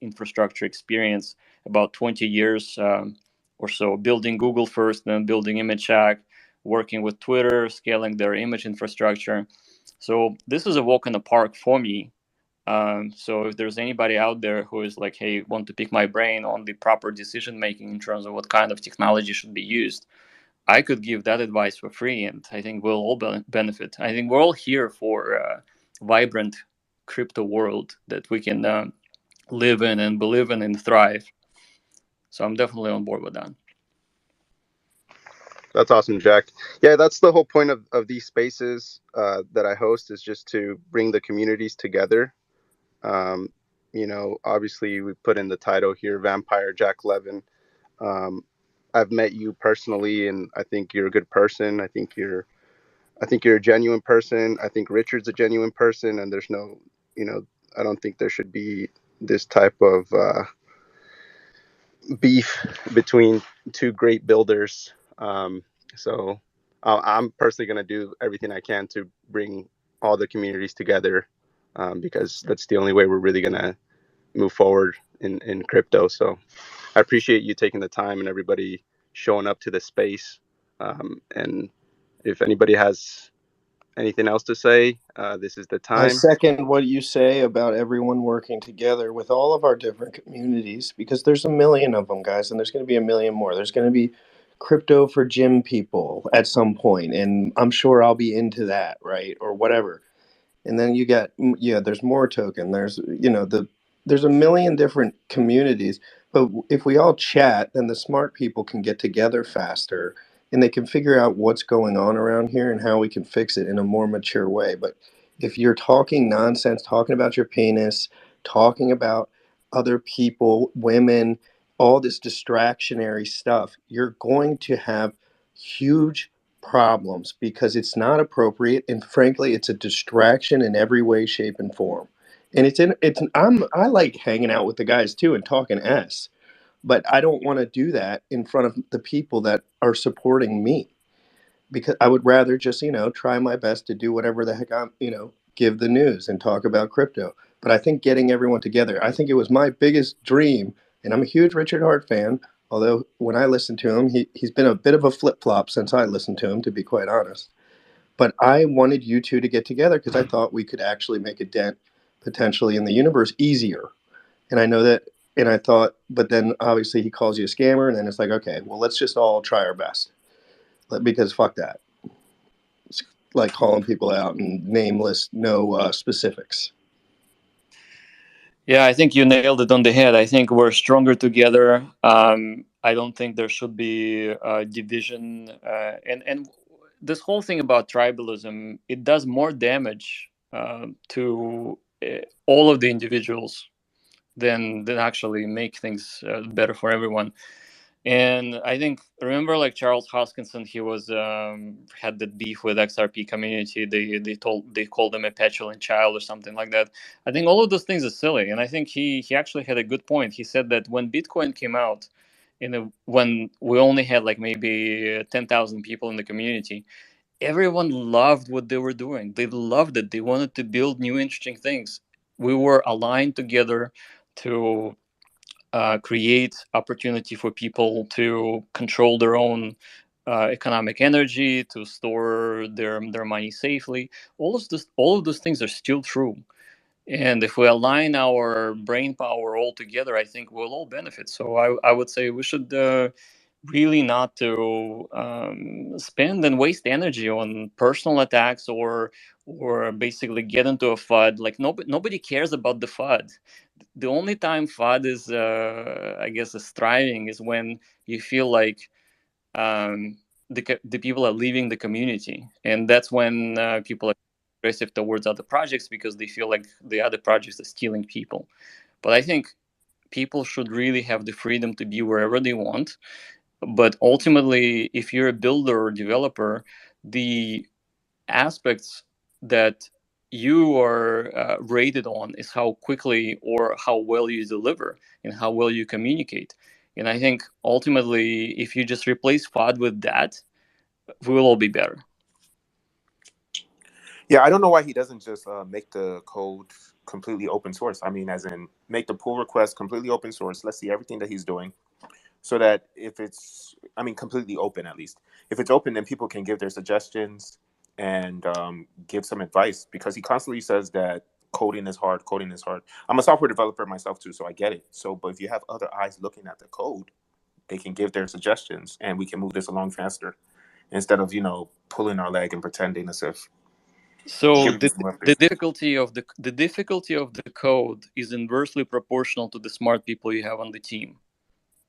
infrastructure experience, about 20 years or so, building Google first, then building ImageShack, working with Twitter, scaling their image infrastructure. So this is a walk in the park for me. So if there's anybody out there who is like, hey, want to pick my brain on the proper decision making in terms of what kind of technology should be used, I could give that advice for free, and I think we'll all benefit. I think we're all here for a vibrant crypto world that we can live in and believe in and thrive. So I'm definitely on board with that. That's awesome, Jack. Yeah, that's the whole point of these spaces that I host, is just to bring the communities together. Obviously we put in the title here, Vampire Jack Levin. I've met you personally, and I think you're a good person. I think you're a genuine person. I think Richard's a genuine person, and there's no, I don't think there should be this type of beef between two great builders. So I'm personally going to do everything I can to bring all the communities together, because that's the only way we're really going to move forward in crypto. So I appreciate you taking the time and everybody showing up to the space. And if anybody has anything else to say, this is the I time. second what you say about everyone working together with all of our different communities, because there's a million of them, guys, and there's going to be a million more. There's going to be crypto for gym people at some point, and I'm sure I'll be into that, right? Or whatever. And then you got, there's more token. There's, there's a million different communities. But if we all chat, then the smart people can get together faster and they can figure out what's going on around here and how we can fix it in a more mature way. But if you're talking nonsense, talking about your penis, talking about other people, women, all this distractionary stuff, you're going to have huge problems because it's not appropriate, and frankly it's a distraction in every way, shape, and form. And I like hanging out with the guys too and talking s, But I don't want to do that in front of the people that are supporting me, because I would rather just, try my best to do whatever the heck I'm, give the news and talk about crypto. But I think getting everyone together, I think it was my biggest dream. And I'm a huge Richard Hart fan. Although when I listen to him, he's been a bit of a flip-flop since I listened to him, to be quite honest. But I wanted you two to get together because I thought we could actually make a dent potentially in the universe easier. And I know that, and I thought, but then obviously he calls you a scammer, and then it's like, okay, well, let's just all try our best. Because fuck that. It's like calling people out and nameless, no specifics. Yeah, I think you nailed it on the head. I think we're stronger together. I don't think there should be division. And this whole thing about tribalism, it does more damage to all of the individuals than actually make things better for everyone. And I think, remember, like Charles Hoskinson, he was had that beef with XRP community. They called him a petulant child or something like that. I think all of those things are silly, and I think he actually had a good point. He said that when Bitcoin came out, when we only had like maybe 10,000 people in the community, everyone loved what they were doing. They loved it. They wanted to build new interesting things. We were aligned together to create opportunity for people to control their own economic energy, to store their money safely. All of those things are still true. And if we align our brain power all together, I think we'll all benefit. So I would say we should really not to spend and waste energy on personal attacks or basically get into a FUD. Like nobody cares about the FUD. The only time FUD is, I guess, is thriving is when you feel like the people are leaving the community, and that's when people are aggressive towards other projects because they feel like the other projects are stealing people. But I think people should really have the freedom to be wherever they want. But ultimately, if you're a builder or developer, the aspects that you are rated on is how quickly or how well you deliver and how well you communicate. And I think ultimately, if you just replace FOD with that, we will all be better. Yeah, I don't know why he doesn't just make the code completely open source. I mean, as in make the pull request completely open source. Let's see everything that he's doing, so that if it's, I mean, completely open at least. If it's open, then people can give their suggestions and give some advice, because he constantly says that coding is hard. Coding is hard. I'm a software developer myself too, so I get it. So, but if you have other eyes looking at the code, they can give their suggestions, and we can move this along faster instead of pulling our leg and pretending as if. So the difficulty of the code is inversely proportional to the smart people you have on the team,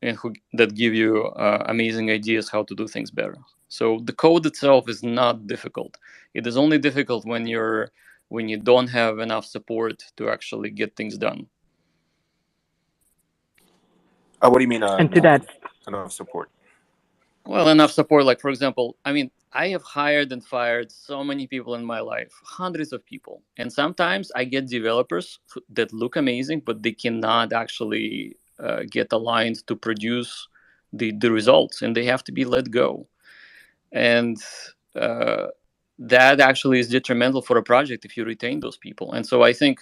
and that give you amazing ideas how to do things better. So the code itself is not difficult. It is only difficult when you don't have enough support to actually get things done. What do you mean? And to that, enough support. Well, enough support. Like, for example, I mean, I have hired and fired so many people in my life, hundreds of people. And sometimes I get developers that look amazing, but they cannot actually get aligned to produce the results, and they have to be let go. And that actually is detrimental for a project if you retain those people. And so I think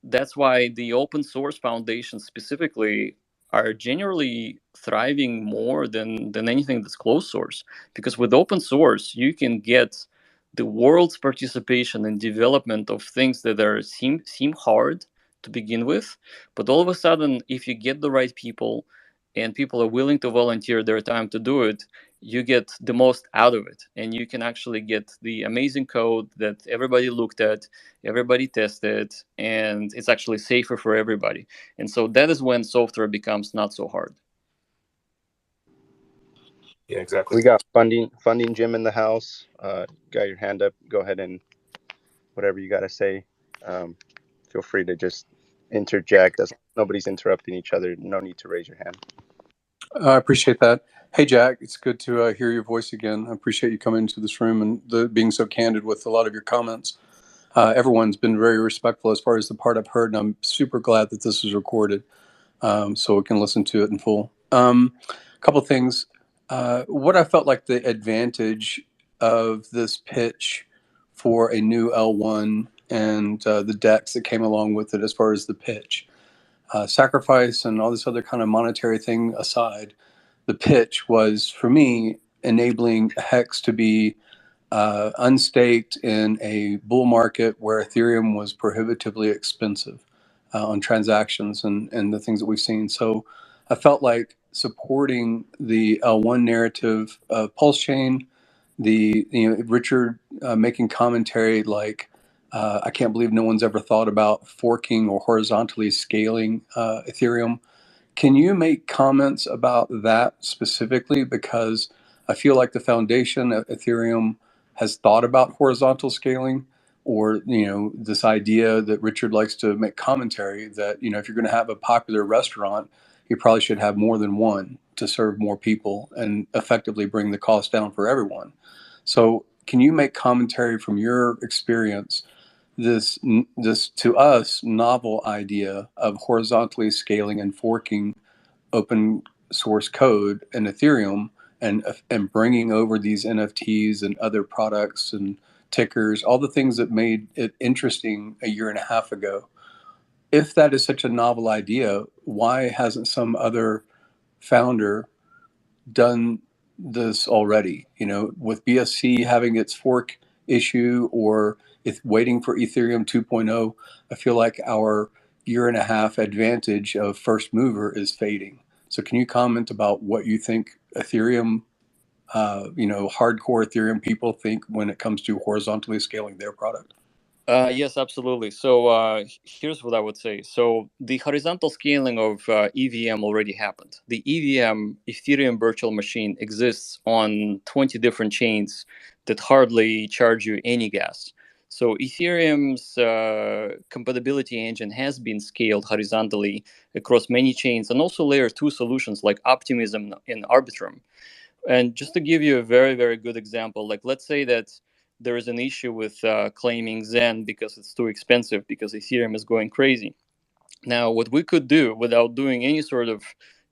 that's why the open source foundations specifically are generally thriving more than anything that's closed source, because with open source you can get the world's participation in development of things that seem hard to begin with, but all of a sudden, if you get the right people and people are willing to volunteer their time to do it, you get the most out of it, and you can actually get the amazing code that everybody looked at, everybody tested, and it's actually safer for everybody. And so that is when software becomes not so hard. Yeah, exactly. We got funding Jim in the house. Got your hand up. Go ahead and whatever you got to say. Feel free to just interject. Nobody's interrupting each other. No need to raise your hand. I appreciate that. Hey, Jack, it's good to hear your voice again. I appreciate you coming into this room and being so candid with a lot of your comments. Everyone's been very respectful as far as the part I've heard, and I'm super glad that this is recorded. so we can listen to it in full. A couple things. What I felt like the advantage of this pitch for a new L1 and the decks that came along with it as far as the pitch. Sacrifice and all this other kind of monetary thing aside, the pitch was, for me, enabling HEX to be unstaked in a bull market where Ethereum was prohibitively expensive on transactions and the things that we've seen. So I felt like supporting the L1 narrative of Pulse Chain, Richard making commentary like, I can't believe no one's ever thought about forking or horizontally scaling Ethereum. Can you make comments about that specifically? Because I feel like the foundation of Ethereum has thought about horizontal scaling, or this idea that Richard likes to make commentary that if you're going to have a popular restaurant, you probably should have more than one to serve more people and effectively bring the cost down for everyone. So can you make commentary from your experience, this to us novel idea of horizontally scaling and forking open source code in Ethereum and bringing over these NFTs and other products and tickers, all the things that made it interesting a year and a half ago? If that is such a novel idea, why hasn't some other founder done this already? With BSC having its fork issue, or if waiting for Ethereum 2.0, I feel like our year and a half advantage of first mover is fading. So can you comment about what you think Ethereum, hardcore Ethereum people think when it comes to horizontally scaling their product? Yes, absolutely. So here's what I would say. So the horizontal scaling of EVM already happened. The EVM, Ethereum Virtual Machine, exists on 20 different chains that hardly charge you any gas. So Ethereum's compatibility engine has been scaled horizontally across many chains, and also layer 2 solutions like Optimism and Arbitrum. And just to give you a very, very good example, like let's say that there is an issue with claiming Zen because it's too expensive, because Ethereum is going crazy. Now, what we could do without doing any sort of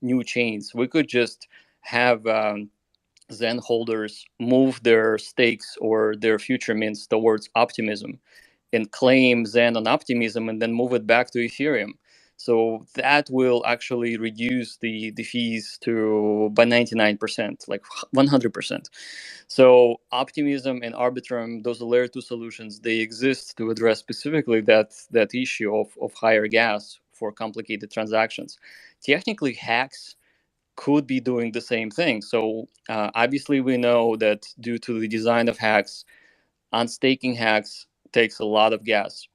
new chains, we could just have Zen holders move their stakes or their future mints towards Optimism and claim Zen on Optimism and then move it back to Ethereum. So that will actually reduce the fees by 99%, like 100%. So Optimism and Arbitrum, those are layer 2 solutions, they exist to address specifically that issue of higher gas for complicated transactions. Technically, HEX could be doing the same thing. So obviously we know that due to the design of HEX, unstaking HEX takes a lot of gas.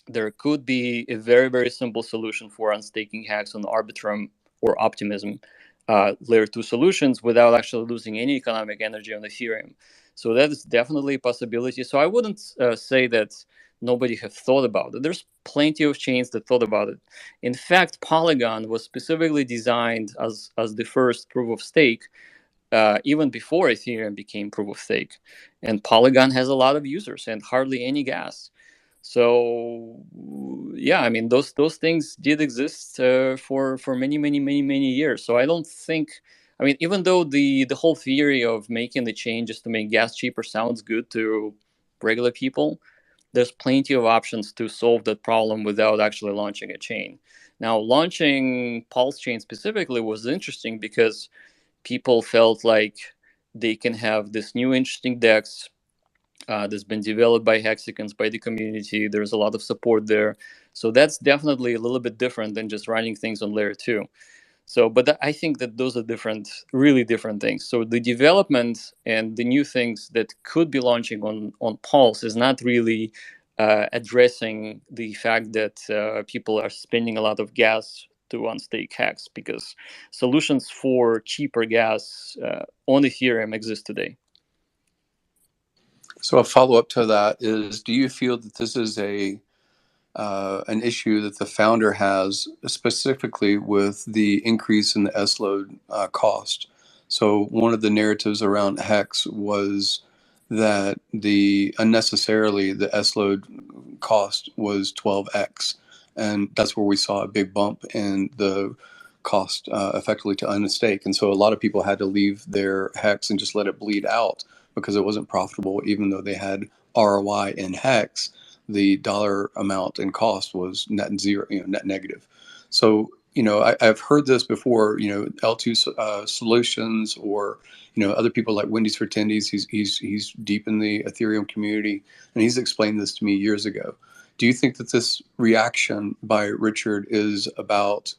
There could be a very, very simple solution for unstaking HEX on Arbitrum or Optimism layer 2 solutions without actually losing any economic energy on Ethereum. So that is definitely a possibility. So I wouldn't say that nobody have thought about it. There's plenty of chains that thought about it. In fact, Polygon was specifically designed as the first proof of stake even before Ethereum became proof of stake. And Polygon has a lot of users and hardly any gas. So yeah, I mean those things did exist for many years. So I don't think, I mean, even though the whole theory of making the changes to make gas cheaper sounds good to regular people, there's plenty of options to solve that problem without actually launching a chain. Now, launching Pulse Chain specifically was interesting because people felt like they can have this new interesting DEX that's been developed by hexicans, by the community. There's a lot of support there. So that's definitely a little bit different than just running things on layer 2. So, but I think that those are different, really different things. So the development and the new things that could be launching on Pulse is not really addressing the fact that people are spending a lot of gas to unstake HEX, because solutions for cheaper gas on Ethereum exist today. So a follow-up to that is, do you feel that this is an issue that the founder has specifically with the increase in the S-load cost? So one of the narratives around HEX was that unnecessarily the S-load cost was 12x. and that's where we saw a big bump in the cost effectively to own a stake. And so a lot of people had to leave their HEX and just let it bleed out because it wasn't profitable, even though they had ROI in HEX. The dollar amount and cost was net zero, net negative. So, I've heard this before, L2 Solutions, or, other people like Wendy's for Tendies. He's deep in the Ethereum community, and he's explained this to me years ago. Do you think that this reaction by Richard is about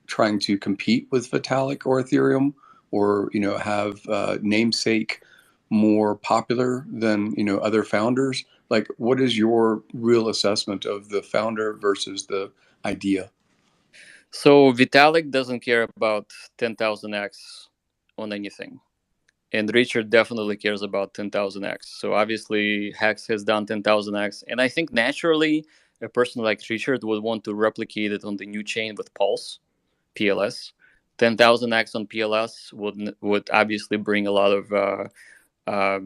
trying to compete with Vitalik or Ethereum, or, have namesake more popular than, other founders? Like, what is your real assessment of the founder versus the idea? So Vitalik doesn't care about 10,000x on anything. And Richard definitely cares about 10,000x. So obviously Hex has done 10,000x. And I think naturally a person like Richard would want to replicate it on the new chain with Pulse, PLS. 10,000x on PLS would obviously bring a lot of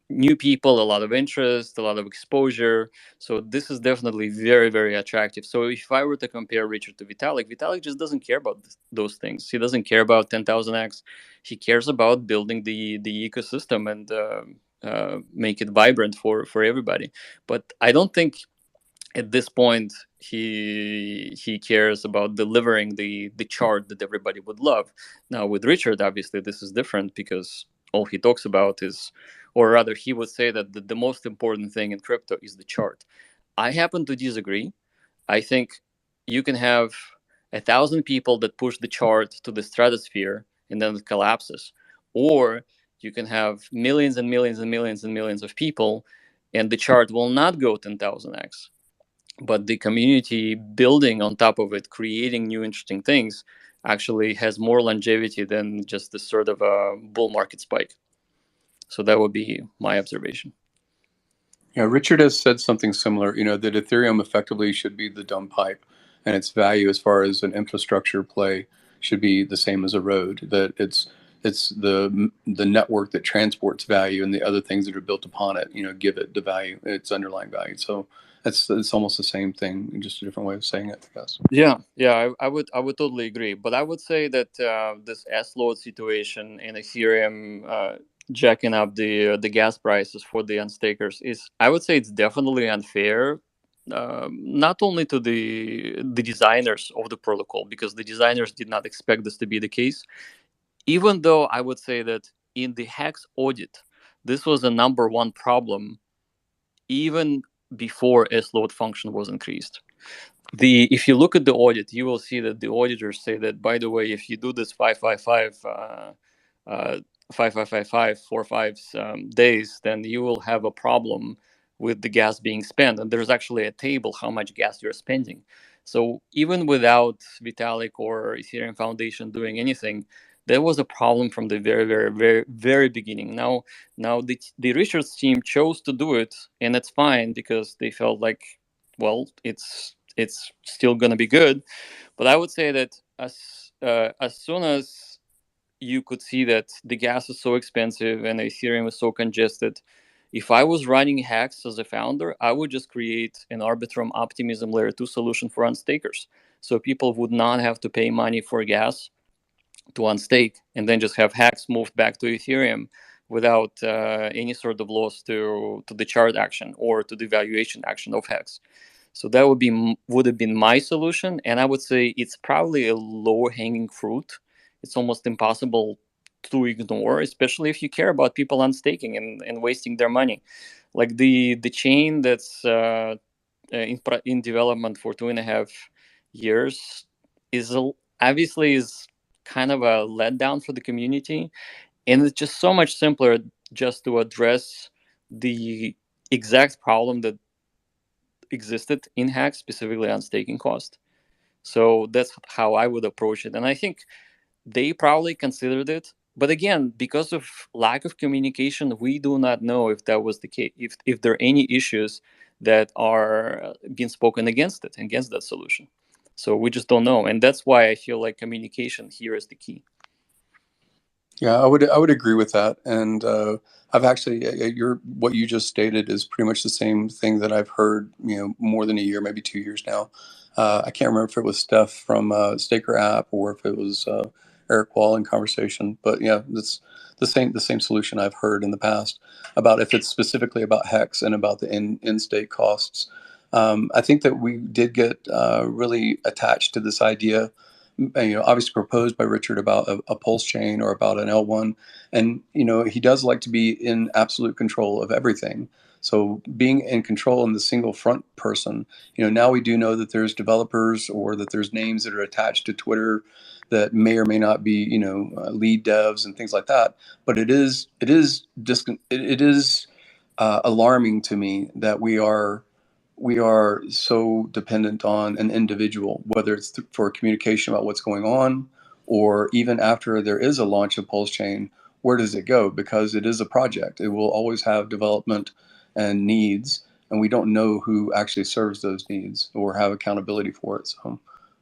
new people, a lot of interest, a lot of exposure. So this is definitely very, very attractive. So if I were to compare Richard to Vitalik, Vitalik just doesn't care about those things. He doesn't care about 10,000x. He cares about building the ecosystem and make it vibrant for everybody. But I don't think at this point he cares about delivering the chart that everybody would love. Now with Richard, obviously this is different because all he talks about is, or rather he would say that the most important thing in crypto is the chart. I happen to disagree. I think you can have 1,000 people that push the chart to the stratosphere and then it collapses, or you can have millions and millions and millions and millions of people and the chart will not go 10,000x, but the community building on top of it, creating new interesting things, actually has more longevity than just this sort of a bull market spike. So that would be my observation. Yeah, Richard has said something similar, that Ethereum effectively should be the dumb pipe, and its value as far as an infrastructure play should be the same as a road, that it's the network that transports value, and the other things that are built upon it, give it the value, its underlying value. So it's almost the same thing, just a different way of saying it, I guess. Yeah, I would totally agree. But I would say that this S-load situation in Ethereum jacking up the gas prices for the unstakers is, I would say, it's definitely unfair. Not only to the designers of the protocol, because the designers did not expect this to be the case. Even though I would say that in the HEX audit, this was a number one problem, even before S-load function was increased. If you look at the audit, you will see that the auditors say that, by the way, if you do this 5555 4/5 days, then you will have a problem with the gas being spent. And there's actually a table how much gas you're spending. So even without Vitalik or Ethereum Foundation doing anything, there was a problem from the very, very, very, very beginning. Now the research team chose to do it, and it's fine because they felt like, well, it's still going to be good. But I would say that as soon as you could see that the gas is so expensive and Ethereum is so congested, if I was running HEX as a founder, I would just create an Arbitrum Optimism Layer 2 solution for unstakers. So people would not have to pay money for gas to unstake, and then just have HEX moved back to Ethereum without any sort of loss to the chart action or to the valuation action of HEX. So that would have been my solution, and I would say it's probably a low-hanging fruit. It's almost impossible to ignore, especially if you care about people unstaking and wasting their money. Like the chain that's in development for 2.5 years is obviously is kind of a letdown for the community, and it's just so much simpler just to address the exact problem that existed in HEX, specifically on staking cost. So that's how I would approach it, and I think they probably considered it. But again, because of lack of communication, we do not know if that was the case, if there are any issues that are being spoken against it, against that solution. So we just don't know, and that's why I feel like communication here is the key. Yeah, I would agree with that, and I've actually what you just stated is pretty much the same thing that I've heard, more than a year, maybe 2 years now. I can't remember if it was Steph from Staker app or if it was Eric Wall in conversation, but yeah, it's the same solution I've heard in the past about if it's specifically about hex and about the in-state costs. I think that we did get really attached to this idea, obviously proposed by Richard about a pulse chain or about an L1, and he does like to be in absolute control of everything. So being in control in the single front person, now we do know that there's developers or that there's names that are attached to Twitter that may or may not be, lead devs and things like that. But it is alarming to me that we are so dependent on an individual, whether it's for communication about what's going on, or even after there is a launch of Pulse Chain, where does it go? Because it is a project. It will always have development and needs, and we don't know who actually serves those needs or have accountability for it. So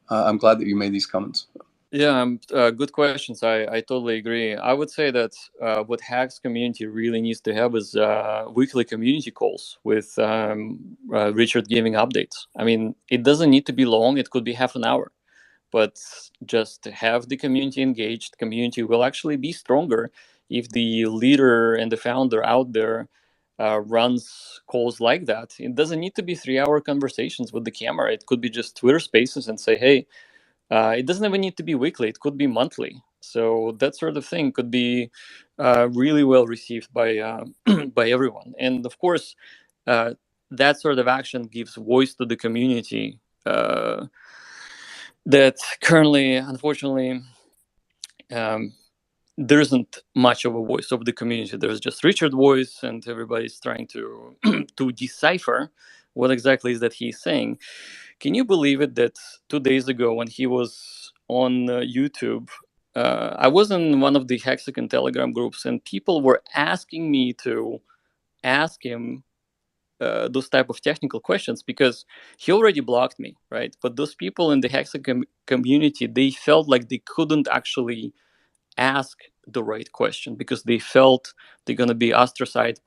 I'm glad that you made these comments. Yeah, good questions. I totally agree. I would say that what HEX community really needs to have is weekly community calls with Richard giving updates. I mean, it doesn't need to be long. It could be half an hour. But just to have the community engaged, community will actually be stronger if the leader and the founder out there runs calls like that. It doesn't need to be 3-hour conversations with the camera. It could be just Twitter Spaces and say, hey, it doesn't even need to be weekly. It could be monthly. So that sort of thing could be really well received by by everyone. And of course, that sort of action gives voice to the community that currently, unfortunately, there isn't much of a voice of the community. There's just Richard's voice, and everybody's trying to to decipher what exactly is that he's saying. Can you believe it that 2 days ago when he was on YouTube, I was in one of the Hexagon Telegram groups, and people were asking me to ask him those type of technical questions because he already blocked me, right? But those people in the Hexagon community, they felt like they couldn't actually ask the right question because they felt they're going to be ostracized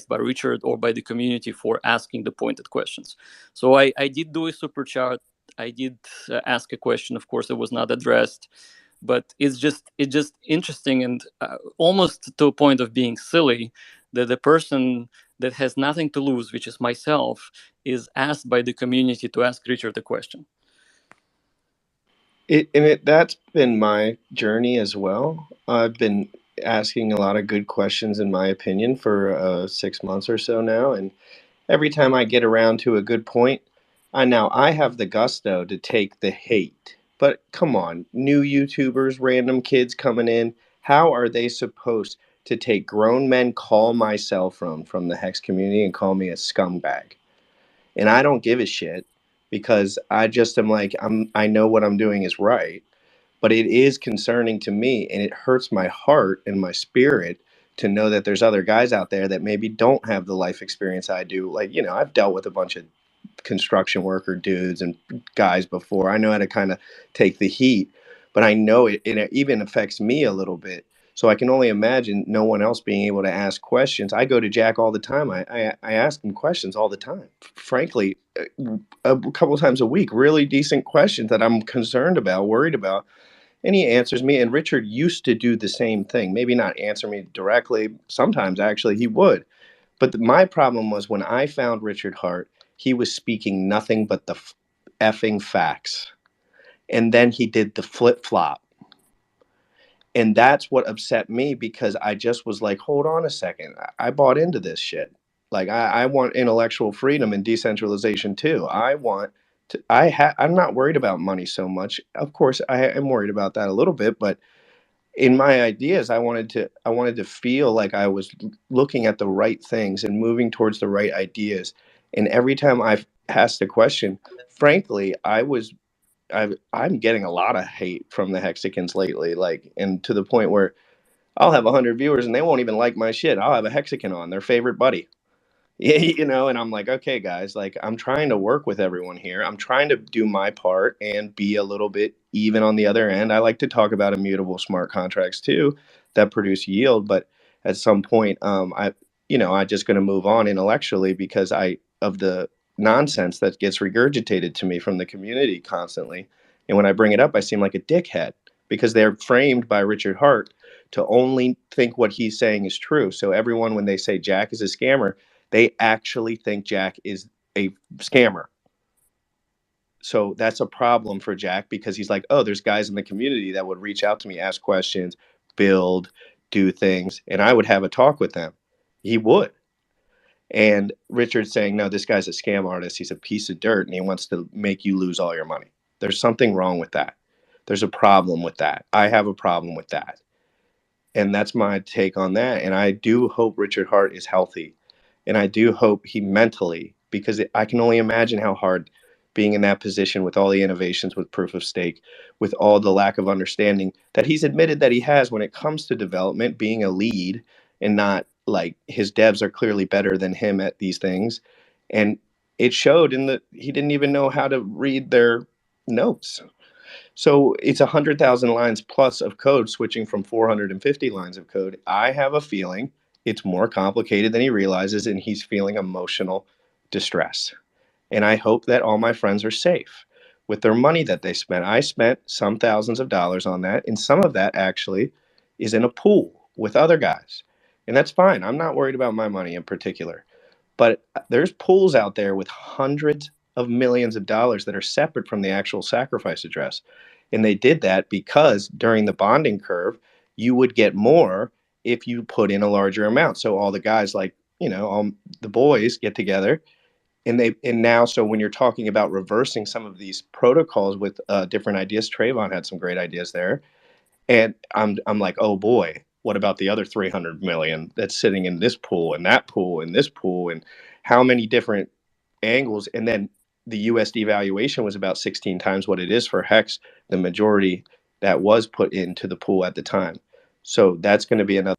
by Richard or by the community for asking the pointed questions. So I did do a super chat. I did ask a question. Of course, it was not addressed, but it's just interesting and almost to a point of being silly that the person that has nothing to lose, which is myself, is asked by the community to ask Richard a question. That's been my journey as well. I've been asking a lot of good questions, in my opinion, for 6 months or so now. And every time I get around to a good point, I have the gusto to take the hate. But come on, new YouTubers, random kids coming in, how are they supposed to take grown men call my cell phone from the Hex community and call me a scumbag? And I don't give a shit because I just am like, I know what I'm doing is right. But it is concerning to me, and it hurts my heart and my spirit to know that there's other guys out there that maybe don't have the life experience I do. Like, I've dealt with a bunch of construction worker dudes and guys before. I know how to kind of take the heat, but I know it even affects me a little bit. So I can only imagine no one else being able to ask questions. I go to Jack all the time. I ask him questions all the time. Frankly, a couple of times a week, really decent questions that I'm concerned about, worried about. And he answers me. And Richard used to do the same thing. Maybe not answer me directly. Sometimes, actually, he would. But my problem was when I found Richard Hart, he was speaking nothing but the effing facts. And then he did the flip-flop. And that's what upset me because I just was like, hold on a second. I bought into this shit. Like, I want intellectual freedom and decentralization too. I'm not worried about money so much. Of course, I am worried about that a little bit, but in my ideas, I wanted to feel like I was looking at the right things and moving towards the right ideas. And every time I've asked a question, frankly, I'm getting a lot of hate from the Hexicans lately, and to the point where I'll have 100 viewers and they won't even like my shit. I'll have a Hexican on, their favorite buddy. Yeah, and I'm like, okay, guys, like I'm trying to work with everyone here. I'm trying to do my part and be a little bit even on the other end. I like to talk about immutable smart contracts too that produce yield, but at some point, I just going to move on intellectually because of the nonsense that gets regurgitated to me from the community constantly. And when I bring it up, I seem like a dickhead because they're framed by Richard Hart to only think what he's saying is true. So everyone, when they say Jack is a scammer, they actually think Jack is a scammer. So that's a problem for Jack because he's like, oh, there's guys in the community that would reach out to me, ask questions, build, do things, and I would have a talk with them. He would. And Richard's saying, no, this guy's a scam artist. He's a piece of dirt and he wants to make you lose all your money. There's something wrong with that. There's a problem with that. I have a problem with that. And that's my take on that. And I do hope Richard Hart is healthy. And I do hope he mentally, because I can only imagine how hard being in that position with all the innovations with proof of stake, with all the lack of understanding that he's admitted that he has when it comes to development, being a lead and not like his devs are clearly better than him at these things. And it showed in that he didn't even know how to read their notes. So it's 100,000 lines plus of code switching from 450 lines of code. I have a feeling it's more complicated than he realizes, and he's feeling emotional distress. And I hope that all my friends are safe with their money that they spent. I spent some thousands of dollars on that, and some of that actually is in a pool with other guys. And that's fine. I'm not worried about my money in particular. But there's pools out there with hundreds of millions of dollars that are separate from the actual sacrifice address. And they did that because during the bonding curve, you would get more if you put in a larger amount. So all the guys, like, you know, all the boys get together and now, so when you're talking about reversing some of these protocols with different ideas, Trayvon had some great ideas there. And I'm like, oh boy, what about the other 300 million that's sitting in this pool and that pool and this pool, and how many different angles? And then the USD valuation was about 16 times what it is for HEX, the majority that was put into the pool at the time. So that's going to be another.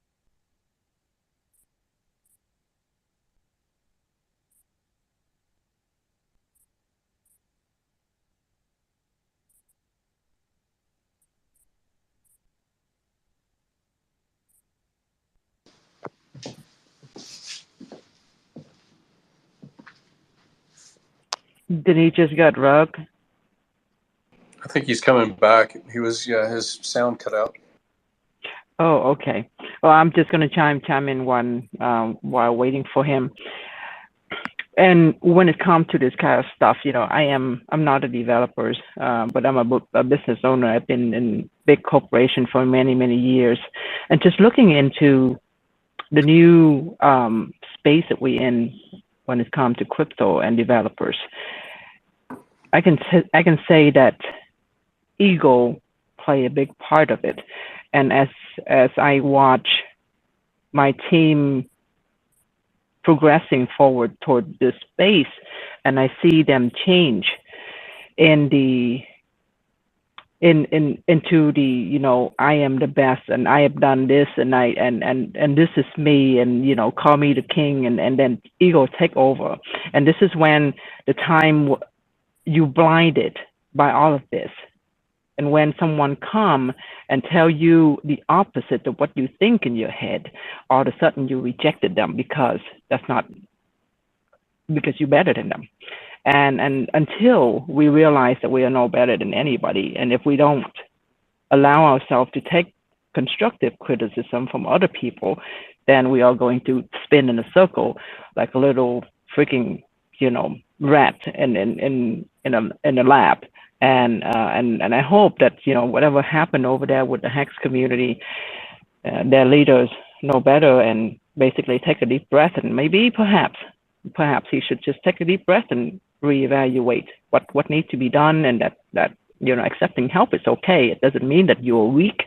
Did he just got rugged? I think he's coming back. He was, yeah, his sound cut out. Oh, okay. Well, I'm just going to chime in one while waiting for him. And when it comes to this kind of stuff, you know, I'm not a developer, but I'm a business owner. I've been in big corporation for many, many years, and just looking into the new space that we're in when it comes to crypto and developers, I can say that ego play a big part of it. And as I watch my team progressing forward toward this space, and I see them change into the, you know, I am the best and I have done this and this is me, and, you know, call me the king, and then ego take over. And this is when the time you blinded by all of this. And when someone come and tell you the opposite of what you think in your head, all of a sudden you rejected them because you're better than them. And until we realize that we are no better than anybody, and if we don't allow ourselves to take constructive criticism from other people, then we are going to spin in a circle like a little freaking, you know, rat in a lab. And I hope that, you know, whatever happened over there with the HEX community, their leaders know better and basically take a deep breath, and maybe perhaps he should just take a deep breath and reevaluate what needs to be done, and that you know, accepting help is okay. It doesn't mean that you're weak.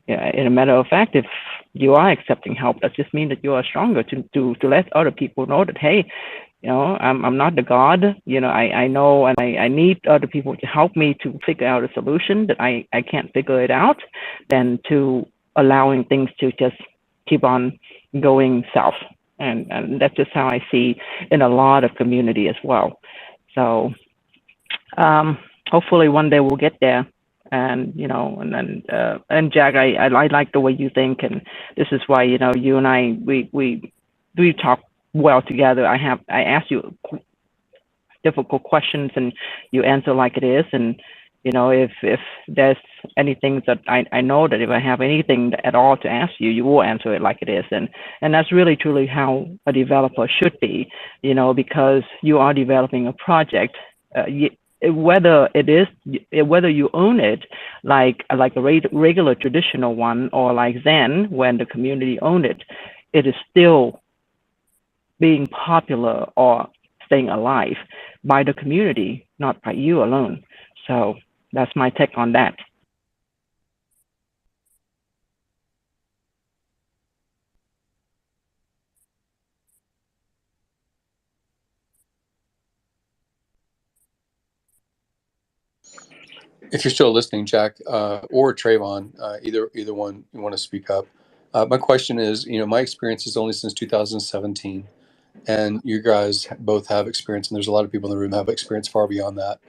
In a matter of fact, if you are accepting help, that just means that you are stronger to let other people know that, hey, you know, I'm not the God. You know, I know, and I need other people to help me to figure out a solution that I can't figure it out, than to allowing things to just keep on going south. And that's just how I see in a lot of community as well. So hopefully one day we'll get there. And, you know, and Jack, I like the way you think, and this is why, you know, you and I, we talk well together. I asked you difficult questions and you answer like it is. And if there's anything that I know that if I have anything at all to ask you, you will answer it like it is. And that's really truly how a developer should be, because you are developing a project. Whether you own it like a regular traditional one, or like Zen when the community owned it, it is still being popular or staying alive by the community, not by you alone. So that's my take on that. If you're still listening, Jack, or Trayvon, either one, you want to speak up. My question is, my experience is only since 2017, and you guys both have experience, and there's a lot of people in the room have experience far beyond that.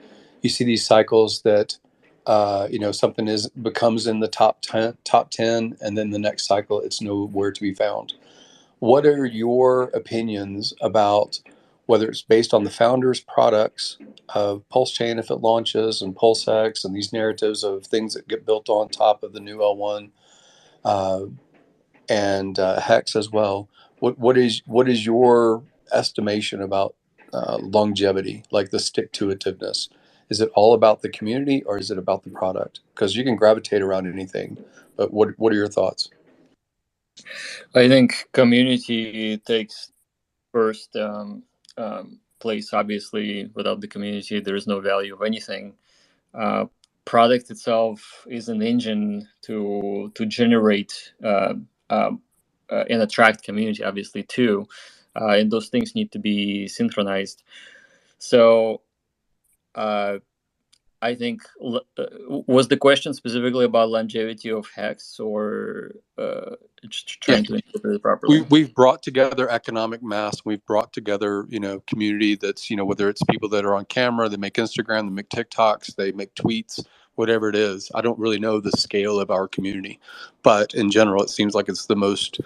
You see these cycles that, something becomes in the top 10, and then the next cycle, it's nowhere to be found. What are your opinions about whether it's based on the founders' products of Pulse Chain if it launches, and PulseX, and these narratives of things that get built on top of the new L1 and HEX as well? What is your estimation about longevity, like the stick-to-itiveness? Is it all about the community, or is it about the product? Because you can gravitate around anything, but what are your thoughts? I think community takes first place. Obviously, without the community, there is no value of anything. Product itself is an engine to generate and attract community, obviously, too. And those things need to be synchronized. So I think, was the question specifically about longevity of HEX, or just trying to interpret it properly? We've brought together economic mass. We've brought together, community that's, whether it's people that are on camera, they make Instagram, they make TikToks, they make tweets, whatever it is. I don't really know the scale of our community, but in general, it seems like it's the most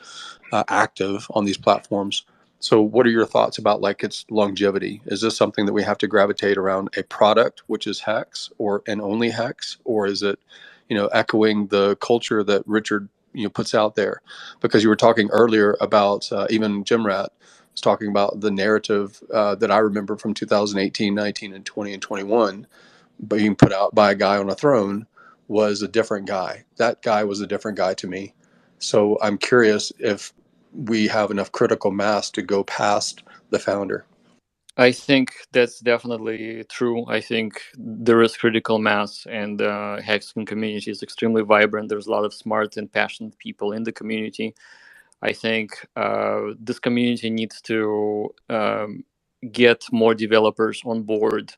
active on these platforms. So what are your thoughts about its longevity? Is this something that we have to gravitate around a product, which is HEX, and only HEX, or is it, echoing the culture that Richard puts out there? Because you were talking earlier about even Jim Rat was talking about the narrative that I remember from 2018, 19, and 20 and 21 being put out by a guy on a throne was a different guy. That guy was a different guy to me. So I'm curious if we have enough critical mass to go past the founder. I think that's definitely true. I think there is critical mass, and HEX community is extremely vibrant. There's a lot of smart and passionate people in the community. I think this community needs to get more developers on board,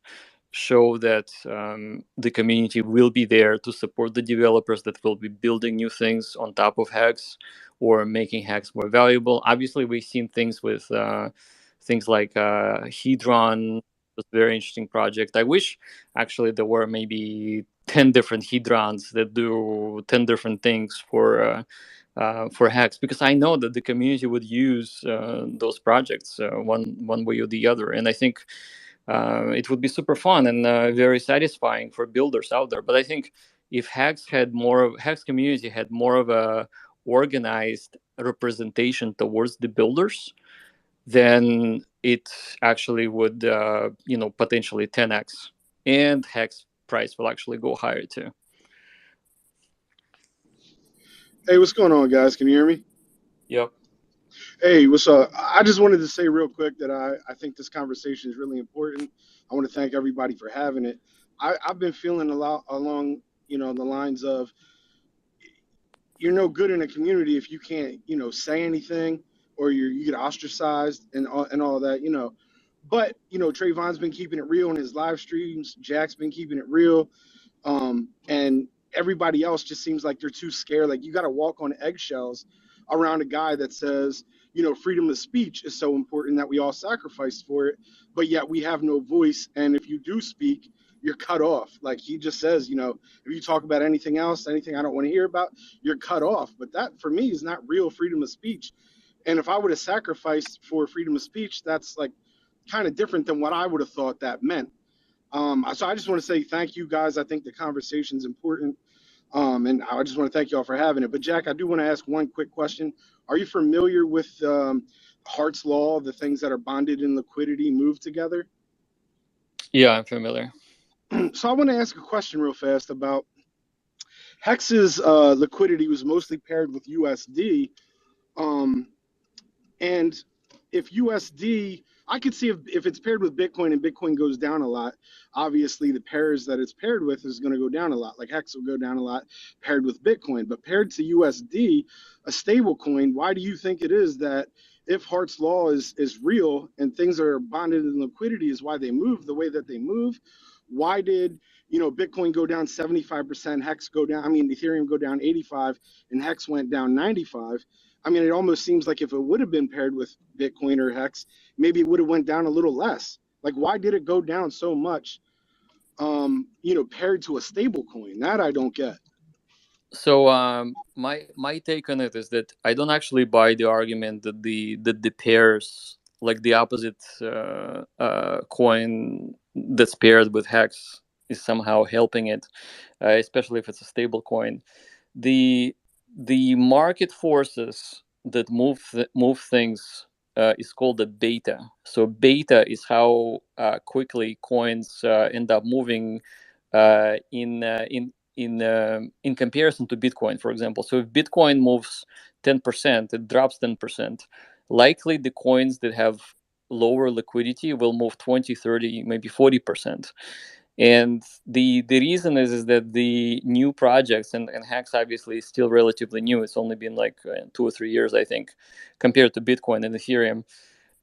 show that the community will be there to support the developers that will be building new things on top of HEX or making HEX more valuable. Obviously, we've seen things with things like Hedron, was a very interesting project. I wish actually there were maybe 10 different Hedrons that do 10 different things for HEX, because I know that the community would use those projects one way or the other. And I think it would be super fun and very satisfying for builders out there. But I think if HEX community had more of a organized representation towards the builders, then it actually would, potentially 10x, and HEX price will actually go higher too. Hey, what's going on, guys? Can you hear me? Yep. Hey, what's up? I just wanted to say real quick that I think this conversation is really important. I want to thank everybody for having it. I've been feeling a lot along, the lines of you're no good in a community if you can't, say anything, or you get ostracized and all that, But, Trayvon's been keeping it real in his live streams. Jack's been keeping it real. And everybody else just seems like they're too scared. Like, you got to walk on eggshells around a guy that says, freedom of speech is so important that we all sacrifice for it, but yet we have no voice. And if you do speak, you're cut off. Like he just says, if you talk about anything else, anything I don't want to hear about, you're cut off. But that for me is not real freedom of speech. And if I would have sacrificed for freedom of speech, that's like kind of different than what I would have thought that meant. So I just want to say thank you guys. I think the conversation's important. And I just want to thank you all for having it. But Jack, I do want to ask one quick question. Are you familiar with Hart's law, the things that are bonded in liquidity move together? Yeah, I'm familiar. So I want to ask a question real fast about Hex's liquidity was mostly paired with USD. And if USD, I could see if it's paired with Bitcoin and Bitcoin goes down a lot, obviously the pairs that it's paired with is going to go down a lot. Like Hex will go down a lot paired with Bitcoin. But paired to USD, a stable coin, why do you think it is that if Hart's law is real and things are bonded in liquidity is why they move the way that they move? Why did Bitcoin go down 75%, Hex go down, Ethereum go down 85, and Hex went down 95? It almost seems like if it would have been paired with Bitcoin or Hex, maybe it would have went down a little less. Like, why did it go down so much, paired to a stable coin? That I don't get. So my take on it is that I don't actually buy the argument that the pairs, like the opposite coin that's paired with Hex, is somehow helping it, especially if it's a stable coin. The market forces that move things is called a beta. So beta is how quickly coins end up moving in comparison to Bitcoin, for example. So if Bitcoin moves 10%, it drops 10%. Likely the coins that have lower liquidity will move 20, 30, maybe 40%. And the reason is that the new projects, and Hex obviously is still relatively new. It's only been like 2 or 3 years, I think, compared to Bitcoin and Ethereum.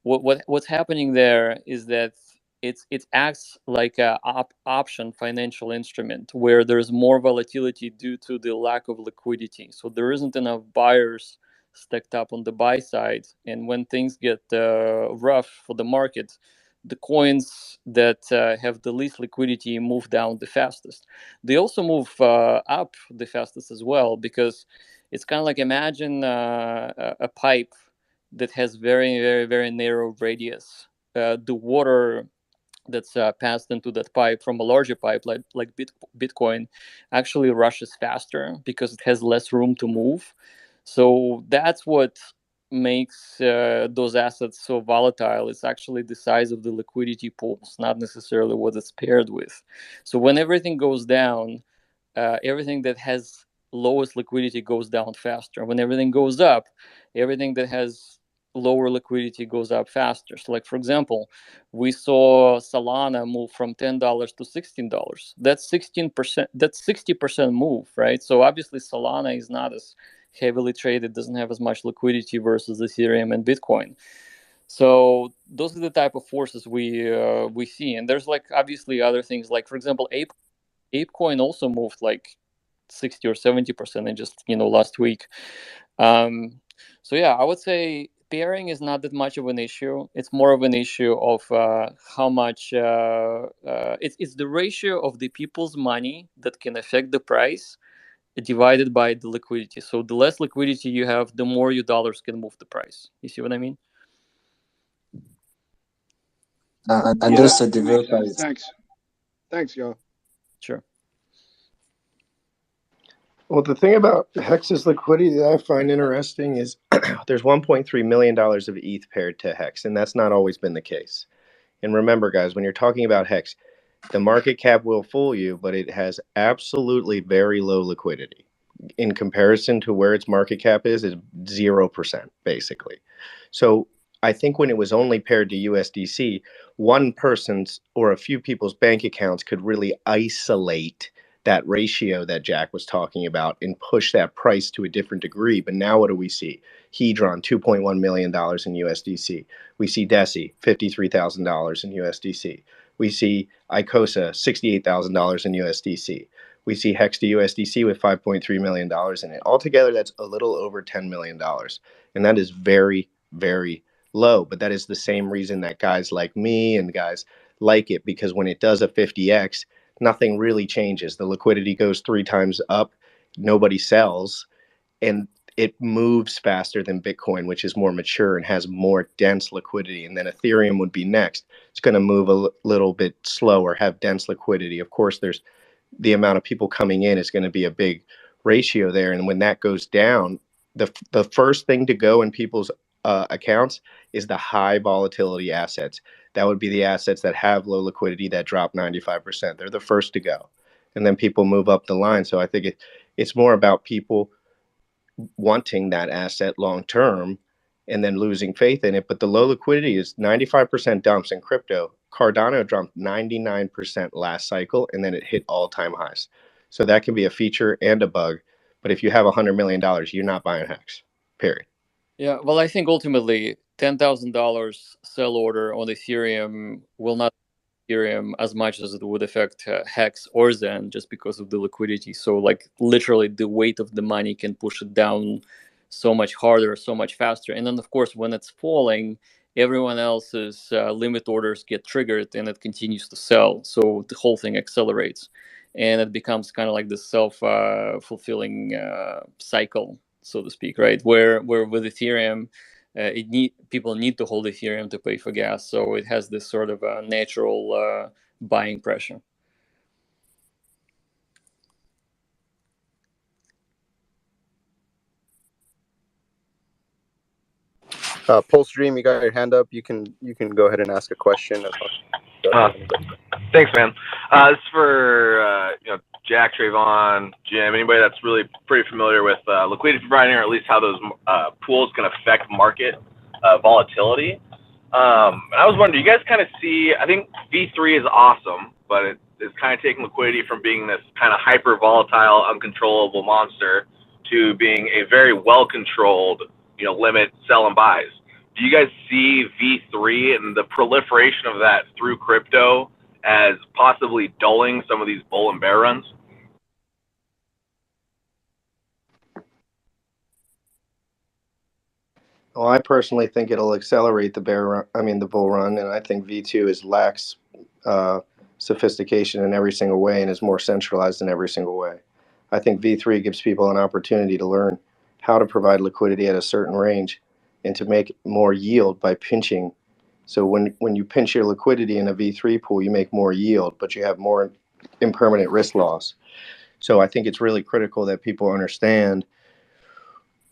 What's happening there is that it acts like a option financial instrument where there's more volatility due to the lack of liquidity. So there isn't enough buyers stacked up on the buy side, and when things get rough for the market, the coins that have the least liquidity move down the fastest. They also move up the fastest as well, because it's kind of like, imagine a pipe that has very, very, very narrow radius. The water that's passed into that pipe from a larger pipe like Bitcoin actually rushes faster because it has less room to move. So that's what makes those assets so volatile. It's actually the size of the liquidity pools, not necessarily what it's paired with. So when everything goes down, everything that has lowest liquidity goes down faster. When everything goes up, everything that has lower liquidity goes up faster. So, like, for example, we saw Solana move from $10 to $16. That's 16%. That's 60% move, right? So obviously Solana is not as heavily traded, doesn't have as much liquidity versus Ethereum and Bitcoin. So those are the type of forces we see. And there's like obviously other things, like, for example, ApeCoin also moved like 60 or 70% in just last week. So yeah, I would say pairing is not that much of an issue. It's more of an issue of how much it's the ratio of the people's money that can affect the price divided by the liquidity. So the less liquidity you have, the more your dollars can move the price. You see what I mean? And Yeah, there's a that makes developer. sense. Thanks, y'all. Sure. Well, the thing about Hex's liquidity that I find interesting is there's $1.3 million of ETH paired to Hex, and that's not always been the case. And remember, guys, when you're talking about Hex, the market cap will fool you, but it has absolutely very low liquidity. In comparison to where its market cap is 0%, basically. So I think when it was only paired to USDC, one person's or a few people's bank accounts could really isolate that ratio that Jack was talking about and push that price to a different degree. But now what do we see? Hedron, $2.1 million in USDC. We see Deci, $53,000 in USDC. We see Icosa, $68,000 in USDC. We see Hex to USDC with $5.3 million in it. Altogether, that's a little over $10 million. And that is very, very low. But that is the same reason that guys like me and guys like it, because when it does a 50x, nothing really changes. The liquidity goes 3 times up. Nobody sells. And it moves faster than Bitcoin, which is more mature and has more dense liquidity. And then Ethereum would be next. It's going to move a little bit slower, have dense liquidity. Of course, there's the amount of people coming in is going to be a big ratio there. And when that goes down, the first thing to go in people's accounts is the high volatility assets. That would be the assets that have low liquidity that drop 95%. They're the first to go. And then people move up the line. So I think it's more about people wanting that asset long term and then losing faith in it. But the low liquidity is 95% dumps in crypto. Cardano jumped 99% last cycle, and then it hit all-time highs. So that can be a feature and a bug. But if you have $100 million, you're not buying HEX, period. Yeah, well, I think ultimately $10,000 sell order on Ethereum will not Ethereum as much as it would affect HEX or Zen, just because of the liquidity. So like literally the weight of the money can push it down so much harder, so much faster. And then of course, when it's falling, everyone else's limit orders get triggered and it continues to sell. So the whole thing accelerates and it becomes kind of like this self-fulfilling cycle, so to speak, right? Where with Ethereum, people need to hold Ethereum to pay for gas, so it has this sort of natural buying pressure. Pulse Dream, you got your hand up. You can go ahead and ask a question. Thanks, man. This is for Jack, Trayvon, Jim, anybody that's really pretty familiar with liquidity providing, or at least how those pools can affect market volatility. And I was wondering, do you guys kind of see, I think V3 is awesome, but it's kind of taking liquidity from being this kind of hyper volatile, uncontrollable monster to being a very well-controlled, limit, sell and buys. Do you guys see V3 and the proliferation of that through crypto as possibly dulling some of these bull and bear runs? Well, I personally think it'll accelerate the bull run, and I think V2 lacks sophistication in every single way and is more centralized in every single way. I think V3 gives people an opportunity to learn how to provide liquidity at a certain range and to make more yield by pinching. So when you pinch your liquidity in a V3 pool, you make more yield, but you have more impermanent risk loss. So I think it's really critical that people understand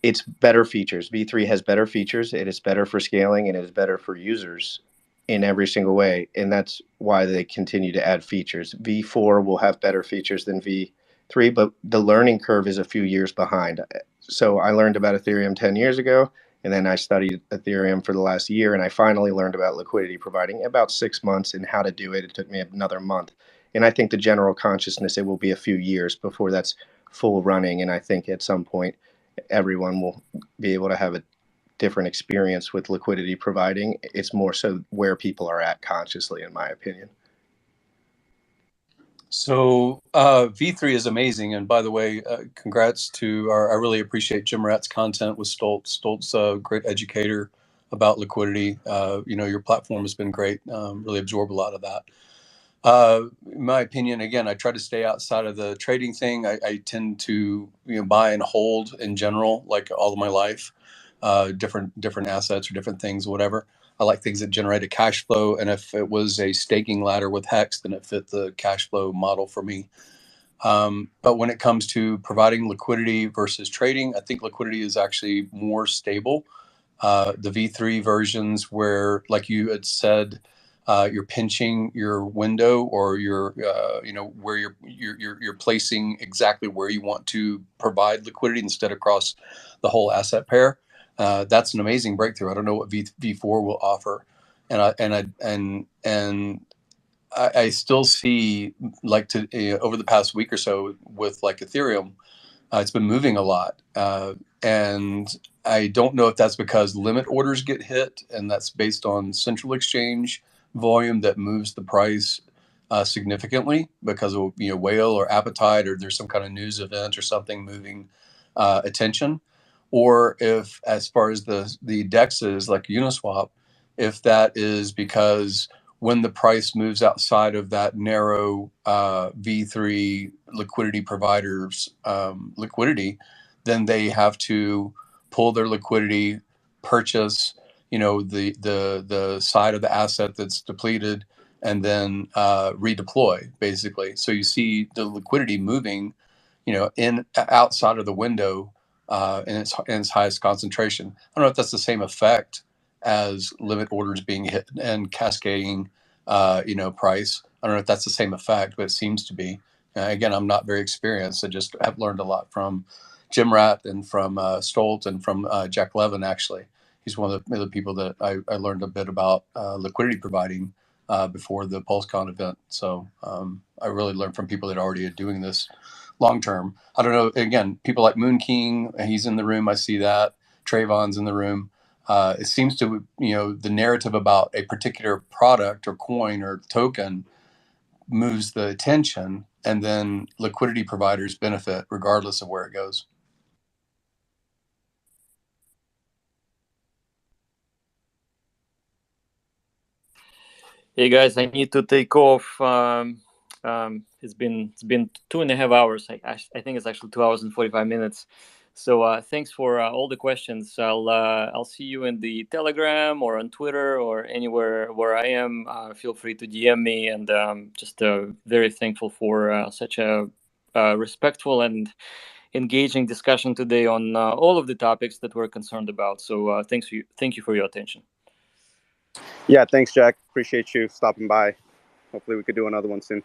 it's better features. V3 has better features. It is better for scaling and it is better for users in every single way. And that's why they continue to add features. V4 will have better features than V3, but the learning curve is a few years behind. So I learned about Ethereum 10 years ago, and then I studied Ethereum for the last year, and I finally learned about liquidity providing about 6 months and how to do it. It took me another month. And I think the general consciousness, it will be a few years before that's full running. And I think at some point, everyone will be able to have a different experience with liquidity providing. It's more so where people are at consciously, in my opinion. So V3 is amazing. And by the way, congrats to I really appreciate Jim Rat's content with Stoltz. Stoltz, a great educator about liquidity. Your platform has been great. Really absorb a lot of that. In my opinion, again, I try to stay outside of the trading thing. I tend to buy and hold in general, like all of my life, different assets or different things, whatever. I like things that generate a cash flow. And if it was a staking ladder with HEX, then it fit the cash flow model for me. But when it comes to providing liquidity versus trading, I think liquidity is actually more stable. The V3 versions where, like you had said, you're pinching your window or you're, where you're placing exactly where you want to provide liquidity instead across the whole asset pair. That's an amazing breakthrough. I don't know what V4 will offer, and I still see over the past week or so with like Ethereum, it's been moving a lot, and I don't know if that's because limit orders get hit, and that's based on central exchange volume that moves the price significantly because of whale or appetite, or there's some kind of news event or something moving attention, or if as far as the DEXs like Uniswap, if that is because when the price moves outside of that narrow V3 liquidity providers liquidity, then they have to pull their liquidity, purchase, the side of the asset that's depleted, and then redeploy, basically. So you see the liquidity moving, in outside of the window in its highest concentration. I don't know if that's the same effect as limit orders being hit and cascading, price. I don't know if that's the same effect, but it seems to be. Again, I'm not very experienced. I just have learned a lot from Jim Ratt and from Stolt and from Jack Levin, actually. He's one of the people that I learned a bit about liquidity providing before the PulseCon event. So I really learned from people that already are doing this long term. I don't know. Again, people like Moon King, he's in the room. I see that. Trayvon's in the room. It seems to, the narrative about a particular product or coin or token moves the attention, and then liquidity providers benefit regardless of where it goes. Hey guys, I need to take off. It's been 2.5 hours. I think it's actually 2 hours and 45 minutes. So thanks for all the questions. I'll see you in the Telegram or on Twitter or anywhere where I am. Feel free to DM me, and just very thankful for such a respectful and engaging discussion today on all of the topics that we're concerned about. So thank you for your attention. Yeah, thanks, Jack. Appreciate you stopping by. Hopefully we could do another one soon.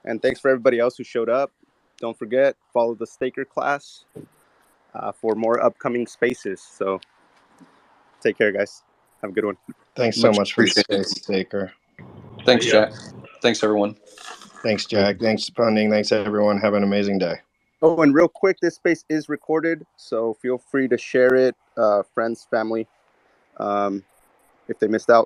And thanks for everybody else who showed up. Don't forget, follow the Staker class for more upcoming spaces. So take care, guys. Have a good one. Thanks so much for the space, Staker. Thanks, Jack. Thanks, everyone. Thanks, Jack. Thanks, Punding. Thanks, everyone. Have an amazing day. Oh, and real quick, this space is recorded, so feel free to share it, friends, family, if they missed out.